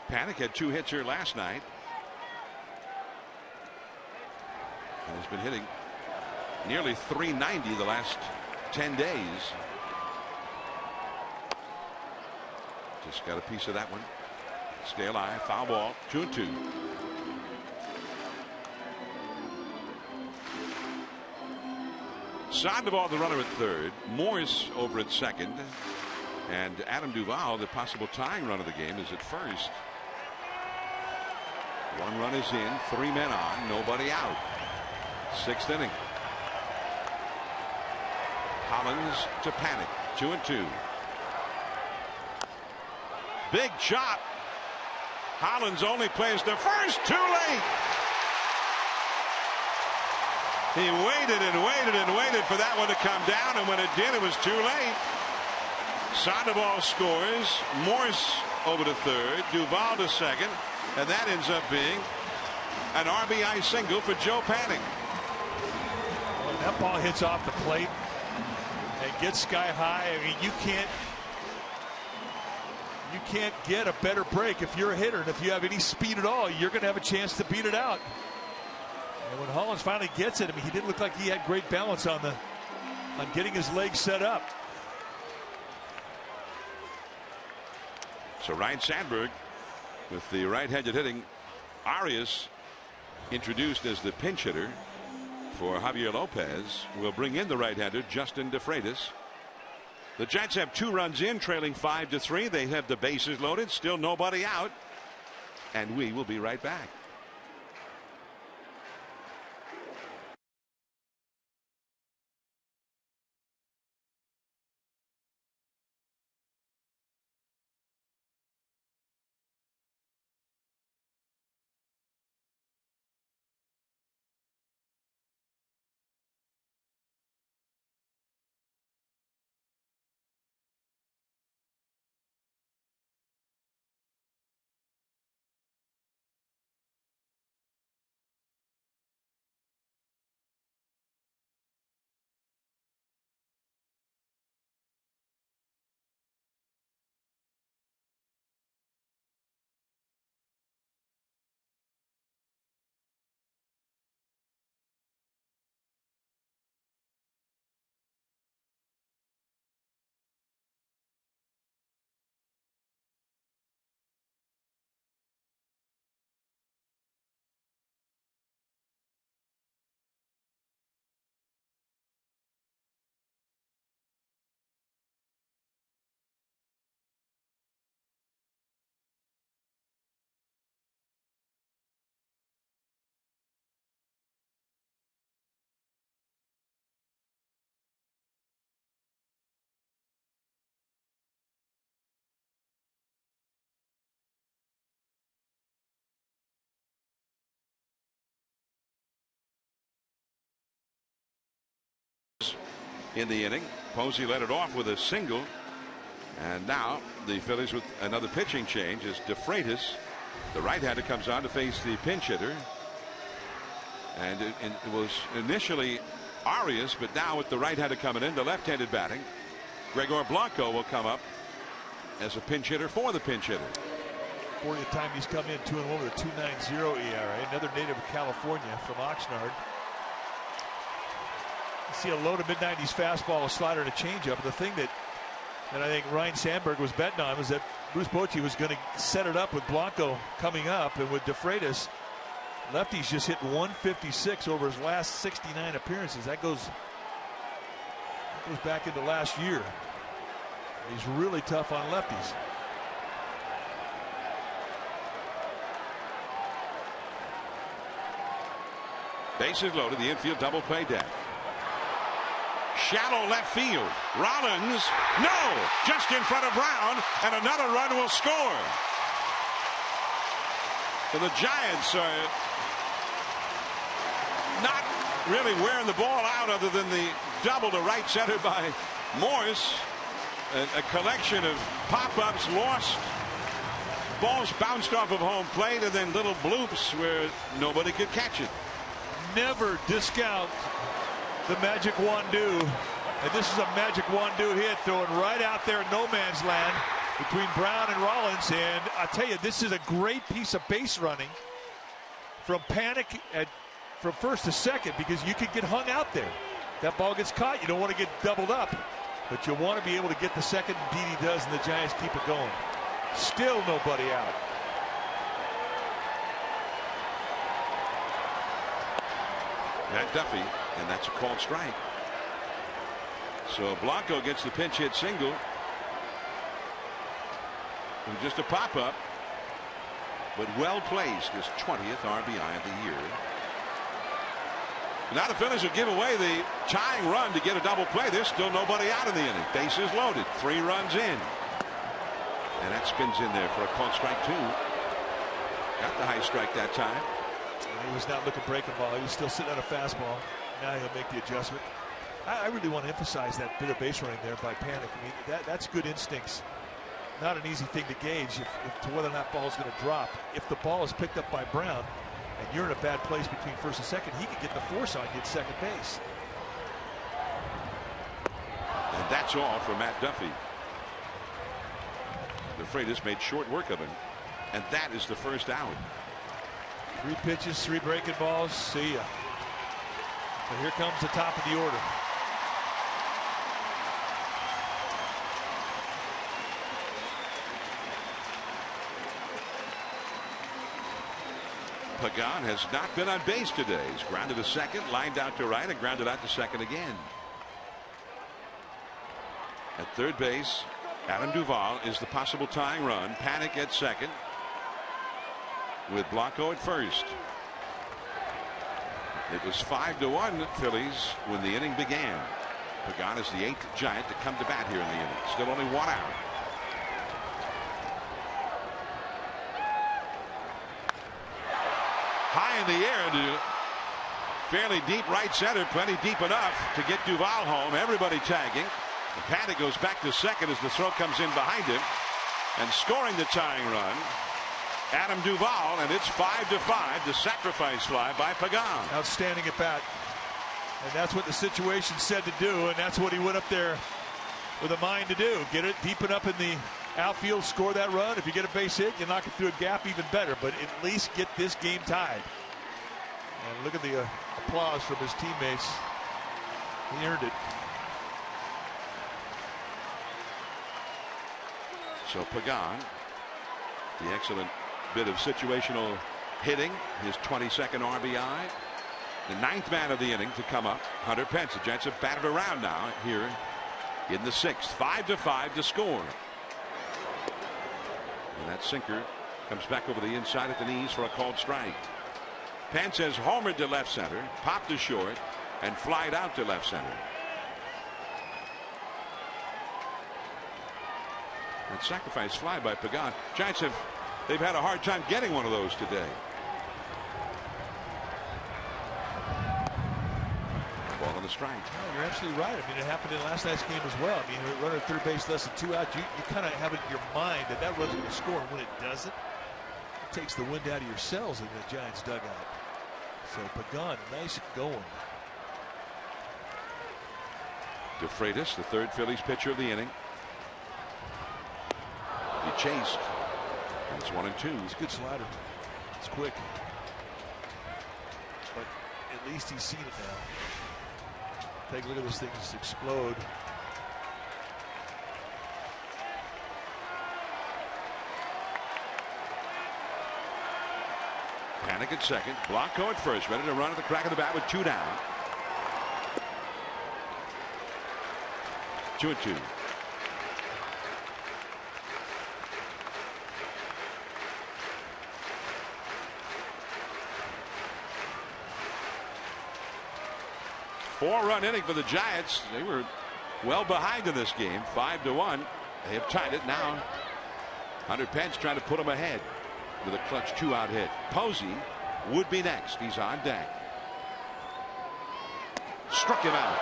Panik had 2 hits here last night. And has been hitting nearly .390 the last 10 days. Just got a piece of that one. Stay alive. Foul ball. 2-2. Sandoval the runner at third. Morris over at second. And Adam Duvall, the possible tying run of the game, is at first. 1 run is in, 3 men on, nobody out. 6th inning. Hollins to Panik, 2-2. Big chop. Hollins only plays to first, too late. He waited and waited and waited for that one to come down, and when it did, it was too late. Sandoval scores. Morse over to third. Duvall to second. And that ends up being an RBI single for Joe Panik. Well, That ball hits off the plate and gets sky high. I mean, you can't get a better break if you're a hitter, and if you have any speed at all, you're going to have a chance to beat it out. And when Hollins finally gets it, I mean, he didn't look like he had great balance on getting his legs set up. So Ryan Sandberg with the right-handed hitting Arias introduced as the pinch hitter for Javier Lopez will bring in the right-hander Justin DeFreitas. The Giants have 2 runs in, trailing 5-3. They have the bases loaded, still nobody out, and we will be right back. In the inning, Posey led it off with a single, and now the Phillies with another pitching change as DeFreitas, the right-hander, comes on to face the pinch hitter, and it was initially Arias, but now with the right-hander coming in, the left-handed batting, Gregor Blanco will come up as a pinch hitter for the pinch hitter. 40th time he's come in, 2-1 with a 2.90 ERA. Another native of California from Oxnard. See a low to mid-90s fastball, a slider, and a changeup. The thing that I think Ryan Sandberg was betting on was that Bruce Bochy was going to set it up with Blanco coming up, and with DeFreitas, lefty's just hit 156 over his last 69 appearances. That goes back into last year. He's really tough on lefties. Bases loaded, the infield double play deck. Shallow left field. Rollins, no, just in front of Brown, and another run will score. So the Giants are not really wearing the ball out other than the double to right center by Morse. A collection of pop-ups, lost balls bounced off of home plate, and then little bloops where nobody could catch it. Never discount the magic Wandu, and this is a magic Wandu hit, throwing right out there in no man's land between Brown and Rollins. And I tell you, this is a great piece of base running from panic from first to second, because you could get hung out there. That ball gets caught, you don't want to get doubled up, but you want to be able to get the second. Indeed he does, and the Giants keep it going. Still nobody out. Matt Duffy, and that's a called strike. So Blanco gets the pinch hit single. And just a pop-up, but well placed, his 20th RBI of the year. Now the Phillies will give away the tying run to get a double play. There's still nobody out in the inning. Bases loaded, 3 runs in. And that spins in there for a called strike 2. Got the high strike that time. He was not looking breaking ball. He was still sitting on a fastball. Now he'll make the adjustment. I really want to emphasize that bit of base running there by Panic. I mean, that's good instincts. Not an easy thing to gauge if to whether or not ball is going to drop. If the ball is picked up by Brown and you're in a bad place between first and second, he could get the force on you at second base. That's all for Matt Duffy. The Freitas made short work of him, and that is the first out. 3 pitches, 3 breaking balls. See ya. And here comes the top of the order. Pagan has not been on base today. He's grounded to second, lined out to right, and grounded out to second again. At third base, Adam Duvall is the possible tying run. Panic at second, with Blanco at first. It was 5-1 Phillies when the inning began. Pagan is the 8th Giant to come to bat here in the inning. Still only 1 out. High in the air to fairly deep right center, plenty deep enough to get Duvall home. Everybody tagging. And Paddock goes back to second as the throw comes in behind him, and scoring the tying run, Adam Duvall, and it's 5-5. The sacrifice fly by Pagan. Outstanding at bat, and that's what the situation said to do, and that's what he went up there with a mind to do. Get it deep enough in the outfield, score that run. If you get a base hit, you knock it through a gap, even better, but at least get this game tied. And look at the applause from his teammates. He earned it. So Pagan, the excellent bit of situational hitting, his 22nd RBI. The 9th man of the inning to come up, Hunter Pence. The Giants have batted around now here in the 6th. 5-5 to score. And that sinker comes back over the inside at the knees for a called strike. Pence has homered to left center, popped to short, and flied out to left center. That sacrifice fly by Pagan. Giants they've had a hard time getting one of those today. Ball on the strike. No, you're absolutely right. I mean, it happened in last night's game as well. I mean, runner at third base, less than 2 outs. You kind of have it in your mind that that run's going to score. And when it doesn't, it takes the wind out of your sails in the Giants dugout. So Pagan, nice going. De Freitas, the 3rd Phillies pitcher of the inning. He chased. And it's 1-2. It's a good slider. It's quick. But at least he's seen it now. Take a look at this thing just explode. Panic at second. Blanco at first. Ready to run at the crack of the bat with 2 down. 2-2. Four-run inning for the Giants. They were well behind in this game. 5-1. They have tied it now. Hunter Pence trying to put them ahead with a clutch 2-out hit. Posey would be next. He's on deck. Struck him out.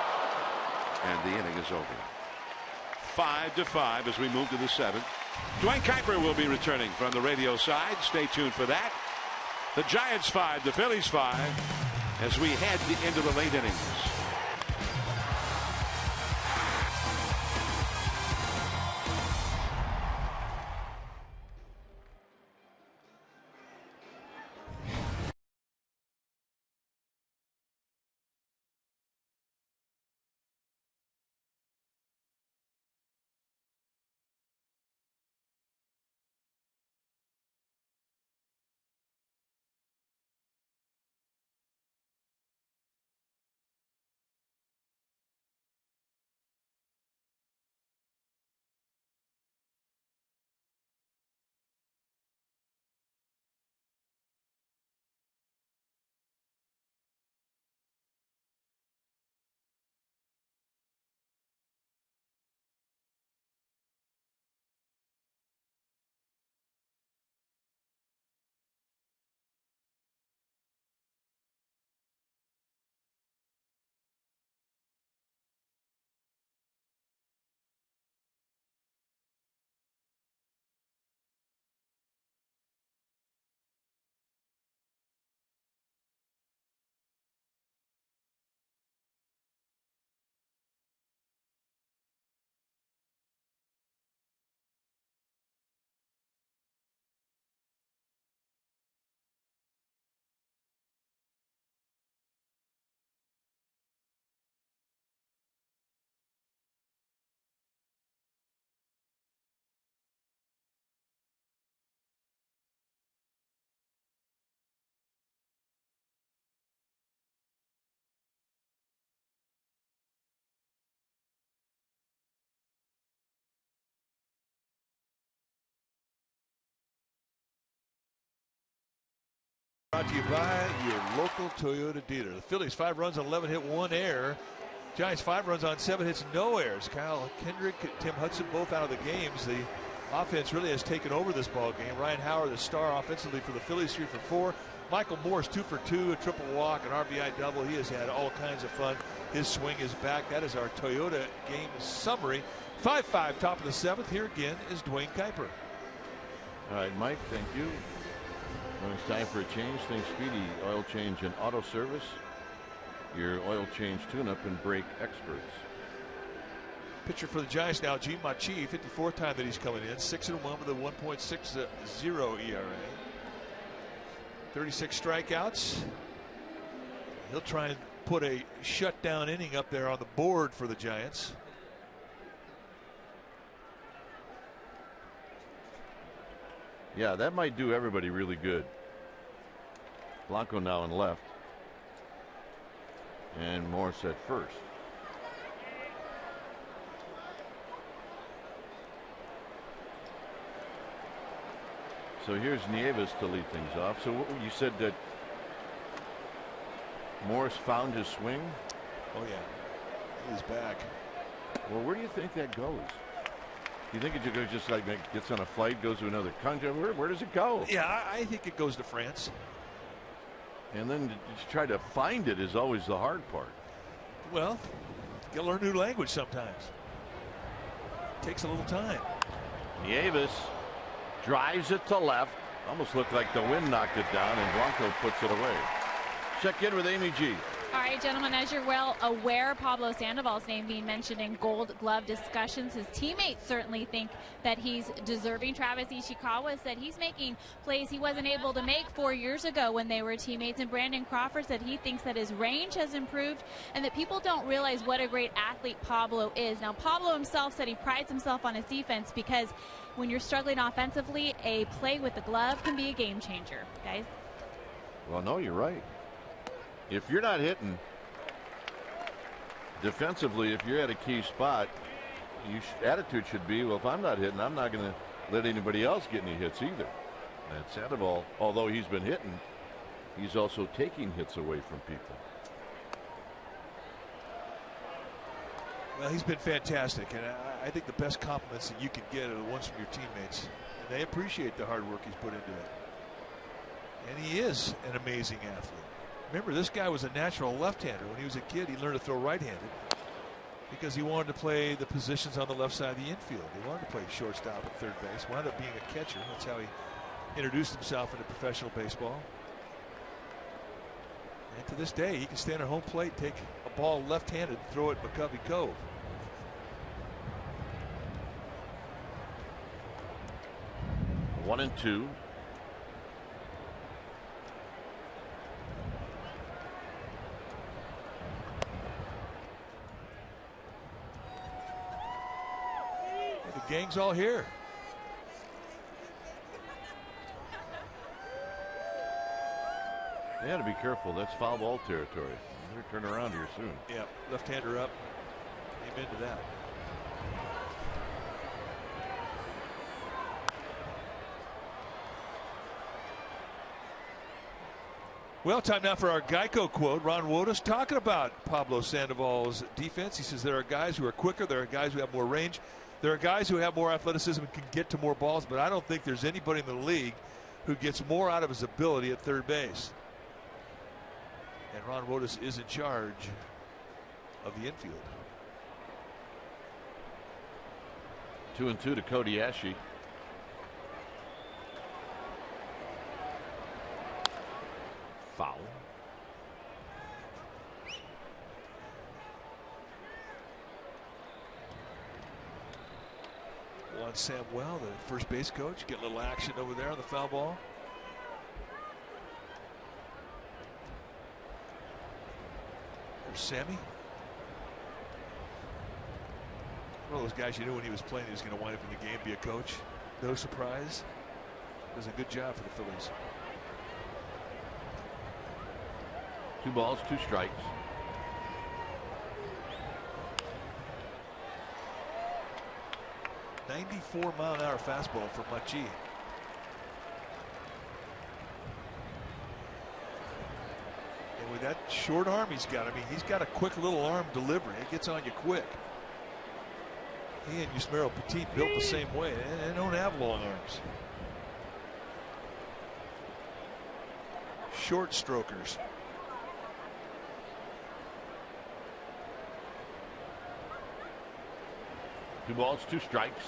And the inning is over. 5-5 as we move to the 7th. Dwayne Kuiper will be returning from the radio side. Stay tuned for that. The Giants 5, the Phillies 5, as we head into the late innings. brought to you by your local Toyota dealer. The Phillies 5 runs on 11 hit, 1 error. Giants 5 runs on 7 hits, no errors. Kyle Kendrick, Tim Hudson both out of the games. The offense really has taken over this ball game. Ryan Howard, the star offensively for the Phillies, 3 for 4. Michael Morse, 2 for 2, a triple walk, an RBI double. He has had all kinds of fun. His swing is back. That is our Toyota game summary. 5-5, top of the 7th. Here again is Dwayne Kuiper. All right, Mike, thank you. When it's time for a change, think Speedy Oil Change and Auto Service. Your oil change tune-up and brake experts. Pitcher for the Giants now, Gene Machi, 54th time that he's coming in. 6-1 with a 1.60 ERA. 36 strikeouts. He'll try and put a shutdown inning up there on the board for the Giants. Yeah, that might do everybody really good. Blanco now in left. And Morris at first. So here's Nieves to lead things off. So you said that Morris found his swing? Oh, yeah. He's back. Well, where do you think that goes? Do you think it goes just like gets on a flight, goes to another country? Where does it go? Yeah, I think it goes to France. And then to try to find it is always the hard part. Well, you learn new language sometimes. Takes a little time. Nieves drives it to left. Almost looked like the wind knocked it down, and Blanco puts it away. Check in with Amy G. All right, gentlemen, as you're well aware, Pablo Sandoval's name being mentioned in Gold Glove discussions. His teammates certainly think that he's deserving. Travis Ishikawa said he's making plays he wasn't able to make 4 years ago when they were teammates. And Brandon Crawford said he thinks that his range has improved and that people don't realize what a great athlete Pablo is. Now, Pablo himself said he prides himself on his defense because when you're struggling offensively, a play with the glove can be a game changer, guys. Well, no, you're right. If you're not hitting defensively, if you're at a key spot, attitude should be, well, if I'm not hitting, I'm not going to let anybody else get any hits either. And Sandoval, although he's been hitting, he's also taking hits away from people. Well, he's been fantastic, and I think the best compliments that you can get are the ones from your teammates. And they appreciate the hard work he's put into it. And he is an amazing athlete. Remember, this guy was a natural left-hander. When he was a kid, he learned to throw right-handed because he wanted to play the positions on the left side of the infield. He wanted to play shortstop and third base. Wound up being a catcher. That's how he introduced himself into professional baseball. And to this day, he can stand at home plate, take a ball left-handed, and throw it McCovey Cove. One and two. The gang's all here. They got to be careful. That's foul ball territory. They're turn around here soon. Yeah, left-hander up. Amen to that. Well, time now for our Geico quote. Ron Wotus talking about Pablo Sandoval's defense. He says there are guys who are quicker. There are guys who have more range. There are guys who have more athleticism and can get to more balls, but I don't think there's anybody in the league who gets more out of his ability at third base. And Ron Wotus is in charge of the infield. 2-2 to Cody Ashe. Foul. Juan Samuel, the first base coach, get a little action over there on the foul ball. There's Sammy. One of those guys you knew when he was playing he was going to wind up in the game, be a coach. No surprise. Does a good job for the Phillies. 2 balls, 2 strikes. .94-mile-an-hour fastball for Machi. with that short arm he's got, I mean, he's got a quick little arm delivery. It gets on you quick. He and Yusmeiro Petit built the same way. They don't have long arms. Short strokers. Two balls, two strikes.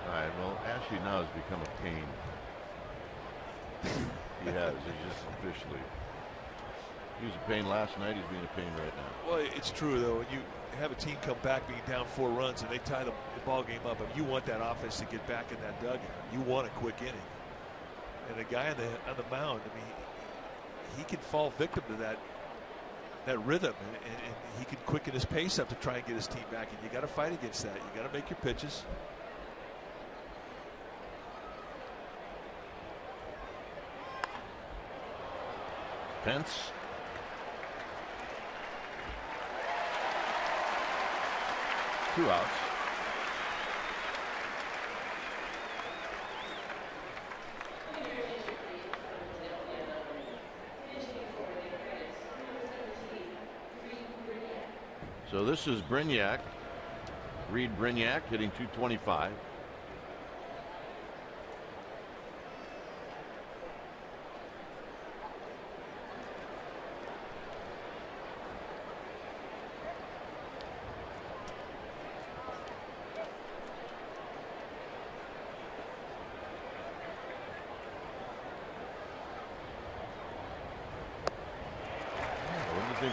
All right, well, Ashley now has become a pain. He has. He's just officially. He was a pain last night. He's being a pain right now. Well, it's true, though. When you have a team come back being down 4 runs and they tie the ball game up, and you want that offense to get back in that dugout. You want a quick inning. And the guy on the mound, I mean, he can fall victim to that rhythm, and he can quicken his pace up to try and get his team back. And you got to fight against that. You got to make your pitches. Pence. Two outs. So this is Brignac, Reed Brignac, hitting .225.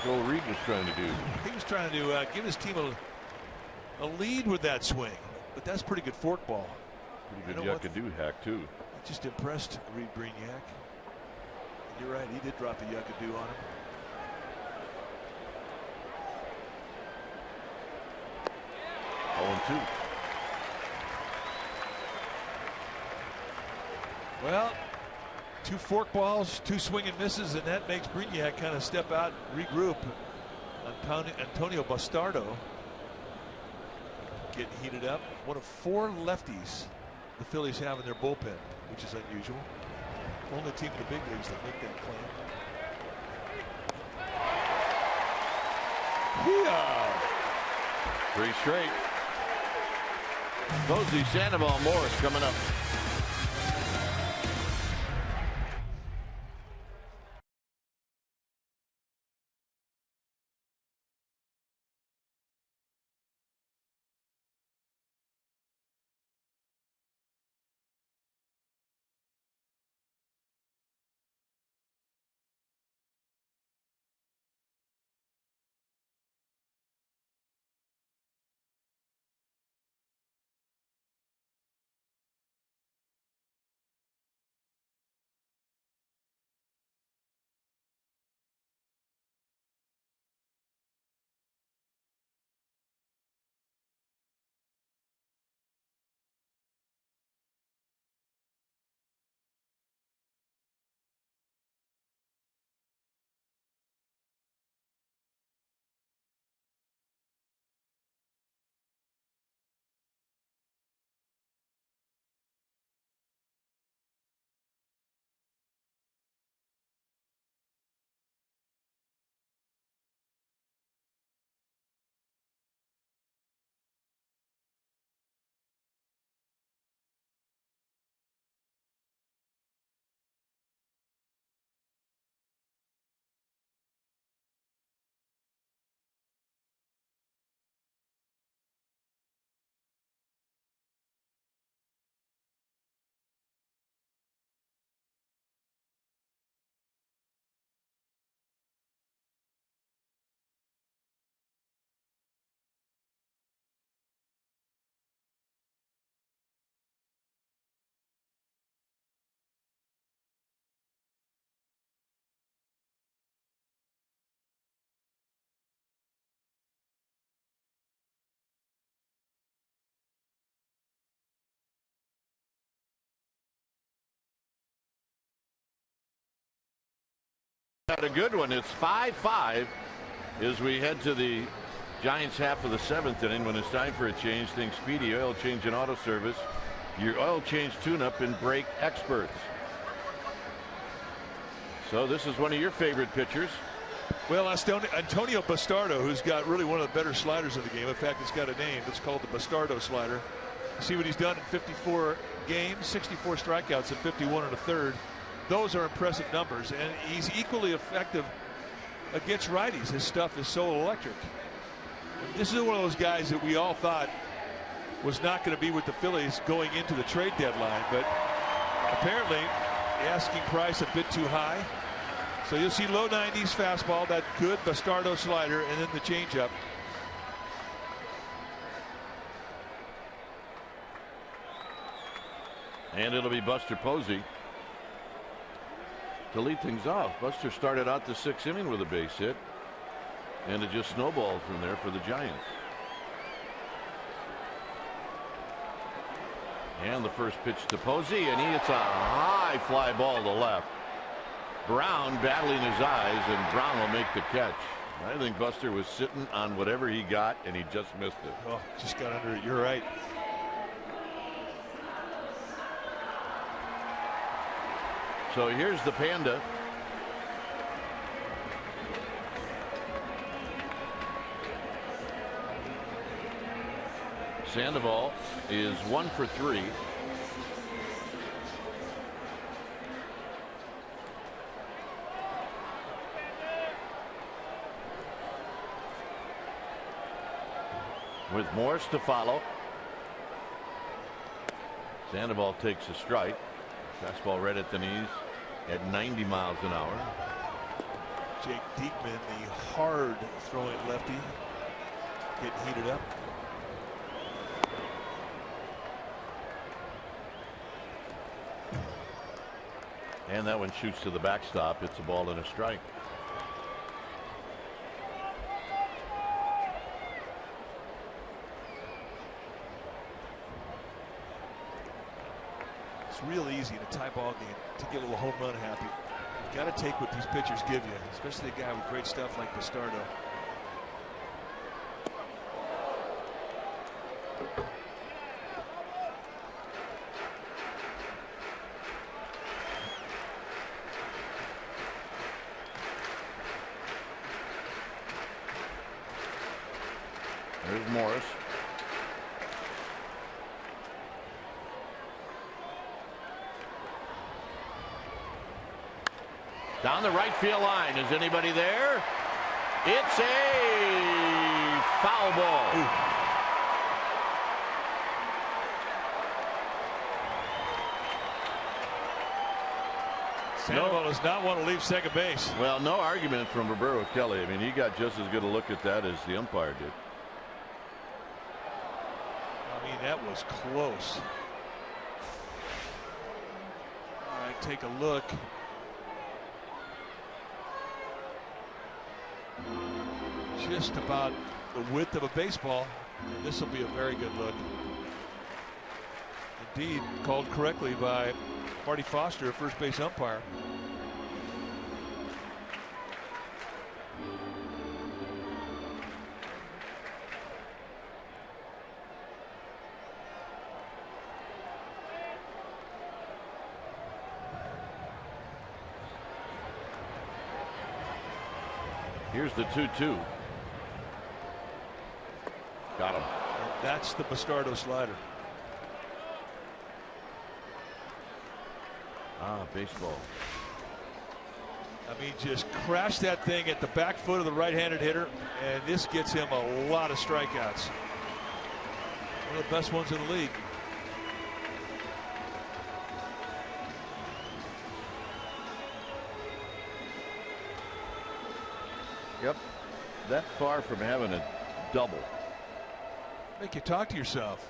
Old Reed was trying to do. He was trying to give his team a lead with that swing, but that's pretty good forkball. Pretty good Yuckadoo hack too. It just impressed Reed Brignac. You're right, he did drop the Yuckadoo on him. Oh, 2. Well, 2 forkballs, 2 swing and misses, and that makes Brignac kind of step out, regroup. Antonio Bastardo getting heated up. One of 4 lefties the Phillies have in their bullpen, which is unusual. Only team in the big leagues that make that claim. Yeah. 3 straight. Posey, Sandoval, Morris coming up. Had a good one. It's 5-5 as we head to the Giants half of the 7th inning when it's time for a change. Think Speedy Oil Change and Auto Service. your oil change tune-up and brake experts. So this is one of your favorite pitchers. Well, Antonio Bastardo, who's got really one of the better sliders in the game. In fact, it's got a name. It's called the Bastardo slider. See what he's done in 54 games, 64 strikeouts, and 51 1/3. Those are impressive numbers, and he's equally effective against righties. His stuff is so electric. This is one of those guys that we all thought was not going to be with the Phillies going into the trade deadline, but apparently the asking price a bit too high. So you'll see low 90s fastball, that good Bastardo slider, and then the changeup. And it'll be Buster Posey to lead things off. Buster started out the 6th inning with a base hit, and it just snowballed from there for the Giants. And the first pitch to Posey, and he hits a high fly ball to left. Brown battling his eyes, and Brown will make the catch. I think Buster was sitting on whatever he got, and he just missed it. Oh, just got under it. You're right. So here's the Panda. Sandoval is 1 for 3. With Morris to follow. Sandoval takes a strike. Fastball right at the knees at 90 miles an hour. Jake Diekman, the hard throwing lefty, getting heated up. And that one shoots to the backstop. It's a ball and a strike. It's real easy in a tie ball game to get a little home run happy. You got to take what these pitchers give you, especially a guy with great stuff like Bastardo. There's Morris. Down the right field line. Is anybody there? It's a foul ball. Ooh. Sandoval does not want to leave second base. Well, no argument from Roberto Kelly. I mean, he got just as good a look at that as the umpire did. I mean, that was close. All right, take a look. Just about the width of a baseball. This will be a very good look. Indeed, called correctly by Marty Foster, a first base umpire. Here's the 2-2. Got him. That's the Bastardo slider. Baseball. I mean, just crash that thing at the back foot of the right-handed hitter, and this gets him a lot of strikeouts. One of the best ones in the league. Yep. That far from having a double. Make you talk to yourself.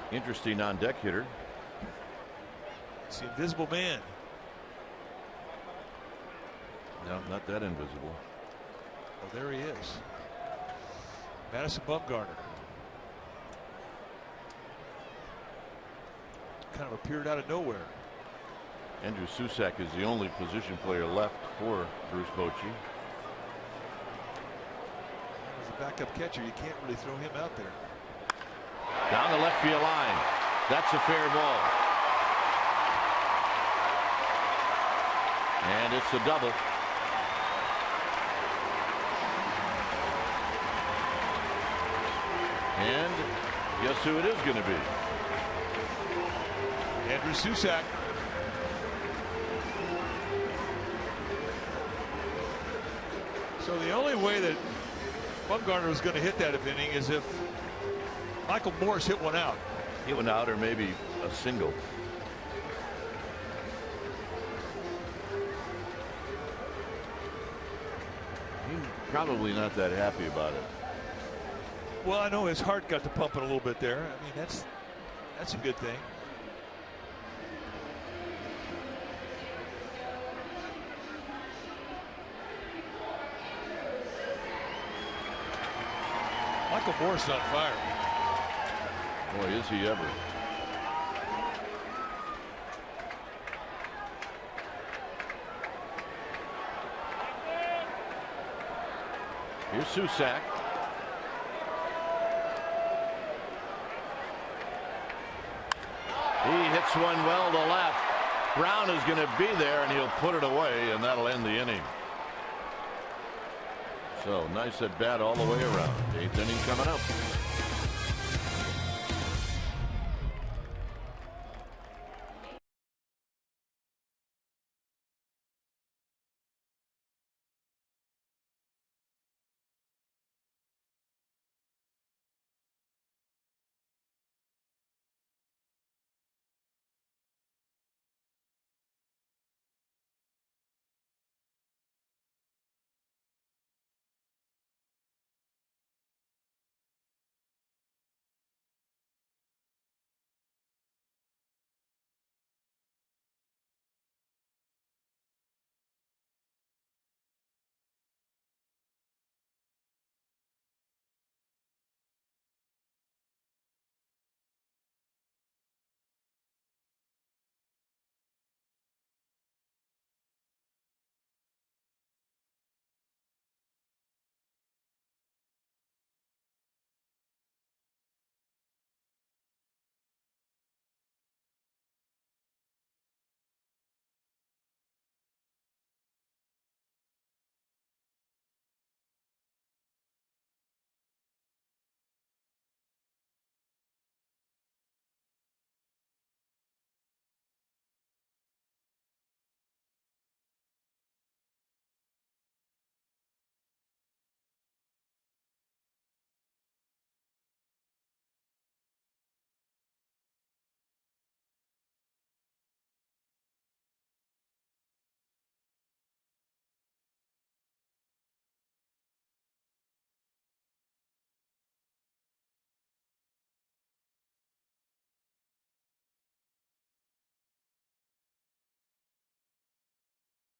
Interesting on deck hitter. It's the invisible man. No, not that invisible. Oh, there he is. Madison Bumgarner. Kind of appeared out of nowhere. Andrew Susak is the only position player left for Bruce Bochy. backup catcher. You can't really throw him out there. Down the left field line. That's a fair ball. And it's a double. And guess who it is going to be? Andrew Susac. So the only way that Bumgarner was going to hit that inning is if Michael Morse hit one out. Hit one out, or maybe a single. He's probably not that happy about it. Well, I know his heart got to pumping a little bit there. I mean, that's a good thing. Michael Morse on fire. Boy, is he ever. Here's Susac. He hits one well to left. Brown is going to be there, and he'll put it away, and that'll end the inning. So nice at bat all the way around. 8th inning coming up.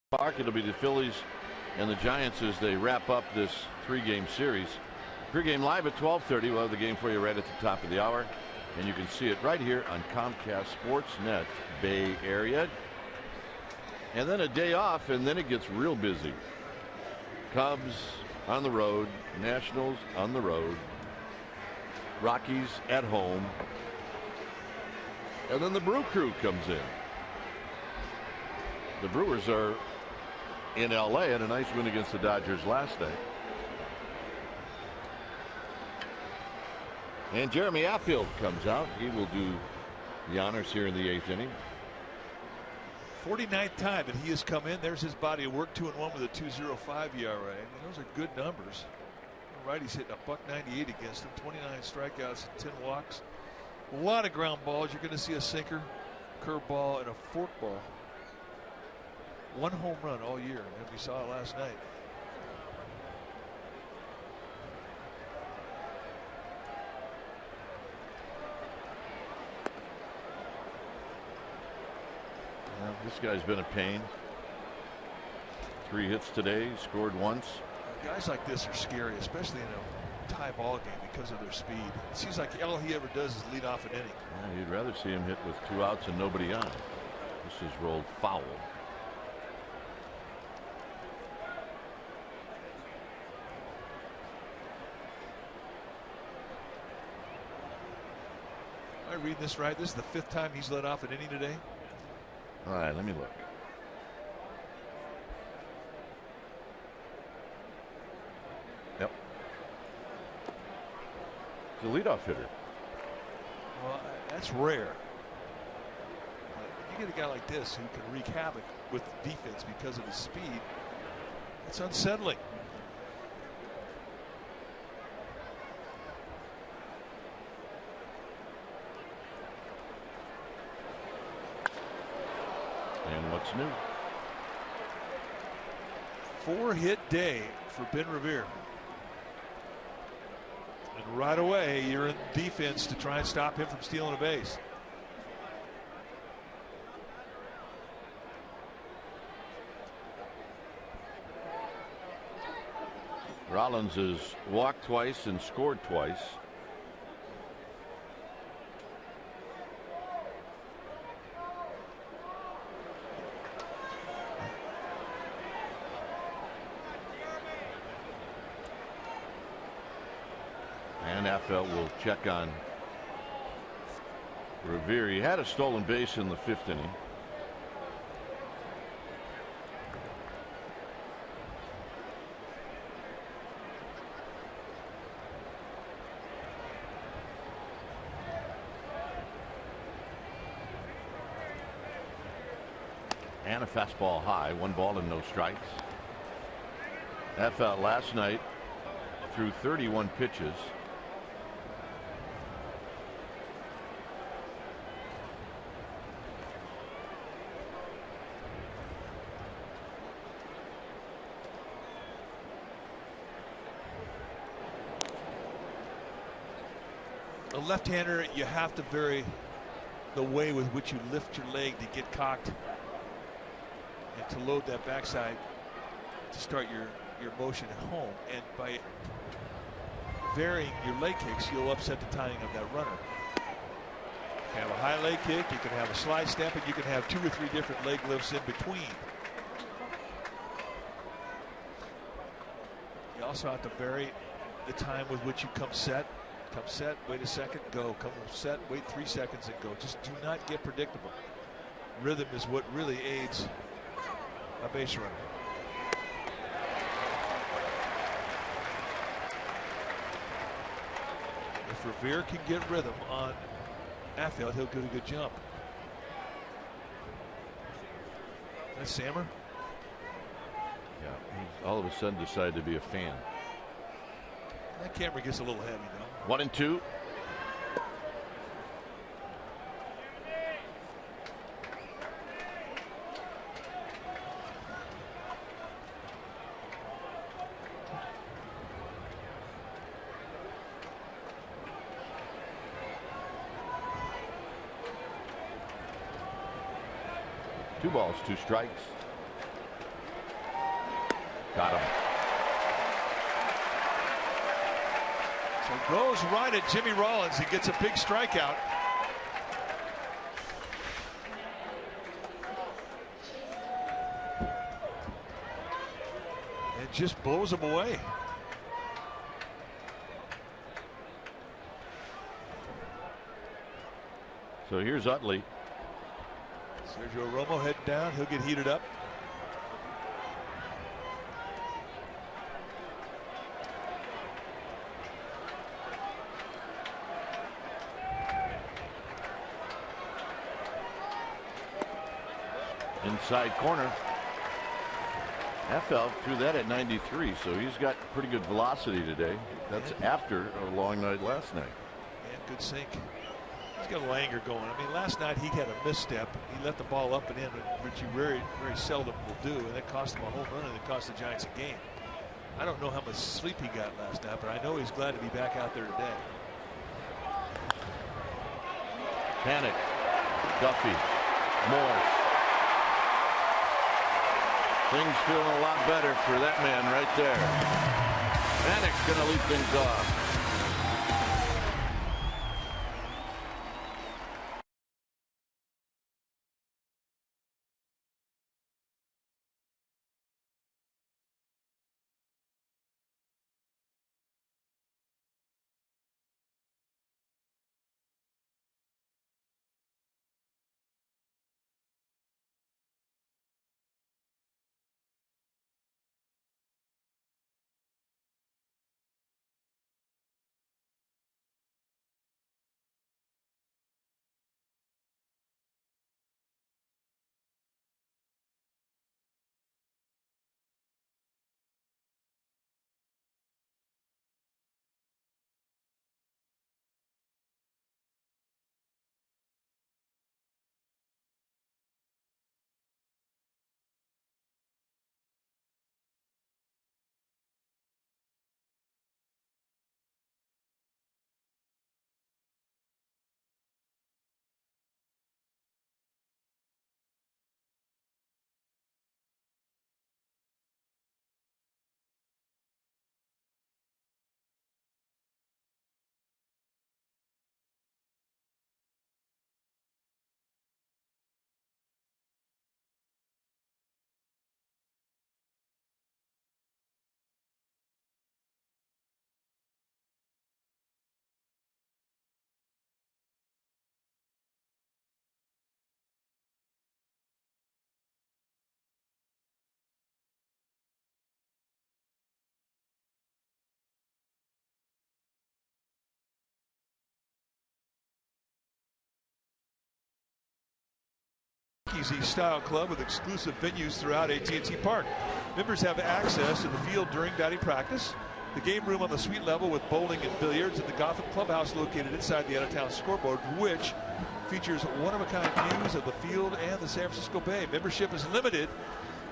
Park. It'll be the Phillies and the Giants as they wrap up this 3-game series. Pre-game live at 12:30. We'll have the game for you right at the top of the hour, and you can see it right here on Comcast Sportsnet Bay Area. And then a day off, and then it gets real busy. Cubs on the road, Nationals on the road, Rockies at home, and then the Brew Crew comes in. The Brewers are in LA and a nice win against the Dodgers last night. And Jeremy Affield comes out. He will do the honors here in the 8th inning. 49th time that he has come in. There's his body of work, 2-1 with a 2.05 ERA. I mean, those are good numbers. Righty's hitting a .198 against him, 29 strikeouts and 10 walks. A lot of ground balls. You're going to see a sinker, curveball, and a forkball. 1 home run all year, and we saw it last night. Well, this guy's been a pain. 3 hits today, scored once. Guys like this are scary, especially in a tie ball game because of their speed. It seems like all he ever does is lead off an inning. Yeah, you'd rather see him hit with 2 outs and nobody on. This is rolled foul. reading this right? This is the 5th time he's led off an inning today. All right, let me look. Yep. He's a leadoff hitter. Well, that's rare. You get a guy like this who can wreak havoc with defense because of his speed. It's unsettling. And what's new? 4-hit day for Ben Revere. And right away, you're in defense to try and stop him from stealing a base. Rollins has walked twice and scored twice. And Affel will check on Revere. He had a stolen base in the 5th inning. And a fastball high, 1 ball and no strikes. Affel last night threw 31 pitches. A left-hander, you have to vary the way with which you lift your leg to get cocked and to load that backside to start your motion at home. And by varying your leg kicks, you'll upset the timing of that runner. You can have a high leg kick, you can have a slide step, and you can have 2 or 3 different leg lifts in between. You also have to vary the time with which you come set. Come set, wait a second, go. Come set, wait 3 seconds and go. Just do not get predictable. Rhythm is what really aids a base runner. If Revere can get rhythm on Affel, he'll get a good jump. That's Sammer. Yeah, he's all of a sudden decided to be a fan. That camera gets a little heavy though. 1 and 2. Two balls, 2 strikes. Got him. So goes right at Jimmy Rollins. He gets a big strikeout. And just blows him away. So here's Utley. Sergio Romo heading down. He'll get heated up. Inside corner. Affel threw that at 93, so he's got pretty good velocity today. That's after a long night last night. And good sink. He's got a little anger going. I mean, last night he had a misstep. He let the ball up and in, which he very, very seldom will do, and that cost him a home run and it cost the Giants a game. I don't know how much sleep he got last night, but I know he's glad to be back out there today. Panic. Duffy. Morris. Things feeling a lot better for that man right there. Panic's going to lead things off. Easy style club with exclusive venues throughout AT&T Park. Members have access to the field during batting practice, the game room on the suite level with bowling and billiards, and the Gotham Clubhouse located inside the out-of-town scoreboard, which features one-of-a-kind views of the field and the San Francisco Bay. Membership is limited.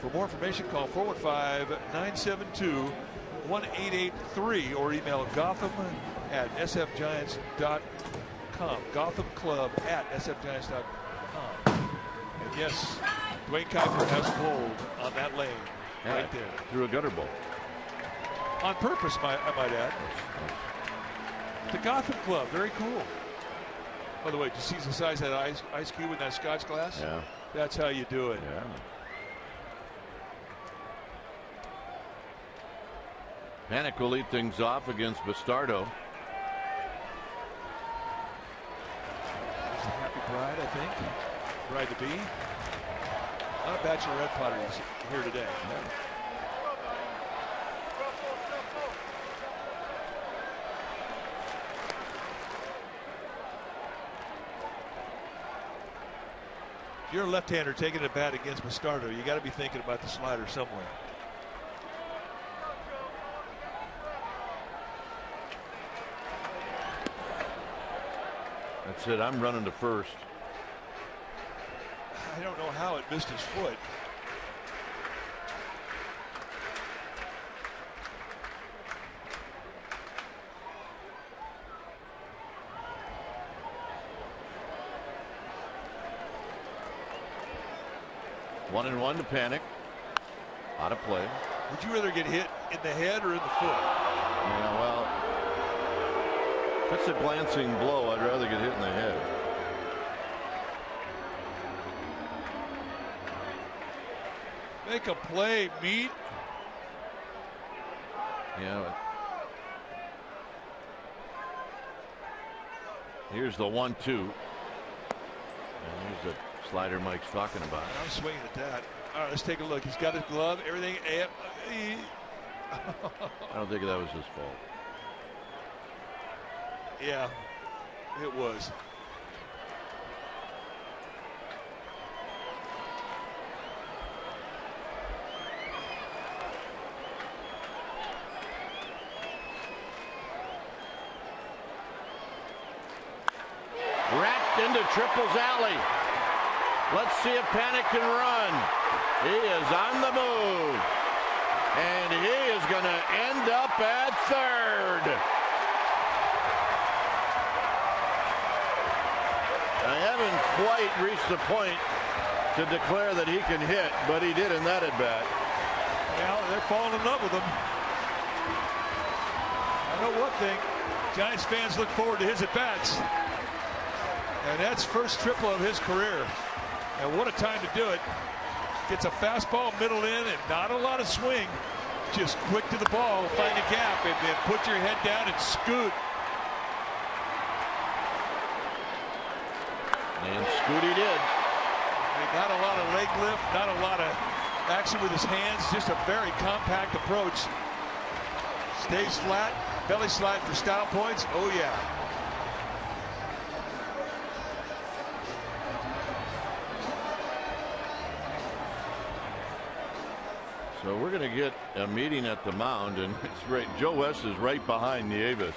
For more information, call 415-972-1883 or email gotham@sfgiants.com. Gotham Club at sfgiants.com. And yes, Dwayne Kuiper has bowled on that lane right there. Through a gutter bowl. On purpose, I might add. The Gotham Club, very cool. By the way, did you see the size of that ice cube in that Scotch glass? Yeah. That's how you do it. Yeah. Panic will lead things off against Bastardo. There's the happy bride, I think. Bride to be. A lot of bachelorette parties here today. If you're a left-hander taking a bat against Bastardo, you got to be thinking about the slider somewhere. That's it. I'm running to first. I don't know how it missed his foot. One and one to Panic. Out of play. Would you rather get hit in the head or in the foot? Yeah, well, if it's a glancing blow, I'd rather get hit in the head. Make a play, Meat. Yeah. Here's the 1-2. And here's the slider Mike's talking about. I'm swinging at that. All right, let's take a look. He's got his glove, everything. I don't think that was his fault. Yeah, it was. Wrapped into Triple's alley. Let's see if Panic can run. He is on the move. And he is going to end up at third. I haven't quite reached the point to declare that he can hit, but he did in that at bat. Well, they're falling in love with him. I know one thing. Giants fans look forward to his at-bats. And that's first triple of his career. And what a time to do it. Gets a fastball middle in and not a lot of swing. Just quick to the ball, find a gap, and then put your head down and scoot. And scoot he did. I mean, not a lot of leg lift, not a lot of action with his hands, just a very compact approach. Stays flat, belly slide for style points. Oh yeah. So we're going to get a meeting at the mound, and it's right. Joe West is right behind Nieves.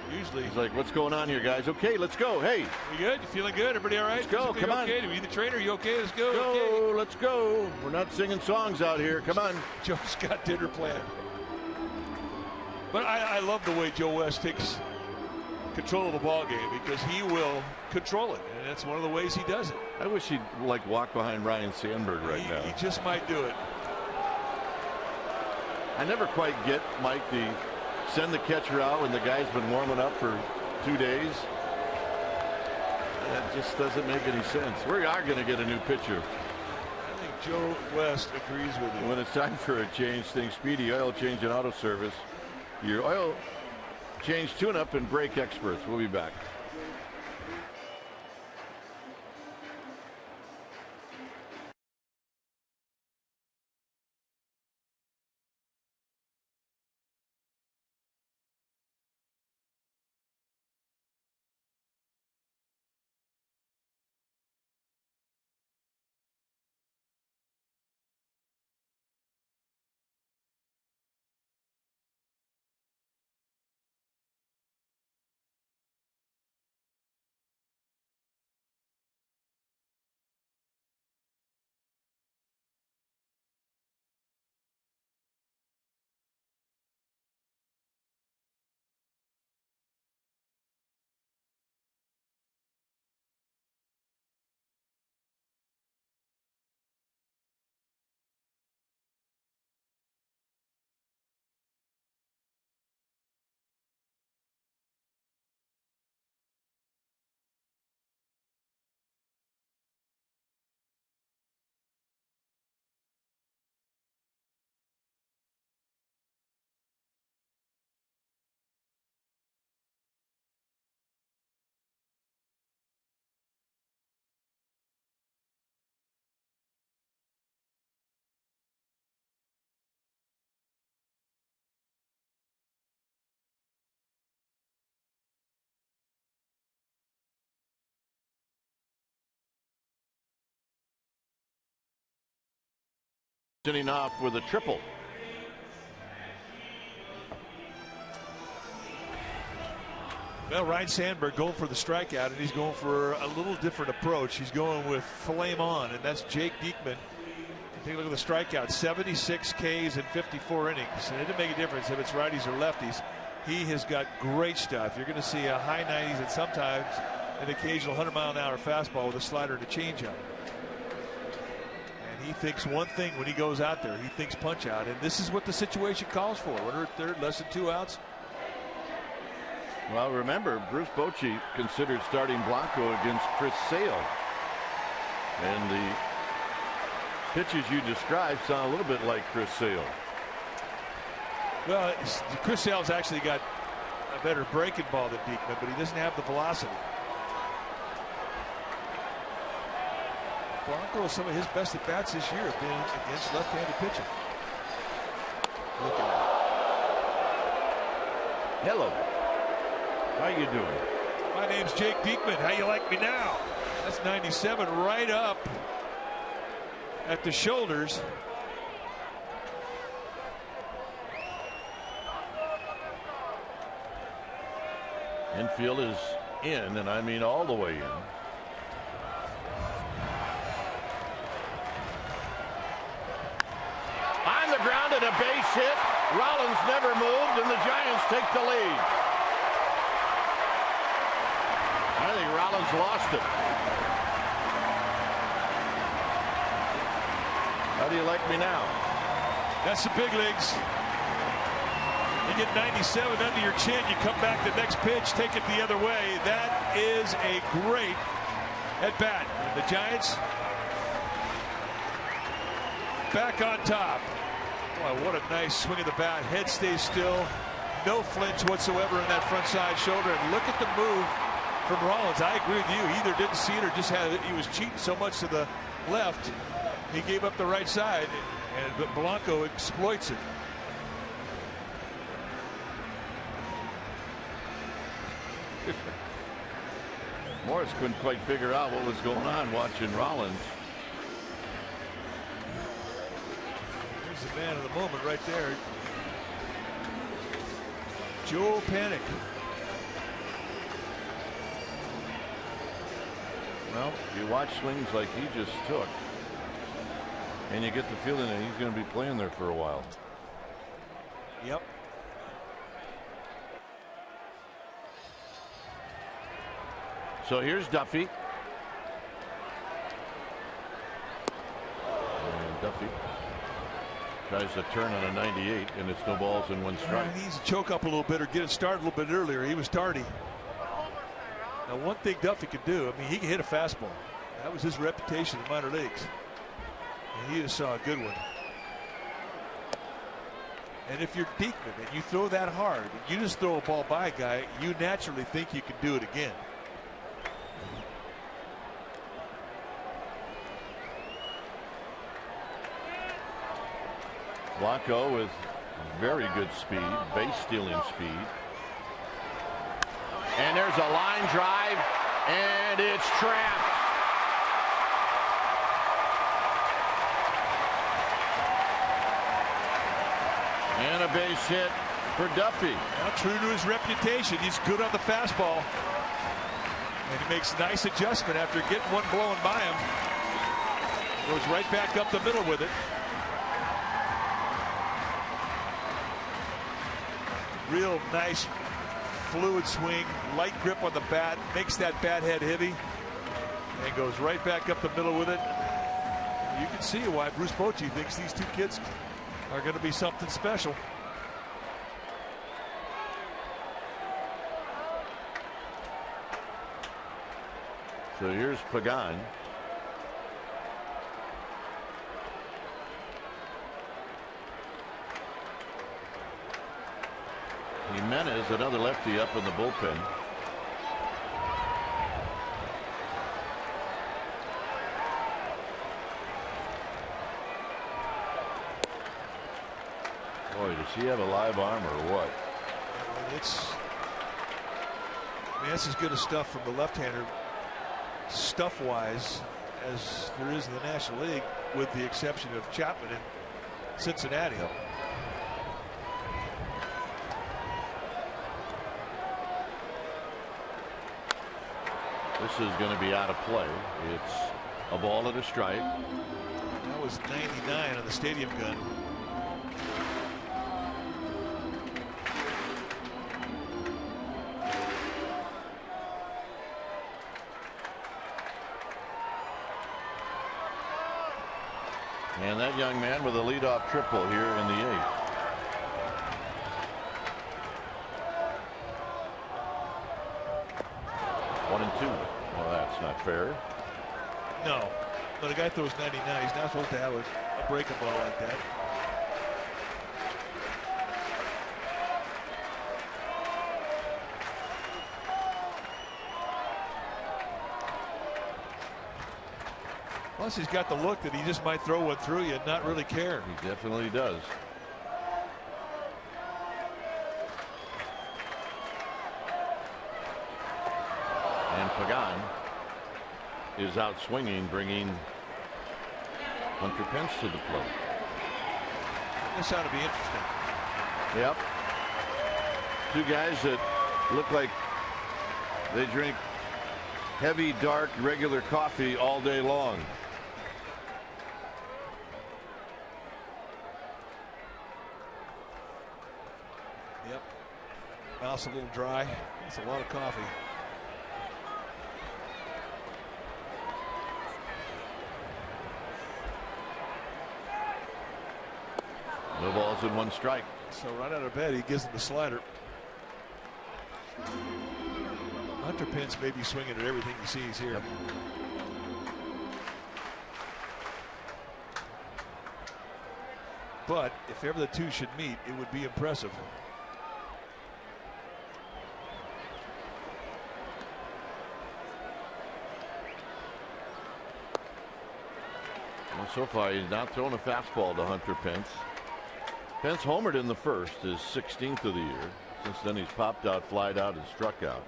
Usually he's like, "What's going on here, guys? Okay, let's go. Hey, you good? You feeling good? Everybody all right? Let's go. Come on. Okay? Are you the trainer? Are you okay? Let's go. Go. Okay. Let's go. We're not singing songs out here. Come on." Joe's got dinner planned. But I love the way Joe West takes control of the ball game because he will control it, and that's one of the ways he does it. I wish he'd like walk behind Ryan Sandberg right now. He just might do it. I never quite get, Mike, the send the catcher out when the guy's been warming up for 2 days. That just doesn't make any sense. We are going to get a new pitcher. I think Joe West agrees with you. When it's time for a change, think Speedy Oil Change and Auto Service. Your oil change tune-up and brake experts. We'll be back. Inning off with a triple. Well, Ryan Sandberg going for the strikeout, and he's going for a little different approach. He's going with flame on, and that's Jake Diekman. Take a look at the strikeout, 76 Ks in 54 innings. And it didn't make a difference if it's righties or lefties. He has got great stuff. You're going to see a high 90s and sometimes an occasional 100-mile-an-hour fastball with a slider and a changeup. And he thinks one thing when he goes out there. He thinks punch out, and this is what the situation calls for. Runner at third, less than 2 outs. Well, remember, Bruce Bochy considered starting Blanco against Chris Sale. And the pitches you described sound a little bit like Chris Sale. Well, Chris Sale's actually got a better breaking ball than Diekman, but he doesn't have the velocity. Blanco, some of his best at bats this year have been against left-handed pitching. Look at that. Hello. How you doing? My name's Jake Diekman. How you like me now? That's 97 right up at the shoulders. Infield is in, and I mean all the way in. On the ground and a base hit. Rollins never moved, and the Giants take the lead. I think Rollins lost it. How do you like me now? That's the big leagues. You get 97 under your chin, you come back the next pitch, take it the other way. That is a great at bat. And the Giants back on top. Boy, what a nice swing of the bat. Head stays still. No flinch whatsoever in that front side shoulder. And look at the move from Rollins. I agree with you. He either didn't see it or just had it. He was cheating so much to the left. He gave up the right side, but Blanco exploits it. Morris couldn't quite figure out what was going on watching Rollins. Here's the man of the moment right there. Joe Panic. Well, you watch swings like he just took, and you get the feeling that he's going to be playing there for a while. Yep. So here's Duffy. And Duffy tries to turn on a 98, and it's no balls and one strike. He needs to choke up a little bit or get it started a little bit earlier. He was tardy. Now, one thing Duffy could do, I mean, he can hit a fastball. That was his reputation in the minor leagues. And he just saw a good one. And if you're Diekman and you throw that hard, and you just throw a ball by a guy, you naturally think you can do it again. Blanco with very good speed, base stealing speed. And there's a line drive, and it's trapped. And a base hit for Duffy. Well, true to his reputation, he's good on the fastball. And he makes a nice adjustment after getting one blown by him. Goes right back up the middle with it. Real nice fluid swing, light grip on the bat, makes that bat head heavy, and goes right back up the middle with it. You can see why Bruce Bochy thinks these two kids are going to be something special. So here's Pagan. Jimenez, another lefty up in the bullpen. Boy, does he have a live arm or what? That's as good a stuff from the left-hander, stuff-wise, as there is in the National League, with the exception of Chapman. And Cincinnati. This is going to be out of play. It's a ball and a strike. That was 99 on the stadium gun. And that young man with a leadoff triple here in the 8th. One and two. Well, that's not fair. No, but a guy throws 99. He's not supposed to have a breaking ball like that. Plus, he's got the look that he just might throw one through you and not really care. He definitely does. And Pagan is out swinging, bringing Hunter Pence to the plate. This ought to be interesting. Yep. Two guys that look like they drink heavy, dark, regular coffee all day long. Yep. Mouth's a little dry. It's a lot of coffee. No balls and one strike. So right out of bed, he gives him the slider. Hunter Pence may be swinging at everything he sees here. Yep. But if ever the two should meet, it would be impressive. Well, so far, he's not thrown a fastball to Hunter Pence. Pence homered in the first, his 16th of the year. Since then, he's popped out, flied out, and struck out.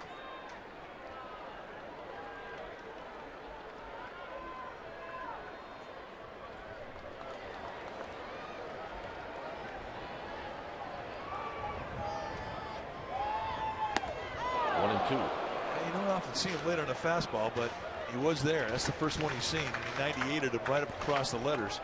One and two. You don't often see him late on a fastball, but he was there. That's the first one he's seen. He 98'd him right up across the letters.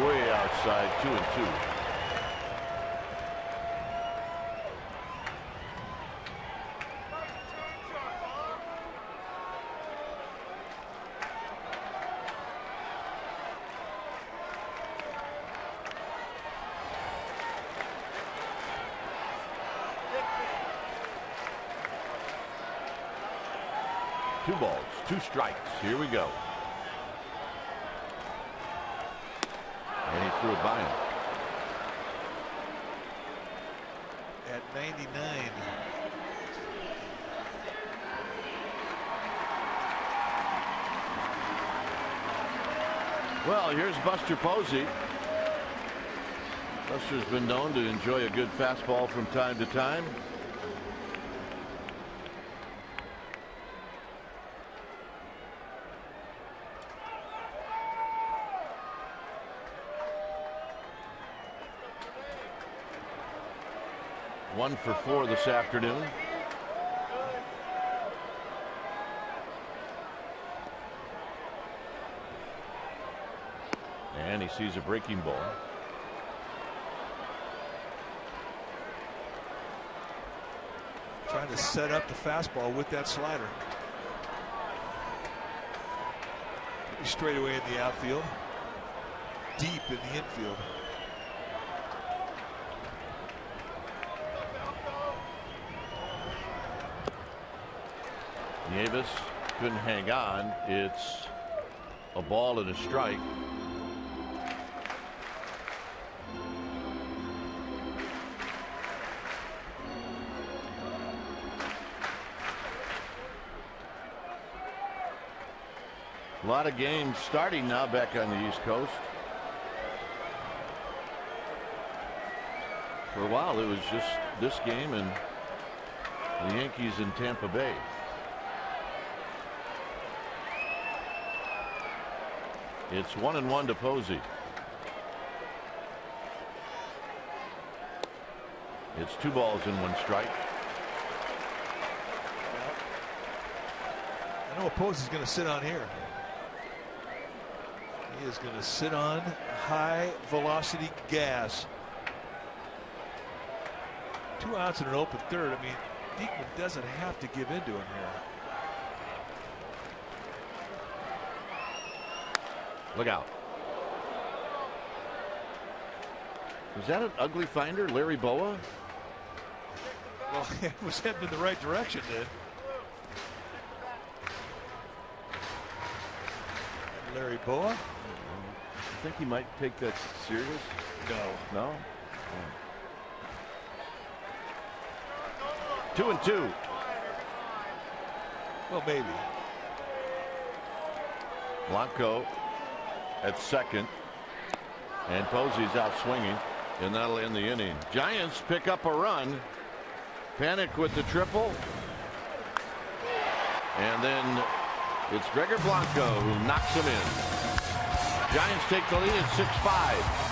Way outside, 2-2. Two balls, two strikes. Here we go. And he threw it by him. At 99. Well, here's Buster Posey. Buster's been known to enjoy a good fastball from time to time. One for four this afternoon. And he sees a breaking ball. Trying to set up the fastball with that slider. Pretty straight away in the outfield. Deep in the infield. Davis couldn't hang on. It's a ball and a strike. A lot of games starting now back on the East Coast. For a while, it was just this game and the Yankees in Tampa Bay. It's 1-1 to Posey. It's 2 balls and 1 strike. I know Posey's going to sit on here. He is going to sit on high velocity gas. 2 outs and an open third. I mean, Diekman doesn't have to give in to him here. Look out. Was that an ugly finder, Larry Boa? Well, it was heading in the right direction, then. Larry Boa? I think he might take that serious. No. No? 2-2. Well, maybe. Blanco at second. And Posey's out swinging. And that'll end the inning. Giants pick up a run. Panic with the triple. And then it's Gregor Blanco who knocks him in. Giants take the lead at 6-5.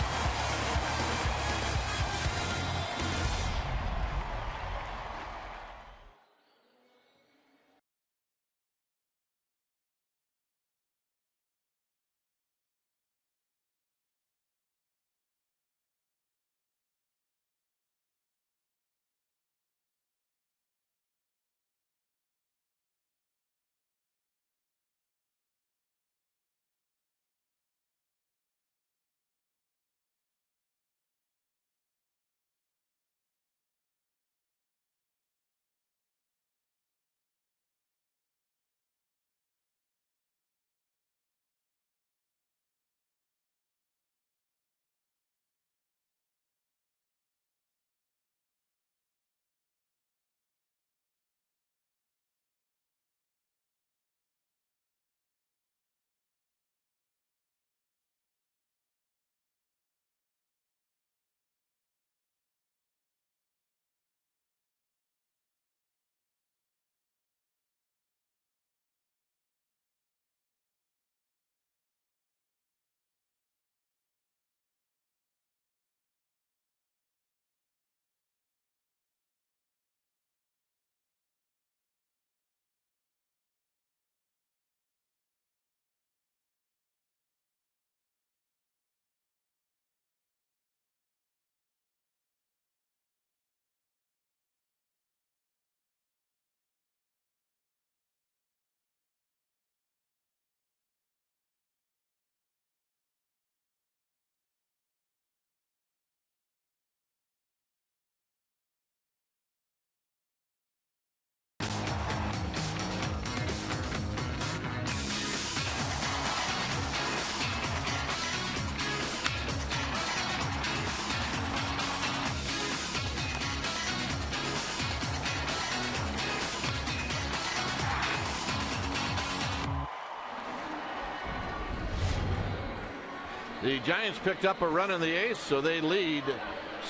The Giants picked up a run in the eighth, so they lead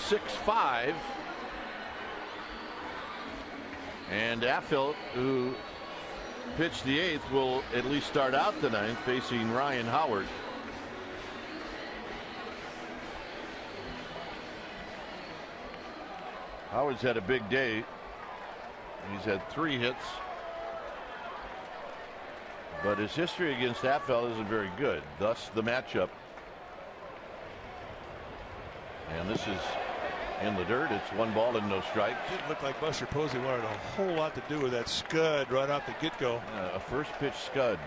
6-5. And Affeldt, who pitched the eighth, will at least start out the ninth, facing Ryan Howard. Howard's had a big day. He's had 3 hits. But his history against Affeldt isn't very good. Thus the matchup. And this is in the dirt. It's 1 ball and no strikes. Didn't look like Buster Posey wanted a whole lot to do with that scud right off the get-go. A first pitch scud.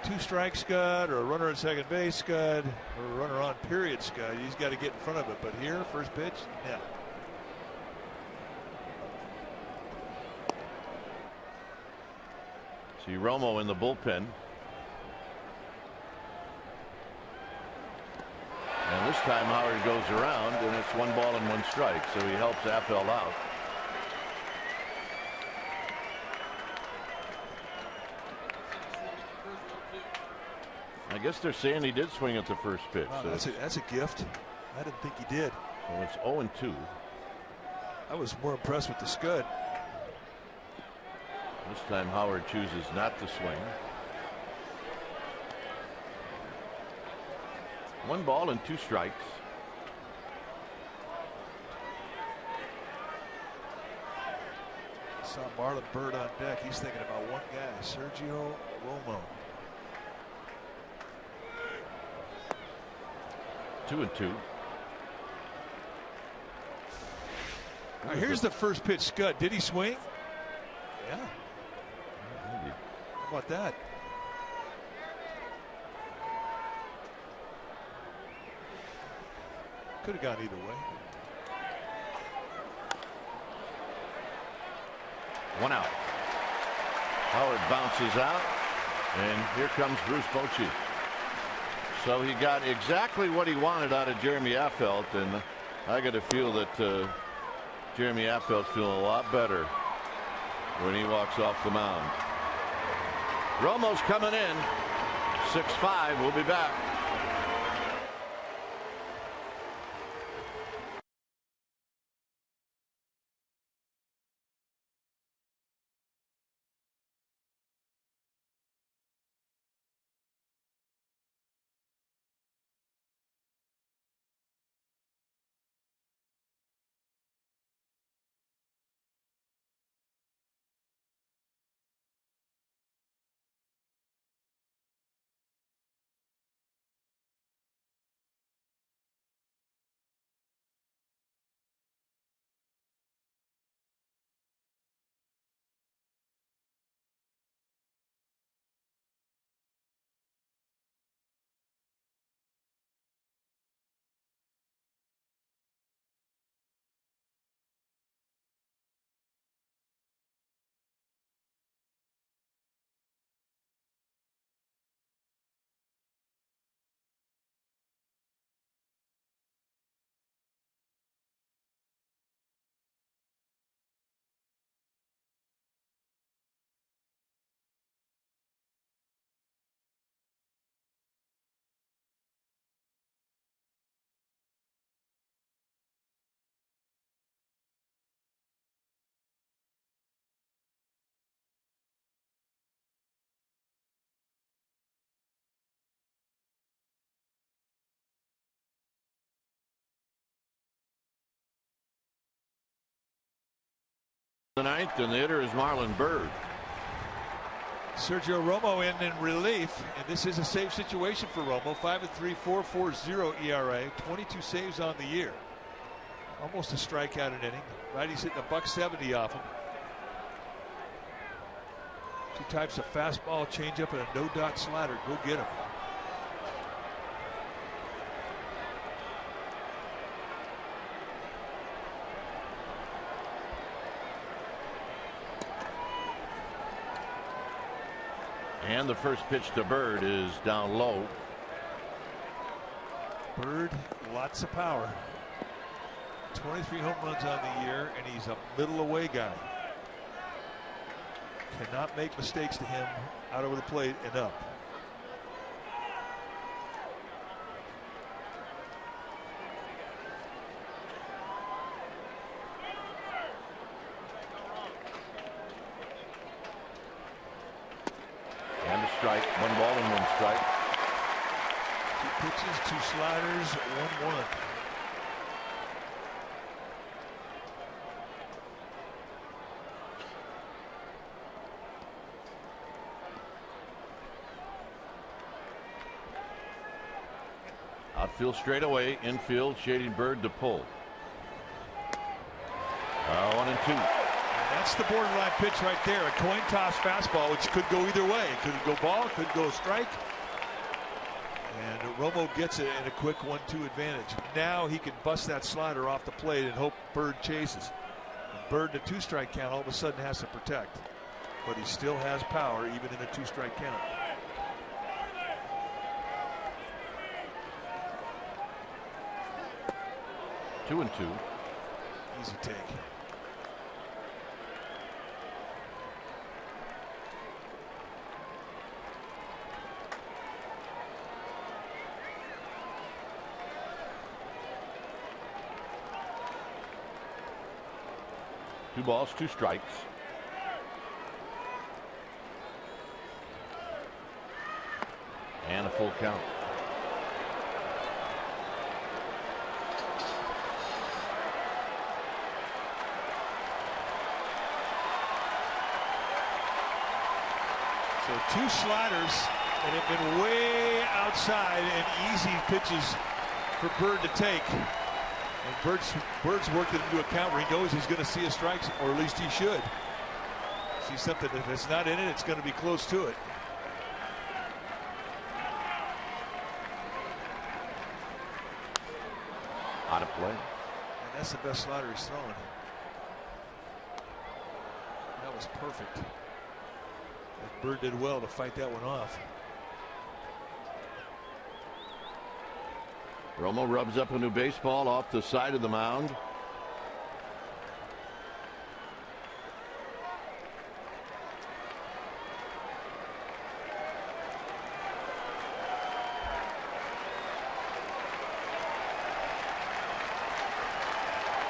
2-strike scud, or a runner at second base scud, or a runner on period scud. He's got to get in front of it. But here, first pitch, yeah. See Romo in the bullpen. And this time Howard goes around, and it's 1 ball and 1 strike, so he helps Affeldt out. I guess they're saying he did swing at the first pitch. Wow, so that's a gift. I didn't think he did. So it's 0-2. I was more impressed with the scud. This time Howard chooses not to swing. 1 ball and 2 strikes. Saw Marlon Byrd on deck. He's thinking about one guy, Sergio Romo. 2-2. Now here's the first pitch scud. Did he swing? Yeah. How about that? Could have gone either way. 1 out. Howard bounces out, and here comes Bruce Bochy. So he got exactly what he wanted out of Jeremy Affeldt, and I got to feel that Jeremy Affeldt's feeling a lot better when he walks off the mound. Romo's coming in. 6-5. We'll be back. The 9th, and the hitter is Marlon Byrd. Sergio Romo in relief, and this is a save situation for Romo. 5-3, 4.40 ERA, 22 saves on the year. Almost a strikeout an inning. Righty's hitting $170 off him. 2 types of fastball, changeup, and a no-dot slider. Go get him. And the first pitch to Byrd is down low. Byrd, lots of power. 23 home runs on the year, and he's a middle away guy. Cannot make mistakes to him out over the plate and up. And a strike. 1 ball and 1 strike. 2 pitches, 2 sliders, 1-1. Outfield straightaway, infield shading Byrd to pull. 1-2. And that's the borderline pitch right there. A coin toss fastball, which could go either way. It could go ball, could go strike. And Romo gets it in a quick 1-2 advantage. Now he can bust that slider off the plate and hope Byrd chases. And Byrd in a 2-strike count all of a sudden has to protect. But he still has power even in a 2-strike count. Two and 2. Easy take. 2 balls, 2 strikes. And a full count. So 2 sliders that have been way outside and easy pitches for Bird to take. And Bird's worked it into a count where he knows he's going to see a strike, or at least he should. See something, if it's not in it, it's going to be close to it. Out of play. And that's the best slider he's thrown. That was perfect. Bird did well to fight that one off. Romo rubs up a new baseball off the side of the mound.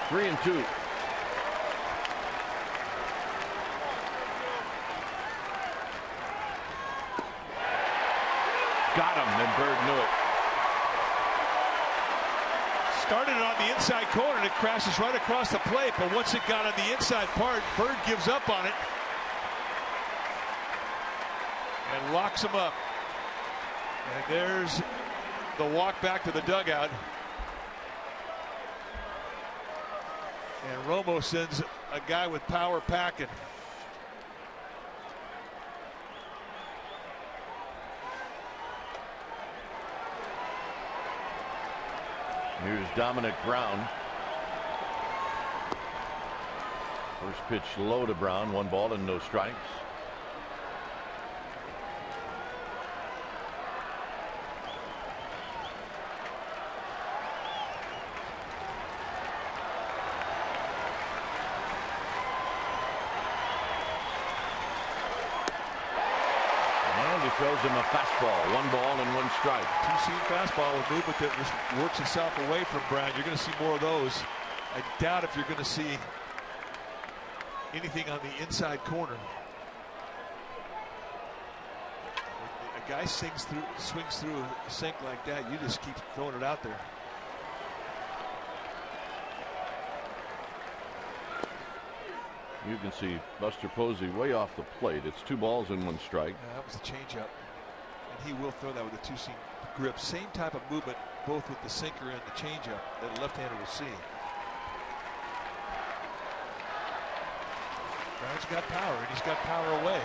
Three and 2. Got him, and Bird knew it. Started it on the inside corner and it crashes right across the plate, but once it got on the inside part, Bird gives up on it and locks him up. And there's the walk back to the dugout. And Romo sends a guy with power packing. Here's Dominic Brown. First pitch low to Brown. 1 ball and no strikes. Throws him a fastball. 1 ball and 1 strike. 2-seam fastball with movement that just works itself away from Brown. You're going to see more of those. I doubt if you're going to see anything on the inside corner. When a guy swings through a sink like that, you just keep throwing it out there. You can see Buster Posey way off the plate. It's 2 balls and 1 strike. Yeah, that was the changeup. And he will throw that with a 2-seam grip. Same type of movement, both with the sinker and the changeup, that a left-hander will see. Brown's got power, and he's got power away.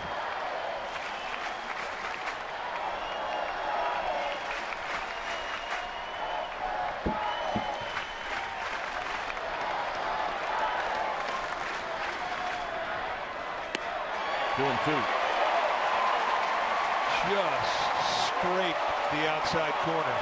Just scrape the outside corner.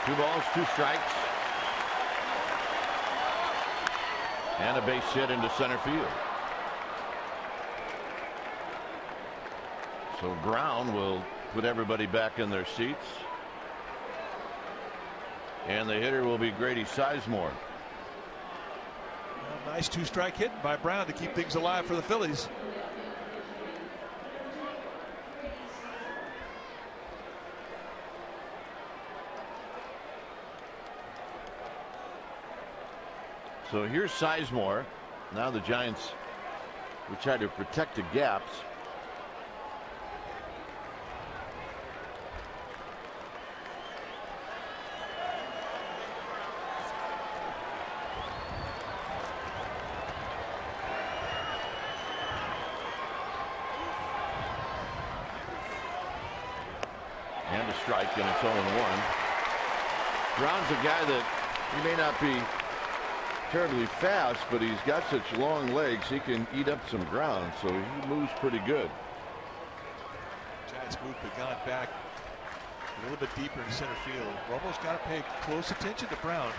Two balls, 2 strikes. And a base hit into center field. So Brown will put everybody back in their seats. And the hitter will be Grady Sizemore. Well, nice 2-strike hit by Brown to keep things alive for the Phillies. So here's Sizemore. Now the Giants will try to protect the gaps. And a strike, and it's 0-1. Brown's a guy that he may not be terribly fast, but he's got such long legs he can eat up some ground, so he moves pretty good. Giants Giants movement gone back a little bit deeper in center field. Romo's got to pay close attention to Brown.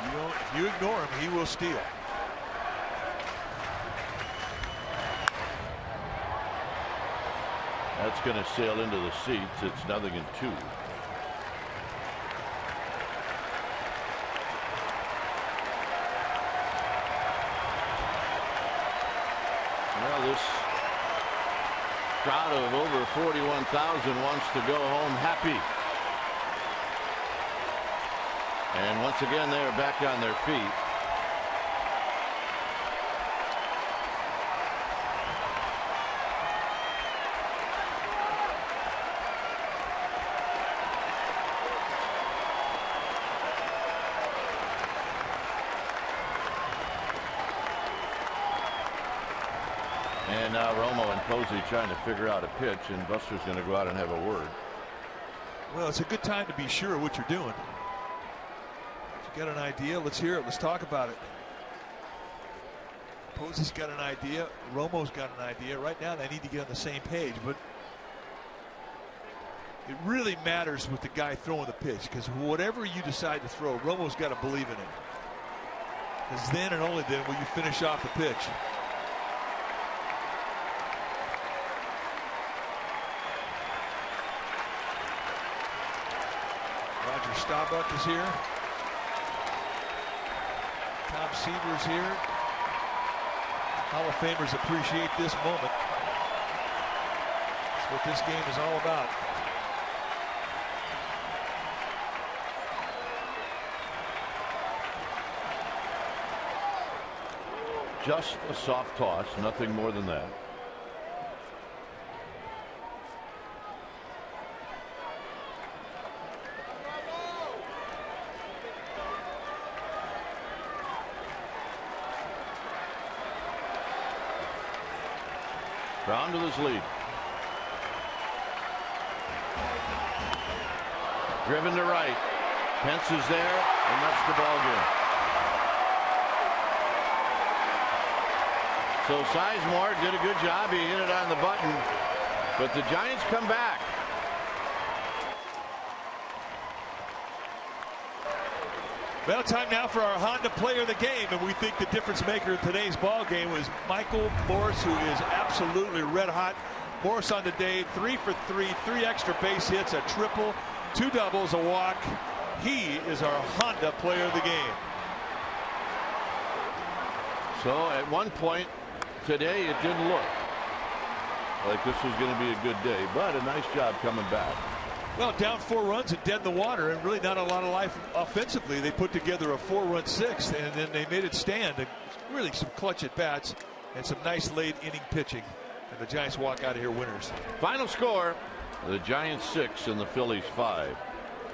If you ignore him, he will steal. That's going to sail into the seats. It's 0-2. Well, this crowd of over 41,000 wants to go home happy. And once again, they are back on their feet. And now Romo and Posey trying to figure out a pitch, and Buster's going to go out and have a word. Well, it's a good time to be sure of what you're doing. If you got an idea, let's hear it. Let's talk about it. Posey's got an idea. Romo's got an idea. Right now, they need to get on the same page, but it really matters with the guy throwing the pitch, because whatever you decide to throw, Romo's got to believe in it. Because then and only then will you finish off the pitch. Starbuck is here. Tom Seaver is here. Hall of Famers appreciate this moment. That's what this game is all about. Just a soft toss, nothing more than that. Brown to his lead. Driven to right. Pence is there, and that's the ball game. So Sizemore did a good job. He hit it on the button, but the Giants come back. Well, time now for our Honda Player of the Game, and we think the difference maker in today's ball game was Michael Morse, who is absolutely red hot. Morse on the day, 3 for 3, 3 extra base hits, a triple, 2 doubles, a walk. He is our Honda Player of the Game. So at one point today, it didn't look like this was going to be a good day, but a nice job coming back. Well, down 4 runs and dead in the water, and really not a lot of life offensively. They put together a 4-run sixth, and then they made it stand. And really some clutch at bats and some nice late inning pitching. And the Giants walk out of here winners. Final score: the Giants 6 and the Phillies 5.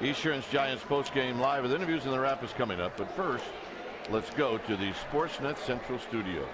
Esurance Giants postgame live with interviews, and the wrap is coming up. But first, let's go to the Sportsnet Central studio.